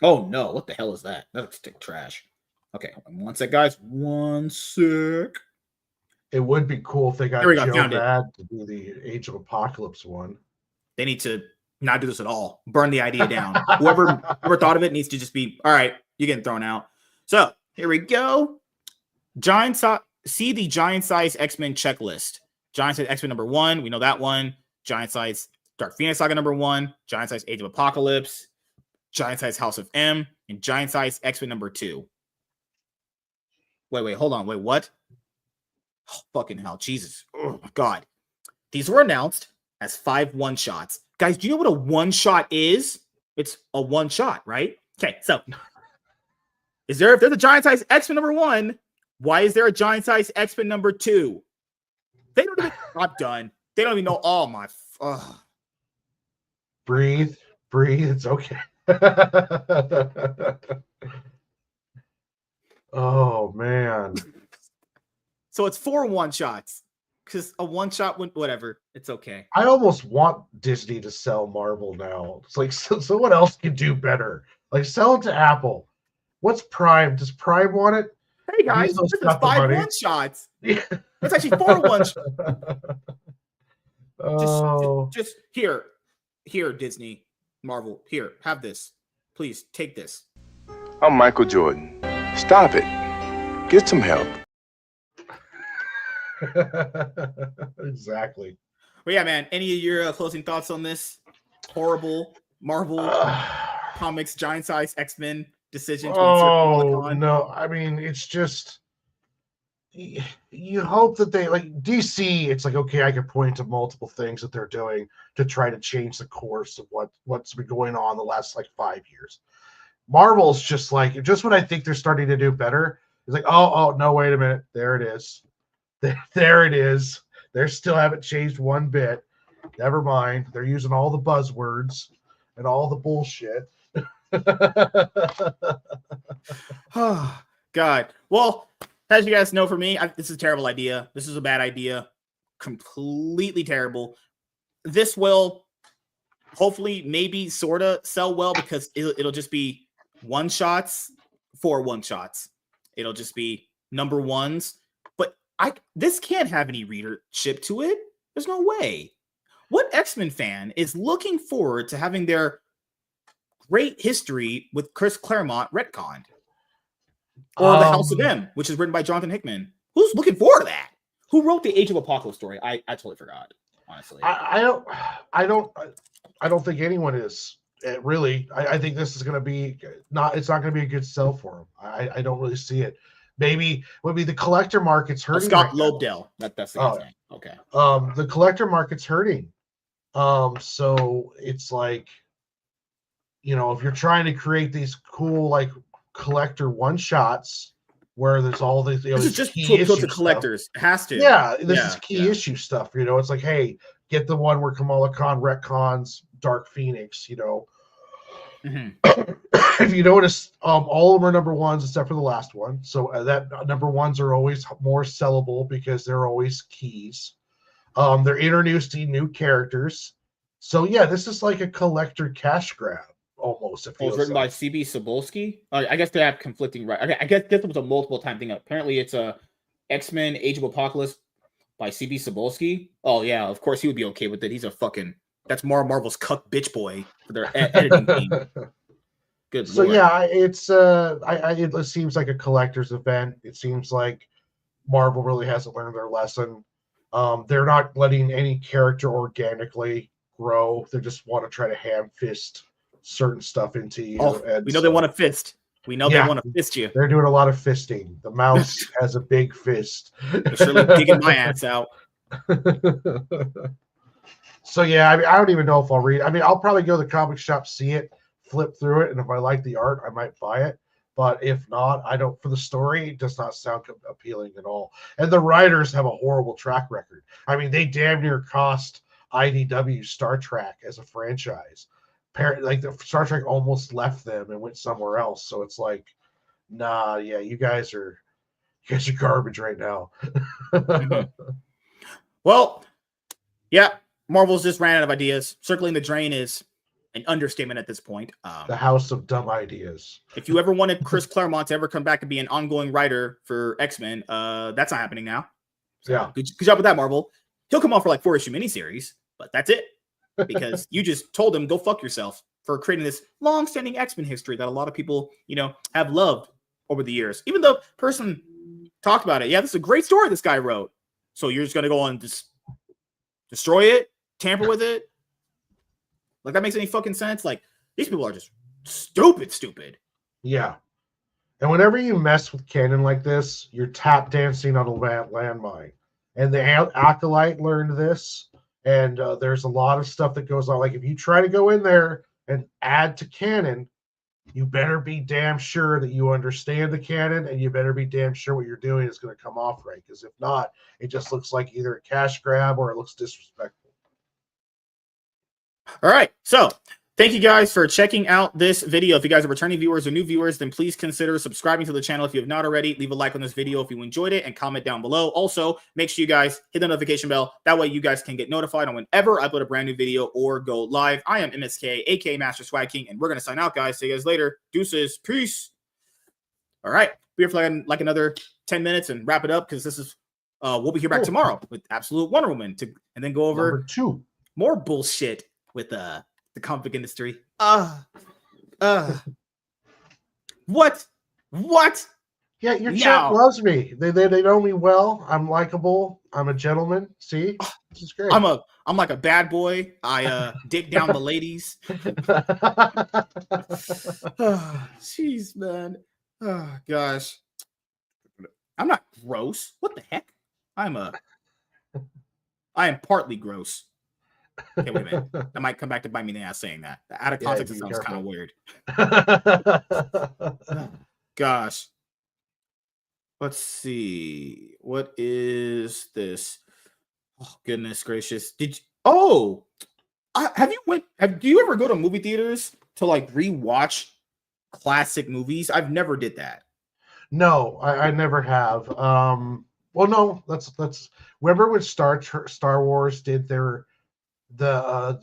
Oh no, what the hell is that? That looks like trash. Okay, one sec, guys. One sec. It would be cool if they got Joe Bad to do the Age of Apocalypse one. They need to not do this at all. Burn the idea down. Whoever thought of it needs to just be, all right, you're getting thrown out. So here we go. See the giant size X-Men checklist. Giant size X-Men number 1. We know that one. Giant size Dark Phoenix Saga number 1. Giant size Age of Apocalypse. Giant size House of M. And giant size X-Men number 2. Wait, hold on. Wait, what? Oh, fucking hell. Jesus. Oh my God. These were announced as 5 one-shots. Guys, do you know what a one-shot is? It's a one-shot, right? Okay, so if there's a giant size X-Men number 1, why is there a giant size X-Men number 2? They don't even. I'm done. They don't even know. Oh my. Breathe. It's okay. Oh man. So it's 4 one-shots. Because a one-shot, whatever. It's okay. I almost want Disney to sell Marvel now. It's like someone else can do better. Like sell it to Apple. What's Prime? Does Prime want it? Hey guys, this is 5 one-shots. Yeah. That's actually 4 one-shots. Oh. Just here, Disney, Marvel. Here, have this. Please take this. I'm Michael Jordan. Stop it. Get some help. Exactly. Well, yeah, man. Any of your closing thoughts on this horrible Marvel Comics giant size X-Men decision? Oh no! I mean, it's just you hope that they like DC. It's like okay, I can point to multiple things that they're doing to try to change the course of what's been going on the last like 5 years. Marvel's just like when I think they're starting to do better, it's like oh no, wait a minute, there it is. There it is. They still haven't changed one bit. Never mind. They're using all the buzzwords and all the bullshit. Oh, God. Well, as you guys know, for me, this is a terrible idea. This is a bad idea. Completely terrible. This will hopefully maybe sort of sell well because it'll just be one-shots for one-shots. It'll just be number 1s. This can't have any readership to it. There's no way. What X-Men fan is looking forward to having their great history with Chris Claremont retconned? Or The House of M, which is written by Jonathan Hickman. Who's looking forward to that? Who wrote the Age of Apocalypse story? I totally forgot, honestly. I don't think anyone is. Really. I think this is going to be it's not going to be a good sell for them. I don't really see it. Maybe the collector market's hurting. Scott Lobdell. That's the guy's name. Okay. The collector market's hurting. So it's like, if you're trying to create these cool like collector one shots where there's all these, this is just to collectors. Stuff. It has to. Yeah, this is key issue stuff. It's like, hey, get the one where Kamala Khan retcons Dark Phoenix. Mm-hmm. If you notice, all of them are number 1s except for the last one. So that number 1s are always more sellable because they're always keys. They're introducing new characters. So yeah, this is like a collector cash grab almost. It was written by C.B. Cebulski. I guess they have conflicting right. Okay, I guess this was a multiple time thing. Apparently, it's a X-Men Age of Apocalypse by C.B. Cebulski. Oh yeah, of course he would be okay with it. He's a fucking that's Marvel's cuck bitch boy for their editing team. Good. So Lord. yeah, it's it seems like a collector's event. It seems like Marvel really hasn't learned their lesson. They're not letting any character organically grow. They just want to try to ham fist certain stuff into you. And we know they want to fist. We know they want to fist you. They're doing a lot of fisting. The mouse has a big fist. They're surely digging my ass out. So yeah, I don't even know if I'll read. I'll probably go to the comic shop, see it, flip through it, and if I like the art, I might buy it. But if not, I don't. For the story, it does not sound appealing at all. And the writers have a horrible track record. They damn near cost IDW Star Trek as a franchise. Like the Star Trek almost left them and went somewhere else. So it's like, nah, yeah, you guys are garbage right now. Mm-hmm. Well, yeah, Marvel's just ran out of ideas. Circling the drain is an understatement at this point. The house of dumb ideas. If you ever wanted Chris Claremont to ever come back and be an ongoing writer for X-Men, that's not happening now. So yeah. Good job with that, Marvel. He'll come on for like 4-issue miniseries, but that's it. because you just told him go fuck yourself for creating this long-standing X-Men history that a lot of people, have loved over the years. Even though person talked about it, yeah, this is a great story this guy wrote. So you're just gonna go on and just destroy it, tamper with it? Like that makes any fucking sense? Like these people are just stupid. Yeah. And whenever you mess with canon like this, you're tap dancing on a landmine. And the Acolyte learned this. And there's a lot of stuff that goes on. Like if you try to go in there and add to canon, you better be damn sure that you understand the canon, and you better be damn sure what you're doing is going to come off right. Because if not, it just looks like either a cash grab or it looks disrespectful. All right. So thank you guys for checking out this video. If you guys are returning viewers or new viewers, then please consider subscribing to the channel if you have not already. Leave a like on this video if you enjoyed it and comment down below. Also, make sure you guys hit the notification bell. That way you guys can get notified on whenever I upload a brand new video or go live. I am MSK, aka Master Swag King, and we're going to sign out, guys. See you guys later. Deuces. Peace. All right. We're here for like another 10 minutes and wrap it up because this is we'll be here back tomorrow with Absolute Wonder Woman and then go over Number 2. more bullshit with the comic book industry. What? Yeah, your chat loves me. They know me well. I'm likable. I'm a gentleman. See, this is great. I'm like a bad boy. I dig down the ladies. Jeez, man. Oh gosh. I'm not gross. What the heck? I am partly gross. Okay, wait a minute. That might come back to bite me in the ass saying that. Out of context, it sounds kind of weird. Gosh. Let's see. What is this? Oh, goodness gracious. Do you ever go to movie theaters to like rewatch classic movies? I've never did that. No, I never have. Well, no, that's remember when Star Wars did the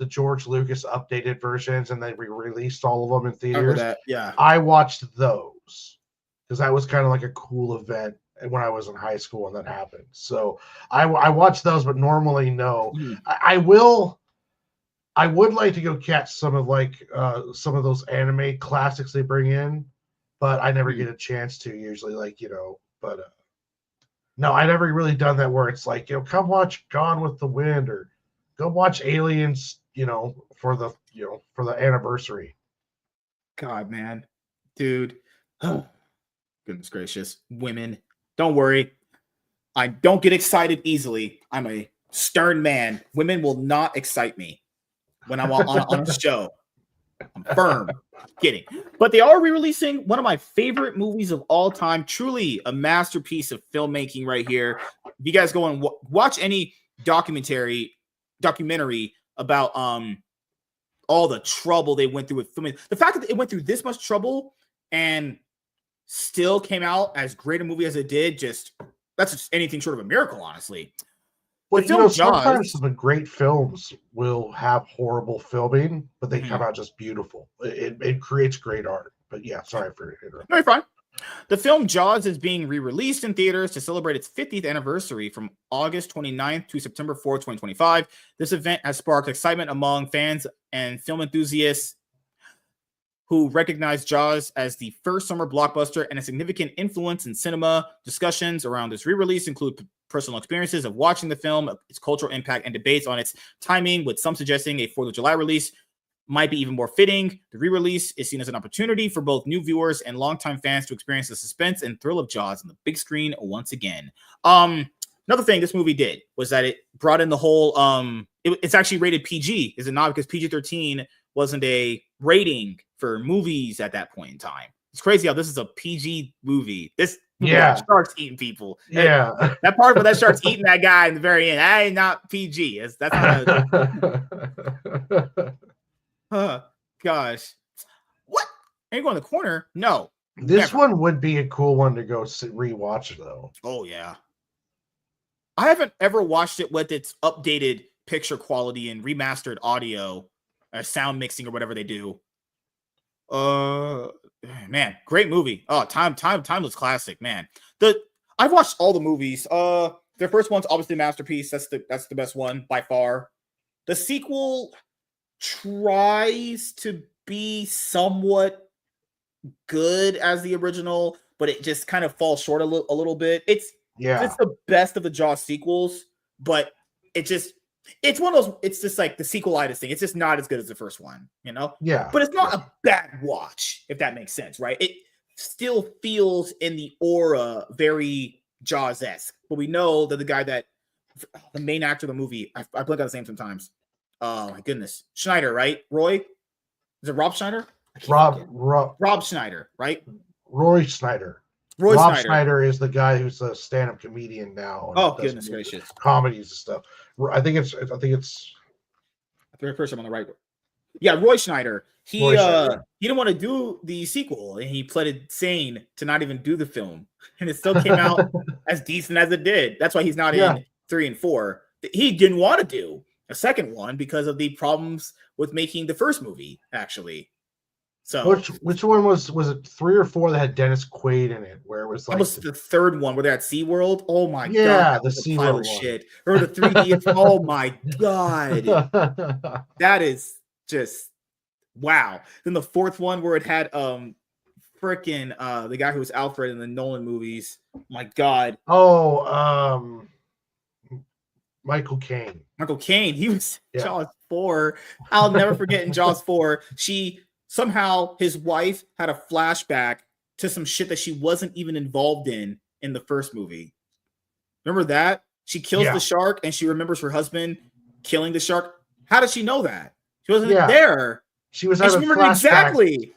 George Lucas updated versions and they released all of them in theaters. Yeah, I watched those because that was kind of like a cool event when I was in high school and that happened. So I watched those, but normally no. I would like to go catch some of those anime classics they bring in, but I never get a chance to usually, but no, I never really done that where it's like, come watch Gone with the Wind or go watch Aliens, for the anniversary. God, man. Dude. Goodness gracious. Women. Don't worry. I don't get excited easily. I'm a stern man. Women will not excite me when I'm on a show. I'm firm. Kidding. But they are re-releasing one of my favorite movies of all time. Truly a masterpiece of filmmaking right here. If you guys go and watch any documentary about all the trouble they went through with filming. The fact that it went through this much trouble and still came out as great a movie as it did, that's just anything short of a miracle, honestly. Well, sometimes the great films will have horrible filming, but they come out just beautiful. It creates great art. But yeah, sorry for interrupting. No, you're fine. The film Jaws is being re-released in theaters to celebrate its 50th anniversary from August 29th to September 4th, 2025. This event has sparked excitement among fans and film enthusiasts who recognize Jaws as the first summer blockbuster and a significant influence in cinema. Discussions around this re-release include personal experiences of watching the film, its cultural impact, and debates on its timing, with some suggesting a 4th of July release might be even more fitting. The re-release is seen as an opportunity for both new viewers and longtime fans to experience the suspense and thrill of Jaws on the big screen once again. Another thing this movie did was that it brought in the whole it's actually rated PG, is it not? Because PG-13 wasn't a rating for movies at that point in time. It's crazy how this is a PG movie. This shark's eating people. Yeah, that part where that shark's eating that guy in the very end, that ain't not PG. That's not gosh. What? Are you going to the corner? No. This one would be a cool one to go rewatch, though. Oh, yeah. I haven't ever watched it with its updated picture quality and remastered audio, sound mixing or whatever they do. Man, great movie. Oh, timeless classic, man. I've watched all the movies. Their first one's obviously Masterpiece. That's the best one by far. The sequel, tries to be somewhat good as the original, but it just kind of falls short a little bit. It's the best of the Jaws sequels, but it's one of those, it's just like the sequelitis thing. It's just not as good as the first one, you know? Yeah. But it's not a bad watch, if that makes sense, right? It still feels in the aura very Jaws-esque. But we know that the main actor of the movie, I blank on his name sometimes. Oh my goodness. Schneider, right? Roy? Is it Rob Schneider? Rob Schneider, right? Roy Schneider. Rob Schneider is the guy who's a stand-up comedian now. And goodness gracious. Comedies and stuff. I think it's the third person on the right. Yeah, Roy Schneider. He didn't want to do the sequel, and he pleaded sane to not even do the film. And it still came out as decent as it did. That's why he's not in 3 and 4. He didn't want to do a second one because of the problems with making the first movie, actually. So which one was it 3 or 4 that had Dennis Quaid in it, where it was like that was the third one where they're at SeaWorld? Oh my god, yeah, the SeaWorld shit. Or the 3D. Oh my god. That is just wow. Then the fourth one where it had freaking the guy who was Alfred in the Nolan movies. My god. Michael Caine. He was Jaws 4. I'll never forget in Jaws 4. Somehow his wife had a flashback to some shit that she wasn't even involved in the first movie. Remember that? She kills the shark and she remembers her husband killing the shark. How did she know that? She wasn't there. She was having flashback. Exactly.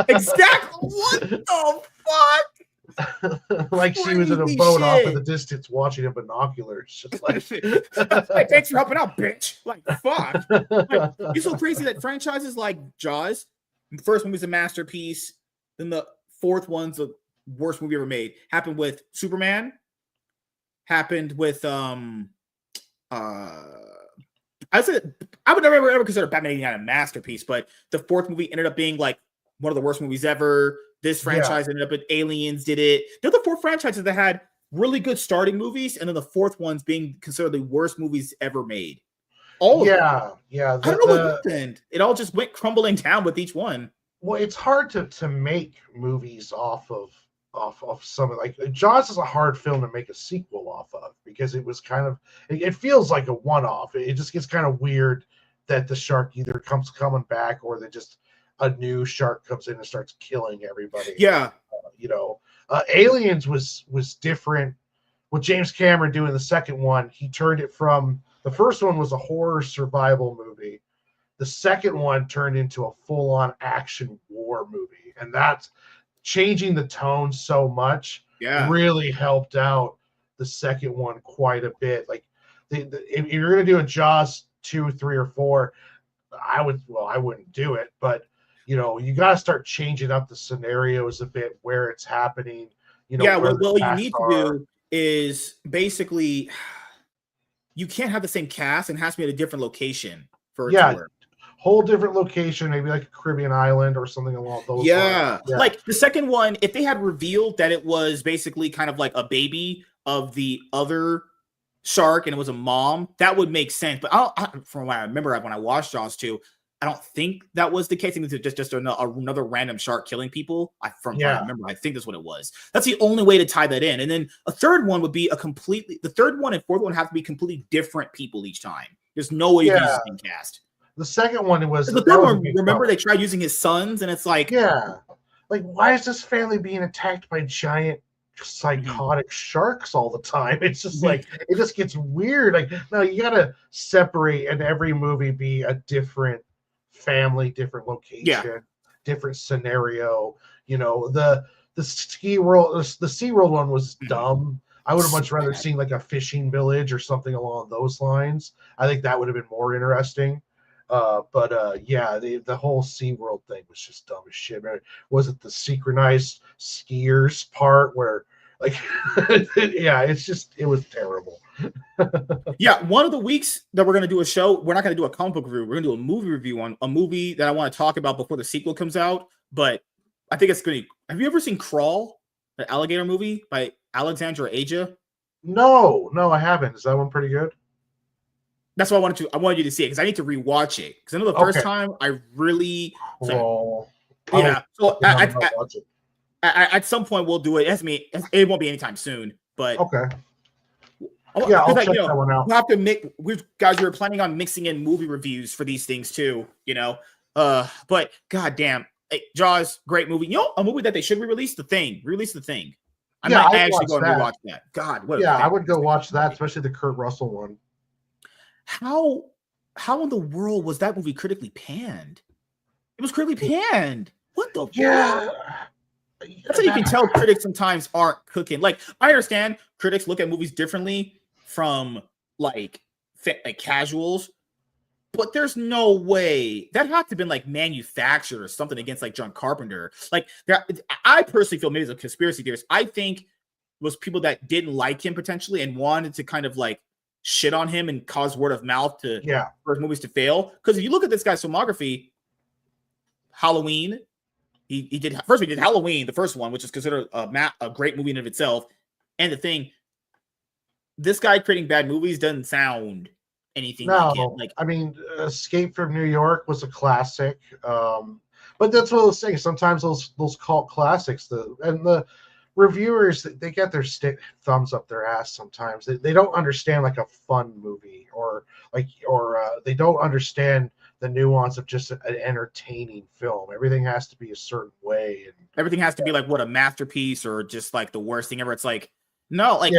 Exactly. What the fuck? Like she was in a boat off in the distance watching a binoculars. Just like, hey, thanks for helping out, bitch. Like, fuck. Like, it's so crazy that franchises like Jaws, the first one was a masterpiece, then the fourth one's the worst movie ever made. Happened with Superman. Happened with I would never ever consider Batman 89 a masterpiece, but the fourth movie ended up being like one of the worst movies ever. This franchise ended up with Aliens did it. They're the 4 franchises that had really good starting movies, and then the fourth one's being considered the worst movies ever made. All of them. Yeah. I don't know what happened. It all just went crumbling down with each one. Well, it's hard to make movies off of some like Jaws is a hard film to make a sequel off of because it was kind of it feels like a one-off. It just gets kind of weird that the shark either coming back or they just a new shark comes in and starts killing everybody. Yeah. Aliens was different. What James Cameron doing the second one, he turned it from the first one was a horror survival movie. The second one turned into a full-on action war movie, and that's changing the tone so much. Really helped out the second one quite a bit. Like, if you're gonna do a Jaws 2, 3, or 4, I wouldn't do it, but you got to start changing up the scenarios a bit where it's happening. What you need to do is basically you can't have the same cast and it has to be at a different location for it to work. Whole different location, maybe like a Caribbean island or something along those lines. Yeah. Like the second one, if they had revealed that it was basically kind of like a baby of the other shark and it was a mom, that would make sense. But from what I remember when I watched Jaws 2, I don't think that was the case. I think it's just another random shark killing people. What I remember, I think that's what it was. That's the only way to tie that in. And then a third one would be the third one and fourth one have to be completely different people each time. There's no way you can use the same cast. The second one was the third one. Remember, they tried using his sons, and it's like, like why is this family being attacked by giant psychotic sharks all the time? It's just like it just gets weird. Like, no, you gotta separate, and every movie be a different family, different location, different scenario. The SeaWorld one was dumb. I would have much rather seen like a fishing village or something along those lines. I think that would have been more interesting. The whole SeaWorld thing was just dumb as shit. Man. Was it the synchronized skiers part where like it was terrible. One of the weeks that we're going to do a show, we're not going to do a comic book review. We're going to do a movie review on a movie that I want to talk about before the sequel comes out. But I think it's going to. Have you ever seen Crawl, the alligator movie by Alexandra Aja? No, I haven't. Is that one pretty good? That's why I wanted you to see it because I need to rewatch it because I know the first time I really Well, yeah. So watch it. at some point we'll do it. It won't be anytime soon, but Okay. Yeah, I'll check that one out. We have to make. We were planning on mixing in movie reviews for these things too. But goddamn, Jaws, great movie. A movie that they should re-release. The Thing. Release The Thing. I might actually go and rewatch that. God, what? Yeah, I would go watch that, especially the Kurt Russell one. How in the world was that movie critically panned? It was critically panned. What the fuck? That's how you can tell critics sometimes aren't cooking. Like, I understand critics look at movies differently from like casuals, but there's no way that had to have been like manufactured or something against like John Carpenter. Like, I personally feel maybe it's a conspiracy theorist. I think it was people that didn't like him potentially and wanted to kind of like shit on him and cause word of mouth for his movies to fail. Because if you look at this guy's filmography, Halloween. He did Halloween, the first one, which is considered a great movie in of itself. And The Thing, this guy creating bad movies doesn't sound anything like him. Like, I mean, Escape from New York was a classic. But that's what I was saying. Sometimes those cult classics, the reviewers, they get their thumbs up their ass sometimes. They don't understand like a fun movie or they don't understand the nuance of just an entertaining film. Everything has to be a certain way, and everything has to be like what a masterpiece or just like the worst thing ever. It's like, no, like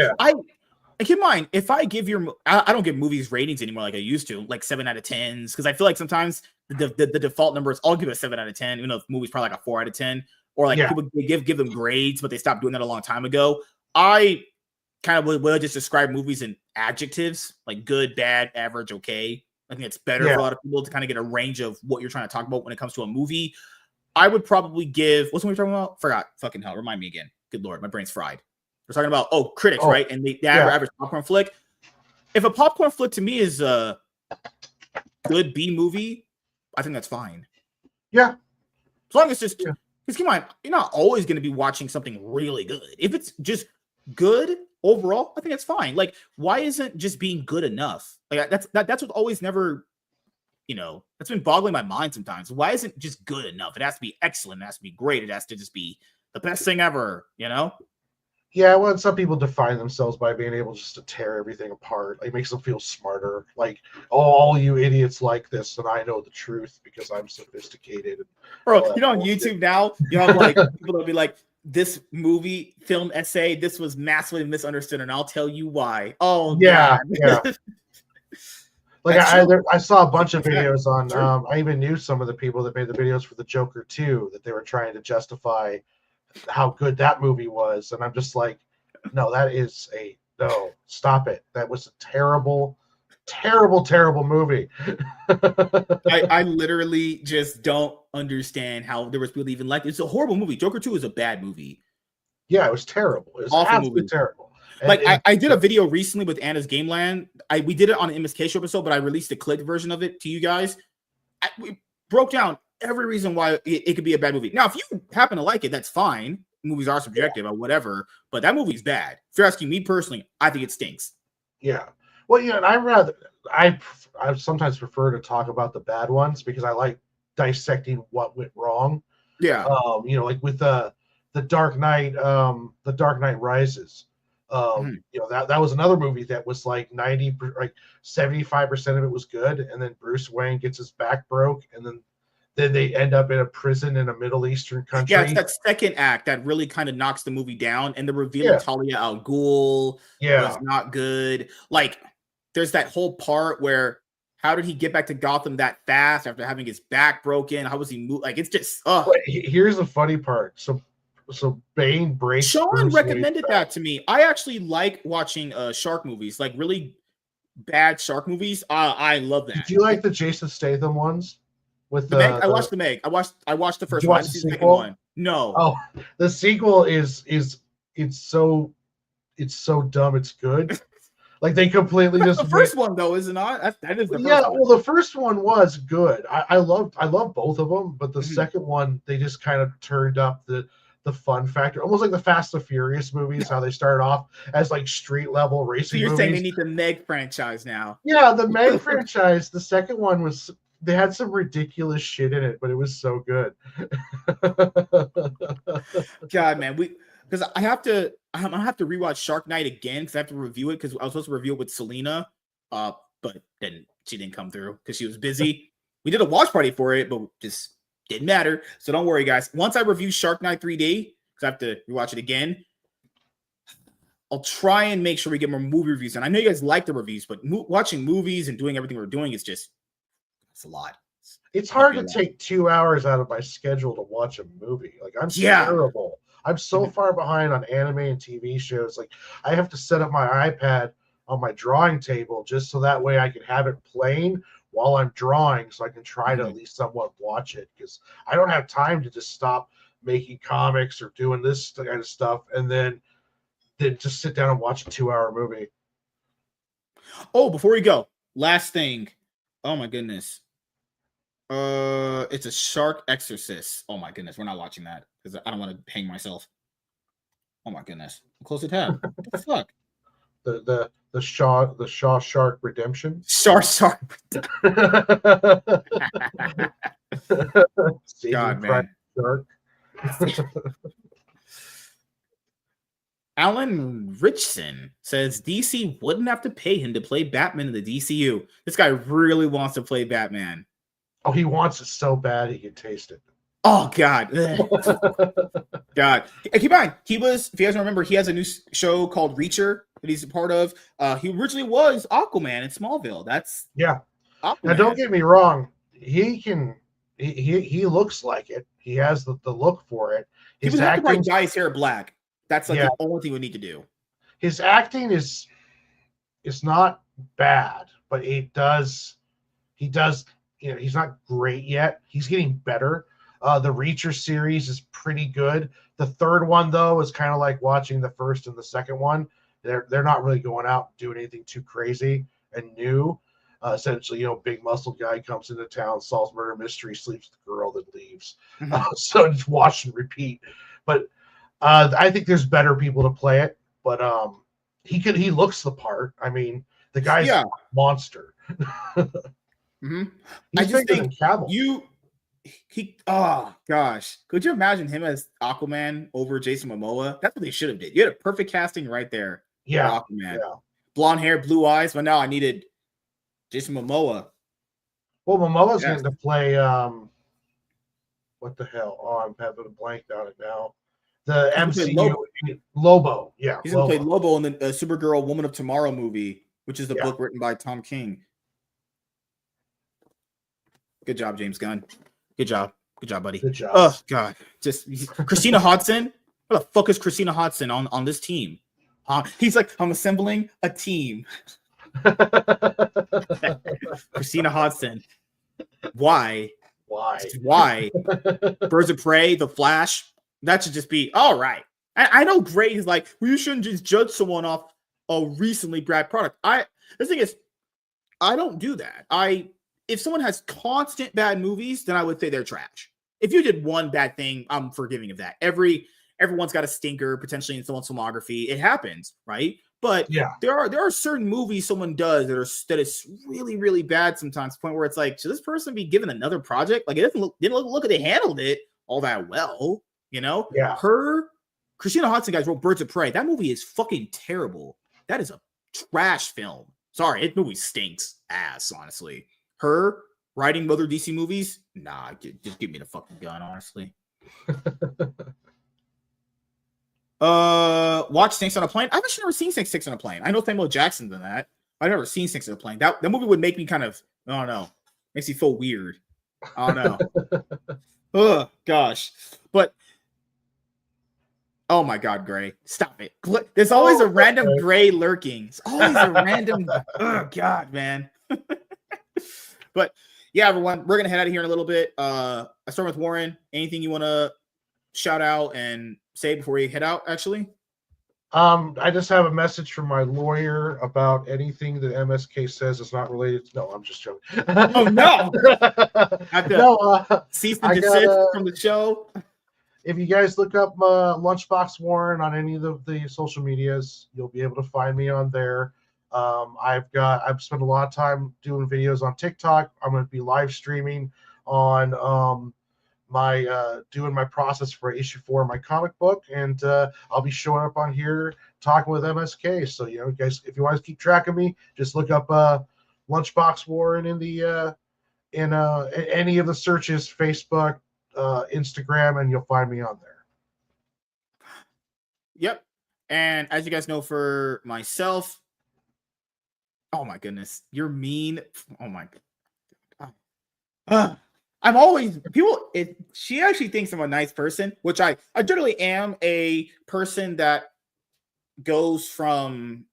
keep in mind, if I give I don't give movies ratings anymore like I used to, like 7 out of 10s, because I feel like sometimes the default number is I'll give it a 7 out of 10, even though the movie's probably like a 4 out of 10, or like people give them grades, but they stopped doing that a long time ago. I kind of will just describe movies in adjectives, like good, bad, average, okay. I think it's better for a lot of people to kind of get a range of what you're trying to talk about when it comes to a movie. I would probably give, what's the movie we're talking about? Forgot. Fucking hell. Remind me again. Good Lord. My brain's fried. We're talking about, critics, right? And the average popcorn flick. If a popcorn flick to me is a good B movie, I think that's fine. Yeah. As long as it's just, because keep in mind, you're not always going to be watching something really good. If it's just good overall, I think that's fine. Like, why isn't just being good enough? Like, that's what always never, that's been boggling my mind sometimes. Why isn't just good enough? It has to be excellent. It has to be great. It has to just be the best thing ever, Yeah, well, some people define themselves by being able just to tear everything apart. Like, it makes them feel smarter. Like, all you idiots like this, and I know the truth because I'm sophisticated. Bro, on YouTube now, you have like people that'll be like, this movie film essay, this was massively misunderstood, and I'll tell you why. Oh, yeah, God. Yeah. Like I saw a bunch of videos on. I even knew some of the people that made the videos for the Joker 2 that they were trying to justify how good that movie was, and I'm just like, no, stop it. That was a terrible movie. I literally just don't understand how there was people even like it. It's a horrible movie. Joker 2 is a bad movie. Yeah, it was terrible. It was absolutely terrible. I did a video recently with Anna's Gameland. We did it on an MSK show episode, but I released a clipped version of it to you guys. We broke down every reason why it could be a bad movie. Now, if you happen to like it, that's fine. Movies are subjective or whatever, but that movie's bad. If you're asking me personally, I think it stinks. Yeah. Well, and I sometimes prefer to talk about the bad ones because I like dissecting what went wrong. Yeah. Like with the Dark Knight, the Dark Knight Rises. That was another movie that was like 75% of it was good, and then Bruce Wayne gets his back broke, and then they end up in a prison in a Middle Eastern country. Yeah, it's that second act that really kind of knocks the movie down, and the reveal of Talia al Ghul was not good. Like, there's that whole part where how did he get back to Gotham that fast after having his back broken? How was he moved? Like, it's just Here's the funny part. So Bane breaks. Sean Bruce recommended that to me. I actually like watching shark movies, like really bad shark movies. I love that. Did you like the Jason Statham ones? With the Meg? I watched the Meg. I watched the first one. The second one. No. Oh, the sequel is so dumb. It's good. Like, they completely just the first one though, is it not? That is the first one. Well, the first one was good. I love both of them, but the second one, they just kind of turned up the fun factor, almost like the Fast and Furious movies, how they started off as like street level So racing you're movies. saying they need the Meg franchise now? Yeah, the Meg franchise. The second one was they had some ridiculous shit in it, but it was so good. God, man, because I'm gonna have to rewatch Shark Night again because I have to review it because I was supposed to review it with Selena, but then she didn't come through because she was busy. We did a watch party for it, but just didn't matter. So don't worry, guys. Once I review Shark Night 3D, because I have to rewatch it again, I'll try and make sure we get more movie reviews. And I know you guys like the reviews, but watching movies and doing everything we're doing is just it's a lot. It's hard to take 2 hours out of my schedule to watch a movie. Like I'm terrible. I'm so far behind on anime and TV shows. Like I have to set up my iPad on my drawing table just so that way I can have it playing while I'm drawing, so I can try to at least somewhat watch it, because I don't have time to just stop making comics or doing this kind of stuff and then just sit down and watch a 2-hour movie. Oh, before we go, last thing. Oh my goodness. It's a Shark Exorcist. Oh my goodness, we're not watching that because I don't want to hang myself. Oh my goodness, close the tab. What the fuck? The Shaw Shark Redemption. Shark. God, man. Shark. Alan Richson says DC wouldn't have to pay him to play Batman in the DCU. This guy really wants to play Batman. Oh, he wants it so bad he can taste it. Oh, God. God. Keep in mind, if you guys remember, he has a new show called Reacher that he's a part of. He originally was Aquaman in Smallville. That's Aquaman. Now, don't get me wrong. He looks like it. He has the look for it. He would have to dye his hair black. That's like the only thing we need to do. His acting is not bad, but he does, he's not great yet. He's getting better. The Reacher series is pretty good. The third one, though, is kind of like watching the first and the second one. They're not really going out and doing anything too crazy and new. Essentially, big muscle guy comes into town, solves murder mystery, sleeps with the girl, then leaves. So just watch and repeat. But I think there's better people to play it. But he looks the part. I mean, the guy's a monster. I just think oh gosh, could you imagine him as Aquaman over Jason Momoa? That's what they should have did. You had a perfect casting right there. Yeah, Aquaman. Yeah. Blonde hair, blue eyes. But now I needed Jason Momoa. Well, Momoa's going to play what the hell? Oh, I'm having a blank on it now. The MCU Lobo. Yeah, he's going to play Lobo in the Supergirl Woman of Tomorrow movie, which is the book written by Tom King. Good job, James Gunn. Good job, buddy. Good job. Oh God, just Christina Hodson. What the fuck is Christina Hodson on this team? He's like, I'm assembling a team. Christina Hodson. Why? Birds of Prey, The Flash. That should just be all right. I know Gray is like, well, you shouldn't just judge someone off a recently bad product. The thing is, I don't do that. If someone has constant bad movies, then I would say they're trash. If you did one bad thing, I'm forgiving of that. Everyone's got a stinker potentially in someone's filmography. It happens, right? But there are certain movies someone does that is really, really bad sometimes, to the point where it's like, should this person be given another project? Like, it didn't look like they handled it all that well, Yeah. Christina Hodson, guys, wrote Birds of Prey. That movie is fucking terrible. That is a trash film. Sorry, that movie stinks ass, honestly. Her writing other DC movies? Nah, just give me the fucking gun, honestly. Watch Snakes on a Plane. I've actually never seen Snakes on a Plane. I know Samuel Jackson's in that. I've never seen Snakes on a Plane. That movie would make me kind of, I don't know, makes me feel weird. I don't know. Oh gosh, but oh my God, Gray, stop it! There's always a random Gray lurking. It's always a random. Oh God, man. But yeah, everyone, we're gonna head out of here in a little bit. I start with Warren. Anything you want to shout out and say before we head out? Actually, I just have a message from my lawyer about anything that MSK says is not related. No, I'm just joking. Oh no! Cease and desist from the show. if you guys look up Lunchbox Warren on any of the social medias, you'll be able to find me on there. I've spent a lot of time doing videos on TikTok. I'm going to be live streaming on doing my process for issue 4 of my comic book, and I'll be showing up on here talking with MSK. So guys, if you want to keep track of me, just look up Lunchbox Warren in the in any of the searches, Facebook, Instagram, and you'll find me on there. Yep. And as you guys know, for myself, oh my goodness, you're mean. Oh my god. I'm always she actually thinks I'm a nice person, which I generally am a person that goes from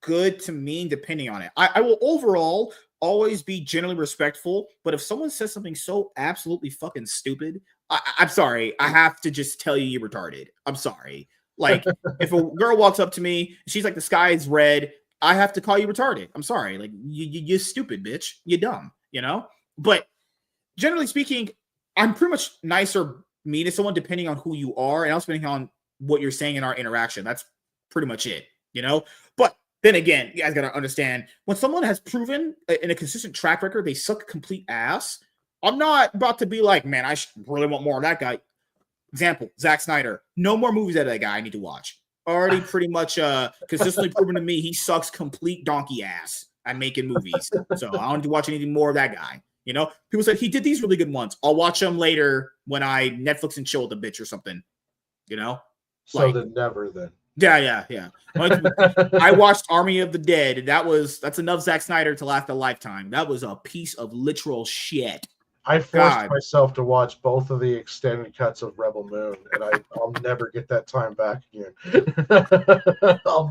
good to mean depending on it. I will overall always be generally respectful, but if someone says something so absolutely fucking stupid, I'm sorry, I have to just tell you you're retarded. I'm sorry. Like, if a girl walks up to me, she's like, the sky is red, I have to call you retarded. I'm sorry. Like, you're stupid, bitch. You're dumb, But generally speaking, I'm pretty much nice or mean to someone depending on who you are, and also depending on what you're saying in our interaction. That's pretty much it, But then again, you guys got to understand, when someone has proven in a consistent track record they suck complete ass, I'm not about to be like, man, I really want more of that guy. Example, Zack Snyder. No more movies out of that guy I need to watch. Already pretty much consistently proven to me he sucks complete donkey ass at making movies. So I don't need to watch anything more of that guy. People said he did these really good ones. I'll watch them later when I Netflix and chill with a bitch or something. So then never then. Yeah. I watched Army of the Dead. That's enough Zack Snyder to last a lifetime. That was a piece of literal shit. I forced myself to watch both of the extended cuts of Rebel Moon, and I'll never get that time back again.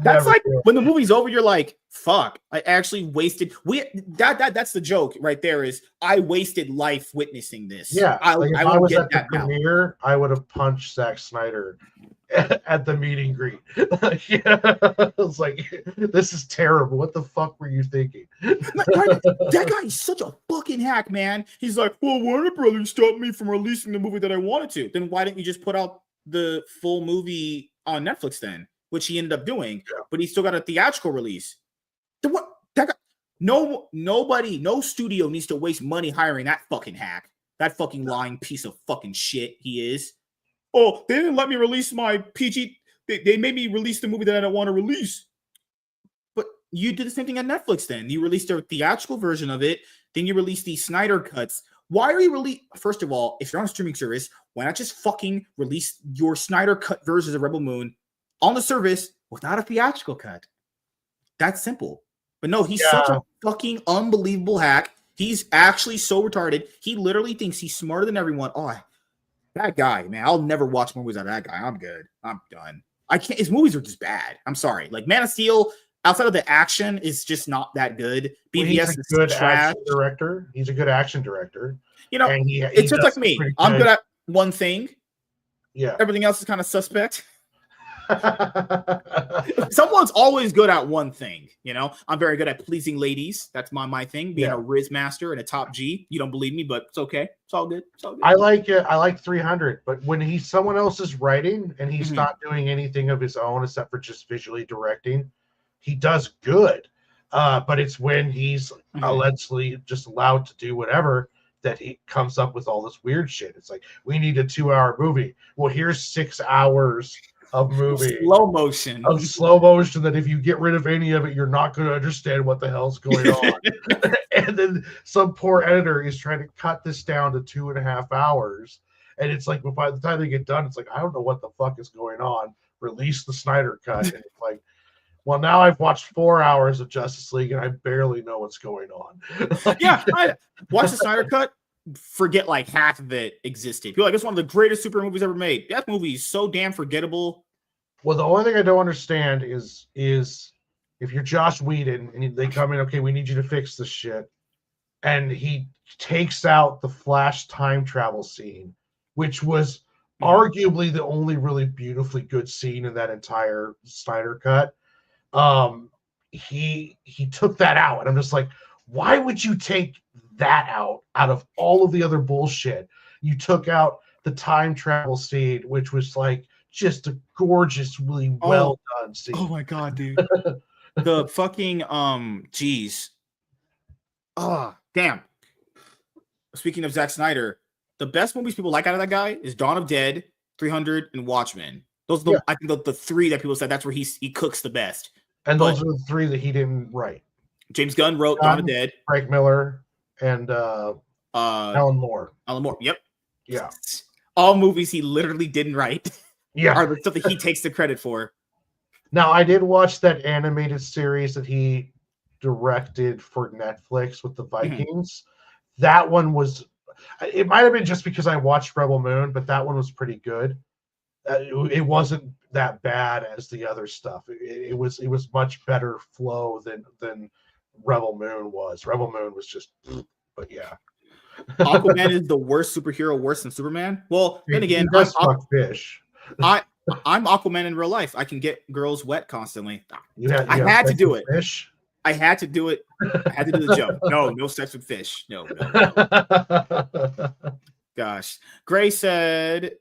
That's like when the movie's over, you're like, fuck, I actually wasted. That's the joke right there, is I wasted life witnessing this. Yeah, I was at the premiere, I would have punched Zack Snyder at the meet and greet. I was like, this is terrible. What the fuck were you thinking? That guy is such a fucking hack, man. He's like, well, Warner Brothers stopped me from releasing the movie that I wanted to. Then why didn't you just put out the full movie on Netflix then? Which he ended up doing, but he still got a theatrical release. That guy, no studio needs to waste money hiring that fucking hack. That fucking lying piece of fucking shit he is. Oh, they didn't let me release my PG. They made me release the movie that I don't want to release. But you did the same thing on Netflix then. You released a theatrical version of it. Then you released the Snyder cuts. Why are you First of all, if you're on a streaming service, why not just fucking release your Snyder cut versions of Rebel Moon on the service without a theatrical cut? That's simple. But no, he's such a fucking unbelievable hack. He's actually so retarded. He literally thinks he's smarter than everyone. Oh, that guy, man, I'll never watch movies out of that guy. I'm good. I'm done. I can't. His movies are just bad. I'm sorry. Like Man of Steel, outside of the action, is just not that good. BVS is good trash. Action director. He's a good action director. And it's just like me. I'm good at one thing. Yeah. Everything else is kind of suspect. Someone's always good at one thing, I'm very good at pleasing ladies. That's my thing, being a Riz master and a top G. You don't believe me, but it's okay. It's all good. I like 300, but when someone else is writing and he's not doing anything of his own except for just visually directing, he does good. But it's when he's allegedly just allowed to do whatever that he comes up with all this weird shit. It's like, we need a 2-hour movie. Well, here's 6 hours of movie, slow motion that if you get rid of any of it, you're not going to understand what the hell's going on. And then some poor editor is trying to cut this down to 2.5 hours, and it's like, by the time they get done, it's like, I don't know what the fuck is going on. Release the Snyder cut. And it's like, well, now I've watched 4 hours of Justice League and I barely know what's going on. I watch the Snyder cut, forget like half of it existed. Feel like it's one of the greatest super movies ever made. That movie is so damn forgettable. Well, the only thing I don't understand is if you're Josh Whedon and they come in, okay, we need you to fix this shit, and he takes out the Flash time travel scene, which was arguably the only really beautifully good scene in that entire Snyder cut. He took that out, and I'm just like, why would you take that out of all of the other bullshit? You took out the time travel scene, which was like just a gorgeously well done scene. Oh my god, dude. The fucking geez. Oh, damn. Speaking of Zack Snyder, the best movies people like out of that guy is Dawn of Dead, 300, and Watchmen. Those are I think the three that people said that's where he cooks the best. And those are the three that he didn't write. James Gunn wrote Dawn of Dead, Frank Miller, and Alan Moore. Alan Moore. Yep. Yeah. All movies he literally didn't write. Yeah. Are the stuff that he takes the credit for. Now, I did watch that animated series that he directed for Netflix with the Vikings. That one was, it might have been just because I watched Rebel Moon, but that one was pretty good. It wasn't that bad as the other stuff. It was much better flow than Rebel Moon was. Rebel Moon was just, but yeah. Aquaman is the worst superhero, worse than Superman. Well, then again, I'm Aquaman in real life. I can get girls wet constantly. I had to do it. Fish? I had to do it. I had to do the joke. No sex with fish. No. Gosh. Gray said,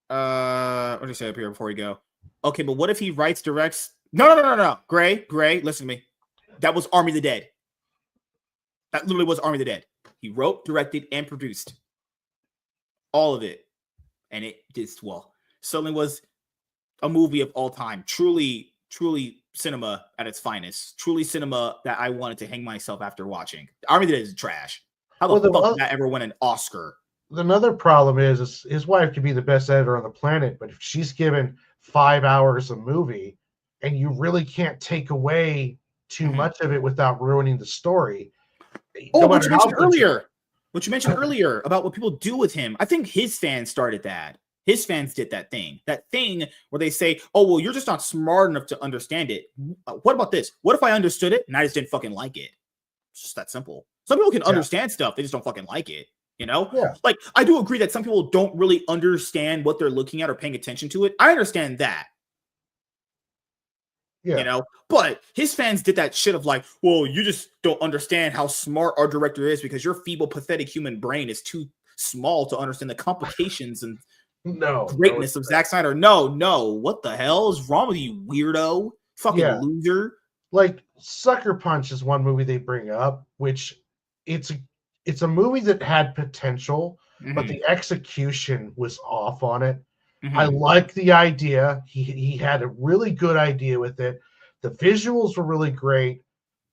what did he say up here before we go? Okay, but what if he writes, directs? No. Gray, listen to me. That was Army of the Dead. That literally was Army of the Dead. He wrote, directed, and produced all of it. And it just, suddenly was a movie of all time. Truly cinema at its finest. Truly cinema that I wanted to hang myself after watching. Army of the Dead is trash. How the fuck did that ever win an Oscar? Another problem is his wife could be the best editor on the planet, but if she's given 5 hours a movie and you really can't take away too much of it without ruining the story. What you mentioned earlier about what people do with him. I think his fans started that. His fans did that thing where they say, oh, well, you're just not smart enough to understand it. What about this? What if I understood it and I just didn't fucking like it? It's just that simple. Some people can understand stuff. They just don't fucking like it. You know? Yeah. Like, I do agree that some people don't really understand what they're looking at or paying attention to it. I understand that. Yeah. You know? But his fans did that shit of like, well, you just don't understand how smart our director is because your feeble, pathetic human brain is too small to understand the complications and greatness of Zack Snyder. No. What the hell is wrong with you, weirdo? Fucking loser. Like, Sucker Punch is one movie they bring up, which it's a movie that had potential, but the execution was off on it. I like the idea. He had a really good idea with it. The visuals were really great,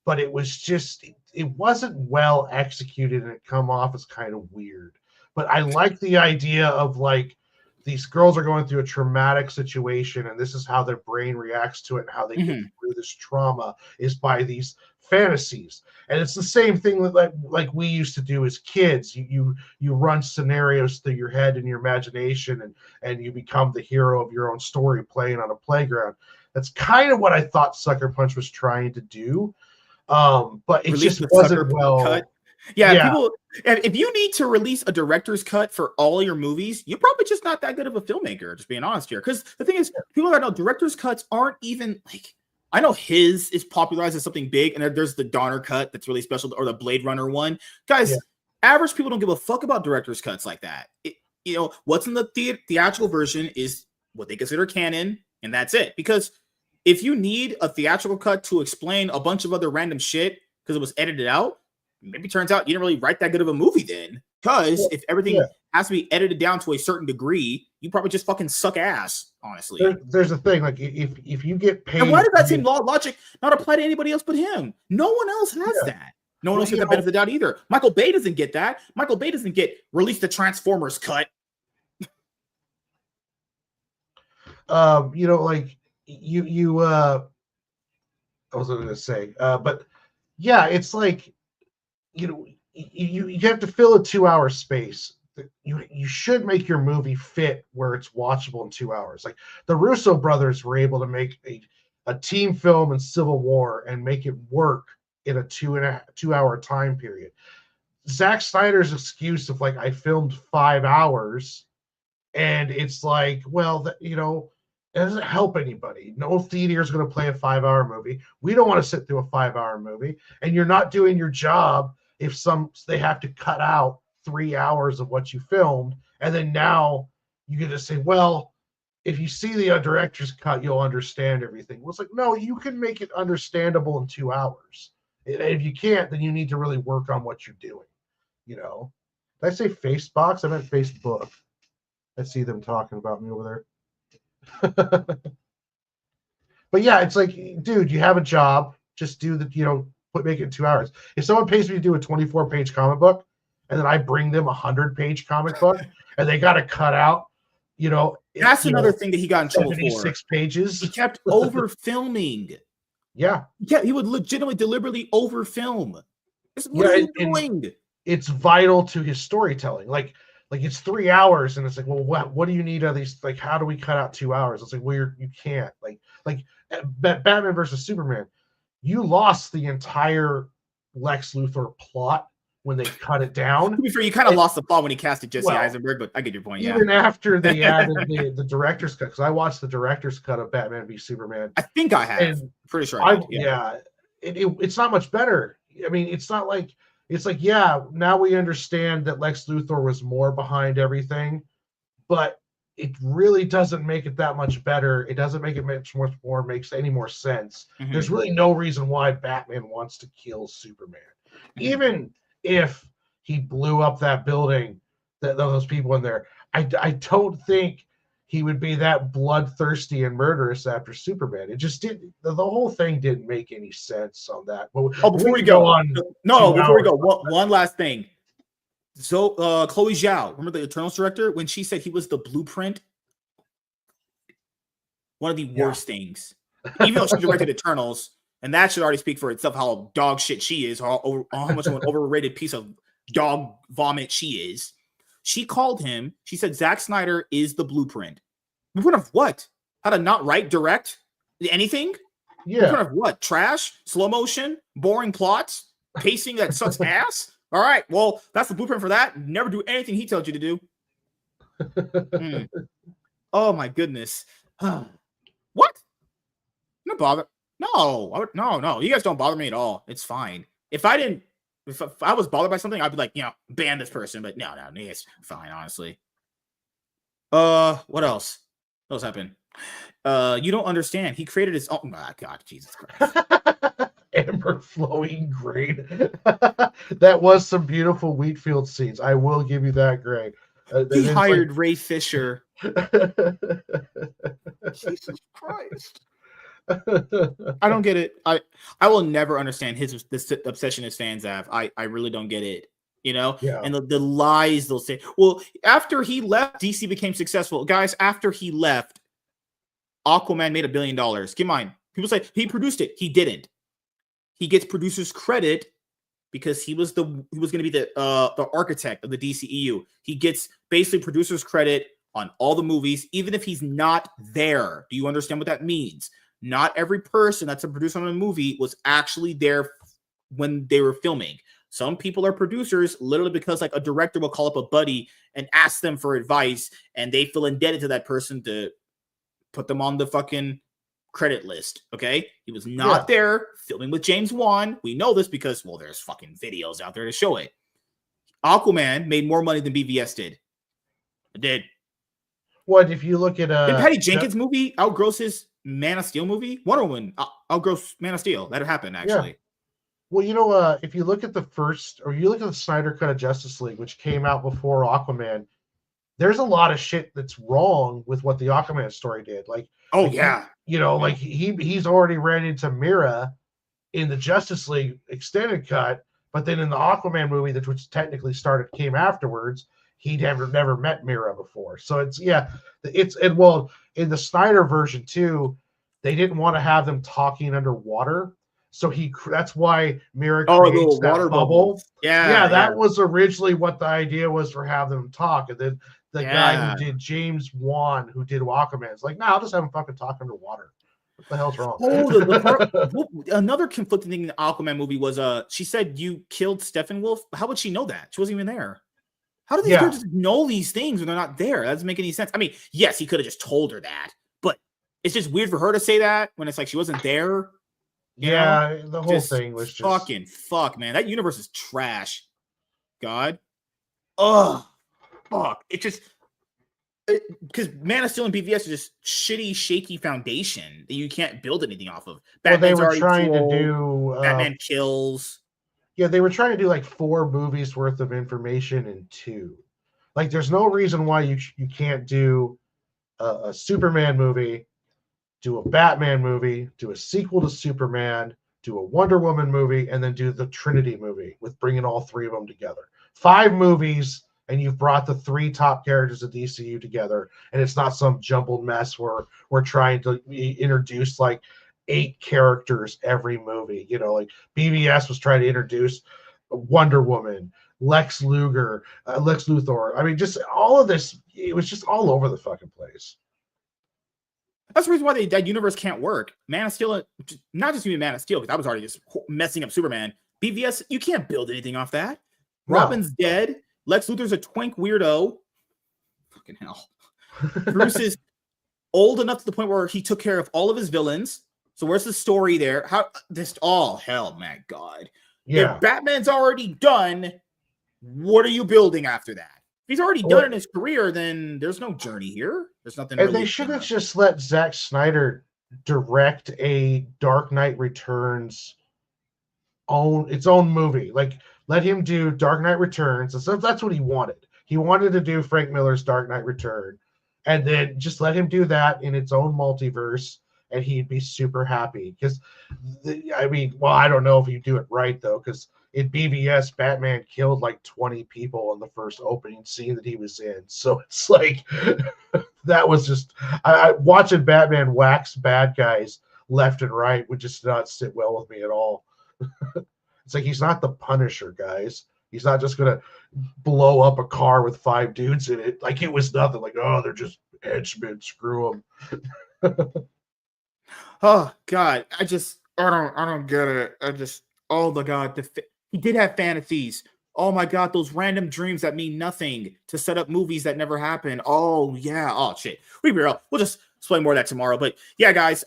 but it wasn't well executed and it come off as kind of weird. But I like the idea of like these girls are going through a traumatic situation and this is how their brain reacts to it and how they get through this trauma is by these fantasies. And it's the same thing that like we used to do as kids. You run scenarios through your head and your imagination and you become the hero of your own story playing on a playground. That's kind of what I thought Sucker Punch was trying to do. But it just wasn't well cut. People, if you need to release a director's cut for all your movies, you're probably just not that good of a filmmaker, just being honest here. Because the thing is, people that know director's cuts aren't even like, I know his is popularized as something big, and there's the Donner cut that's really special, or the Blade Runner one. Guys, average people don't give a fuck about director's cuts like that. What's in the theatrical version is what they consider canon, and that's it. Because if you need a theatrical cut to explain a bunch of other random shit because it was edited out, maybe it turns out you didn't really write that good of a movie then. Because if everything has to be edited down to a certain degree, you probably just fucking suck ass, honestly. There's a thing, like if you get paid. And why does that same law of logic not apply to anybody else but him? No one else has that. No one else gets the benefit of the doubt either. Michael Bay doesn't get that. Michael Bay doesn't get release the Transformers cut. Like you I was going to say, but yeah, it's like, you have to fill a 2-hour space. You should make your movie fit where it's watchable in 2 hours. Like the Russo brothers were able to make a team film in Civil War and make it work in a 2-hour time period. Zack Snyder's excuse of like, I filmed 5 hours, and it's like, well, it doesn't help anybody. No theater is going to play a 5-hour movie. We don't want to sit through a 5-hour movie, and you're not doing your job if they have to cut out 3 hours of what you filmed, and then now you get to say, well, if you see the director's cut, you'll understand everything. Well, it's like, no, you can make it understandable in 2 hours. And if you can't, then you need to really work on what you're doing. You know, did I say Facebox? I meant Facebook. I see them talking about me over there. But yeah, it's like, dude, you have a job. Just do the, make it in 2 hours. If someone pays me to do a 24-page comic book, and then I bring them a 100-page comic book, and they got to cut out, that's another thing that he got in trouble for. 76 pages. He kept over filming. Yeah. Yeah, he would legitimately deliberately over film. What are you doing? It's vital to his storytelling. Like it's 3 hours, and it's like, well, what do you need out of these? Like, how do we cut out 2 hours? It's like, well, you can't. Like Batman versus Superman, you lost the entire Lex Luthor plot when they cut it down. To be fair, you kind of lost the plot when he casted Jesse Eisenberg, but I get your point. Even after they added the director's cut, because I watched the director's cut of Batman v Superman. I think I have. And pretty sure I did. It's not much better. I mean, it's not like it's like, now we understand that Lex Luthor was more behind everything, but it really doesn't make it that much better. It doesn't make it makes any more sense. Mm-hmm. There's really no reason why Batman wants to kill Superman. Mm-hmm. Even if he blew up that building, those people in there, I don't think he would be that bloodthirsty and murderous after Superman. It just didn't. The whole thing didn't make any sense on that. But before we go on, before we go, one last thing. So Chloe Zhao, remember the Eternals director, when she said he was the blueprint? One of the worst things. Even though she directed Eternals, and that should already speak for itself how dog shit she is, or how much of an overrated piece of dog vomit she is. She called him, she said Zack Snyder is the blueprint. Blueprint of what? How to not write, direct? Anything? Yeah. Blueprint of what? Trash? Slow motion? Boring plots? Pacing that sucks ass? All right, well, that's the blueprint for that. Never do anything he tells you to do. Oh, my goodness. What? No bother. No. You guys don't bother me at all. It's fine. If I was bothered by something, I'd be like, ban this person. But no, it's fine, honestly. What else? What else happened? You don't understand. He created his own. Oh, God, Jesus Christ. Amber flowing green. That was some beautiful Wheatfield scenes. I will give you that, Gray. He hired Ray Fisher. Jesus Christ. I don't get it. I will never understand this obsession his fans have. I really don't get it. Yeah. And the lies they'll say. Well, after he left, DC became successful. Guys, after he left, Aquaman made $1 billion. Keep in mind, people say he produced it. He didn't. He gets producer's credit because he was going to be the architect of the DCEU. He gets basically producer's credit on all the movies, even if he's not there. Do you understand what that means? Not every person that's a producer on a movie was actually there when they were filming. Some people are producers literally because like a director will call up a buddy and ask them for advice, and they feel indebted to that person to put them on the fucking credit list. Okay, he was not there filming with James Wan. We know this because, well, there's fucking videos out there to show it. Aquaman made more money than BVS did. It did. What if you look at did Patty Jenkins' movie outgross his Man of Steel movie? Wonder Woman outgross Man of Steel. That happened actually. Yeah. Well, if you look at the Snyder Cut of Justice League, which came out before Aquaman, there's a lot of shit that's wrong with what the Aquaman story did. He's already ran into Mira in the Justice League extended cut, but then in the Aquaman movie, which technically came afterwards, he'd never met Mira before. So in the Snyder version too, they didn't want to have them talking underwater. So that's why Mira creates that water bubble. That was originally what the idea was for having them talk. And then the guy who did James Wan, who did Aquaman, is like, I'll just have him fucking talk underwater. What the hell's wrong? Another conflicting thing in the Aquaman movie was she said you killed Steppenwolf. How would she know that? She wasn't even there. How do these characters know these things when they're not there? That doesn't make any sense. I mean, yes, he could have just told her that, but it's just weird for her to say that when it's like she wasn't there. The whole thing was just fucking fuck, man. That universe is trash. God. oh, fuck. It just because Man of Steel and BVS is just shitty, shaky foundation that you can't build anything off of. Well, they Batman's were already trying to too old. do Batman kills. yeah, they were trying to do like 4 movies worth of information in 2. Like, there's no reason why you can't do a Superman movie, do a Batman movie, do a sequel to Superman, do a Wonder Woman movie, and then do the Trinity movie with bringing all 3 of them together. 5 movies, and you've brought the 3 top characters of DCU together, and it's not some jumbled mess where we're trying to introduce like 8 characters every movie. You know, like BVS was trying to introduce Wonder Woman, Lex Luthor. I mean, just all of this. It was just all over the fucking place. That's the reason why that universe can't work. Man of Steel, not just even Man of Steel, because that was already just messing up Superman. BVS, you can't build anything off that. No. Robin's dead. Lex Luthor's a twink weirdo. Fucking hell. Bruce is old enough to the point where he took care of all of his villains. So where's the story there? How this? Oh hell, my God! Yeah, if Batman's already done, what are you building after that? If he's already done in his career, then there's no journey here. There's nothing. And really they should have just let Zack Snyder direct a Dark Knight Returns its own movie. Like, let him do Dark Knight Returns. So that's what he wanted. He wanted to do Frank Miller's Dark Knight Return, and then just let him do that in its own multiverse, and he'd be super happy. Because, I mean, well, I don't know if you do it right, though, because in BVS, Batman killed like 20 people in the first opening scene that he was in. So it's like, that was just, I watching Batman wax bad guys left and right would just not sit well with me at all. It's like, he's not the Punisher, guys. He's not just going to blow up a car with 5 dudes in it. Like, it was nothing. Like, oh, they're just henchmen. Screw them. Oh God, I don't get it. Oh my God, he did have fantasies. Oh my God, those random dreams that mean nothing to set up movies that never happen. Oh yeah. Oh shit. We'll just explain more of that tomorrow. But yeah, guys.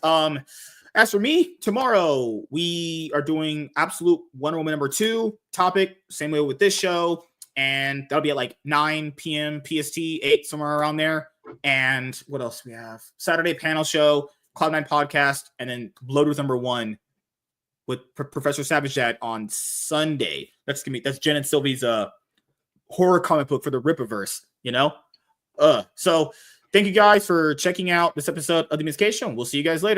As for me, tomorrow we are doing Absolute Wonder Woman #2 topic, same way with this show, and that'll be at like 9 p.m. PST, 8 somewhere around there. And what else we have? Saturday panel show, Cloud9 podcast, and then Bloodworth #1 with Professor Savage Dad on Sunday. That's Jen and Sylvie's horror comic book for the Rippaverse. You know, so thank you guys for checking out this episode of the MSK Show. We'll see you guys later.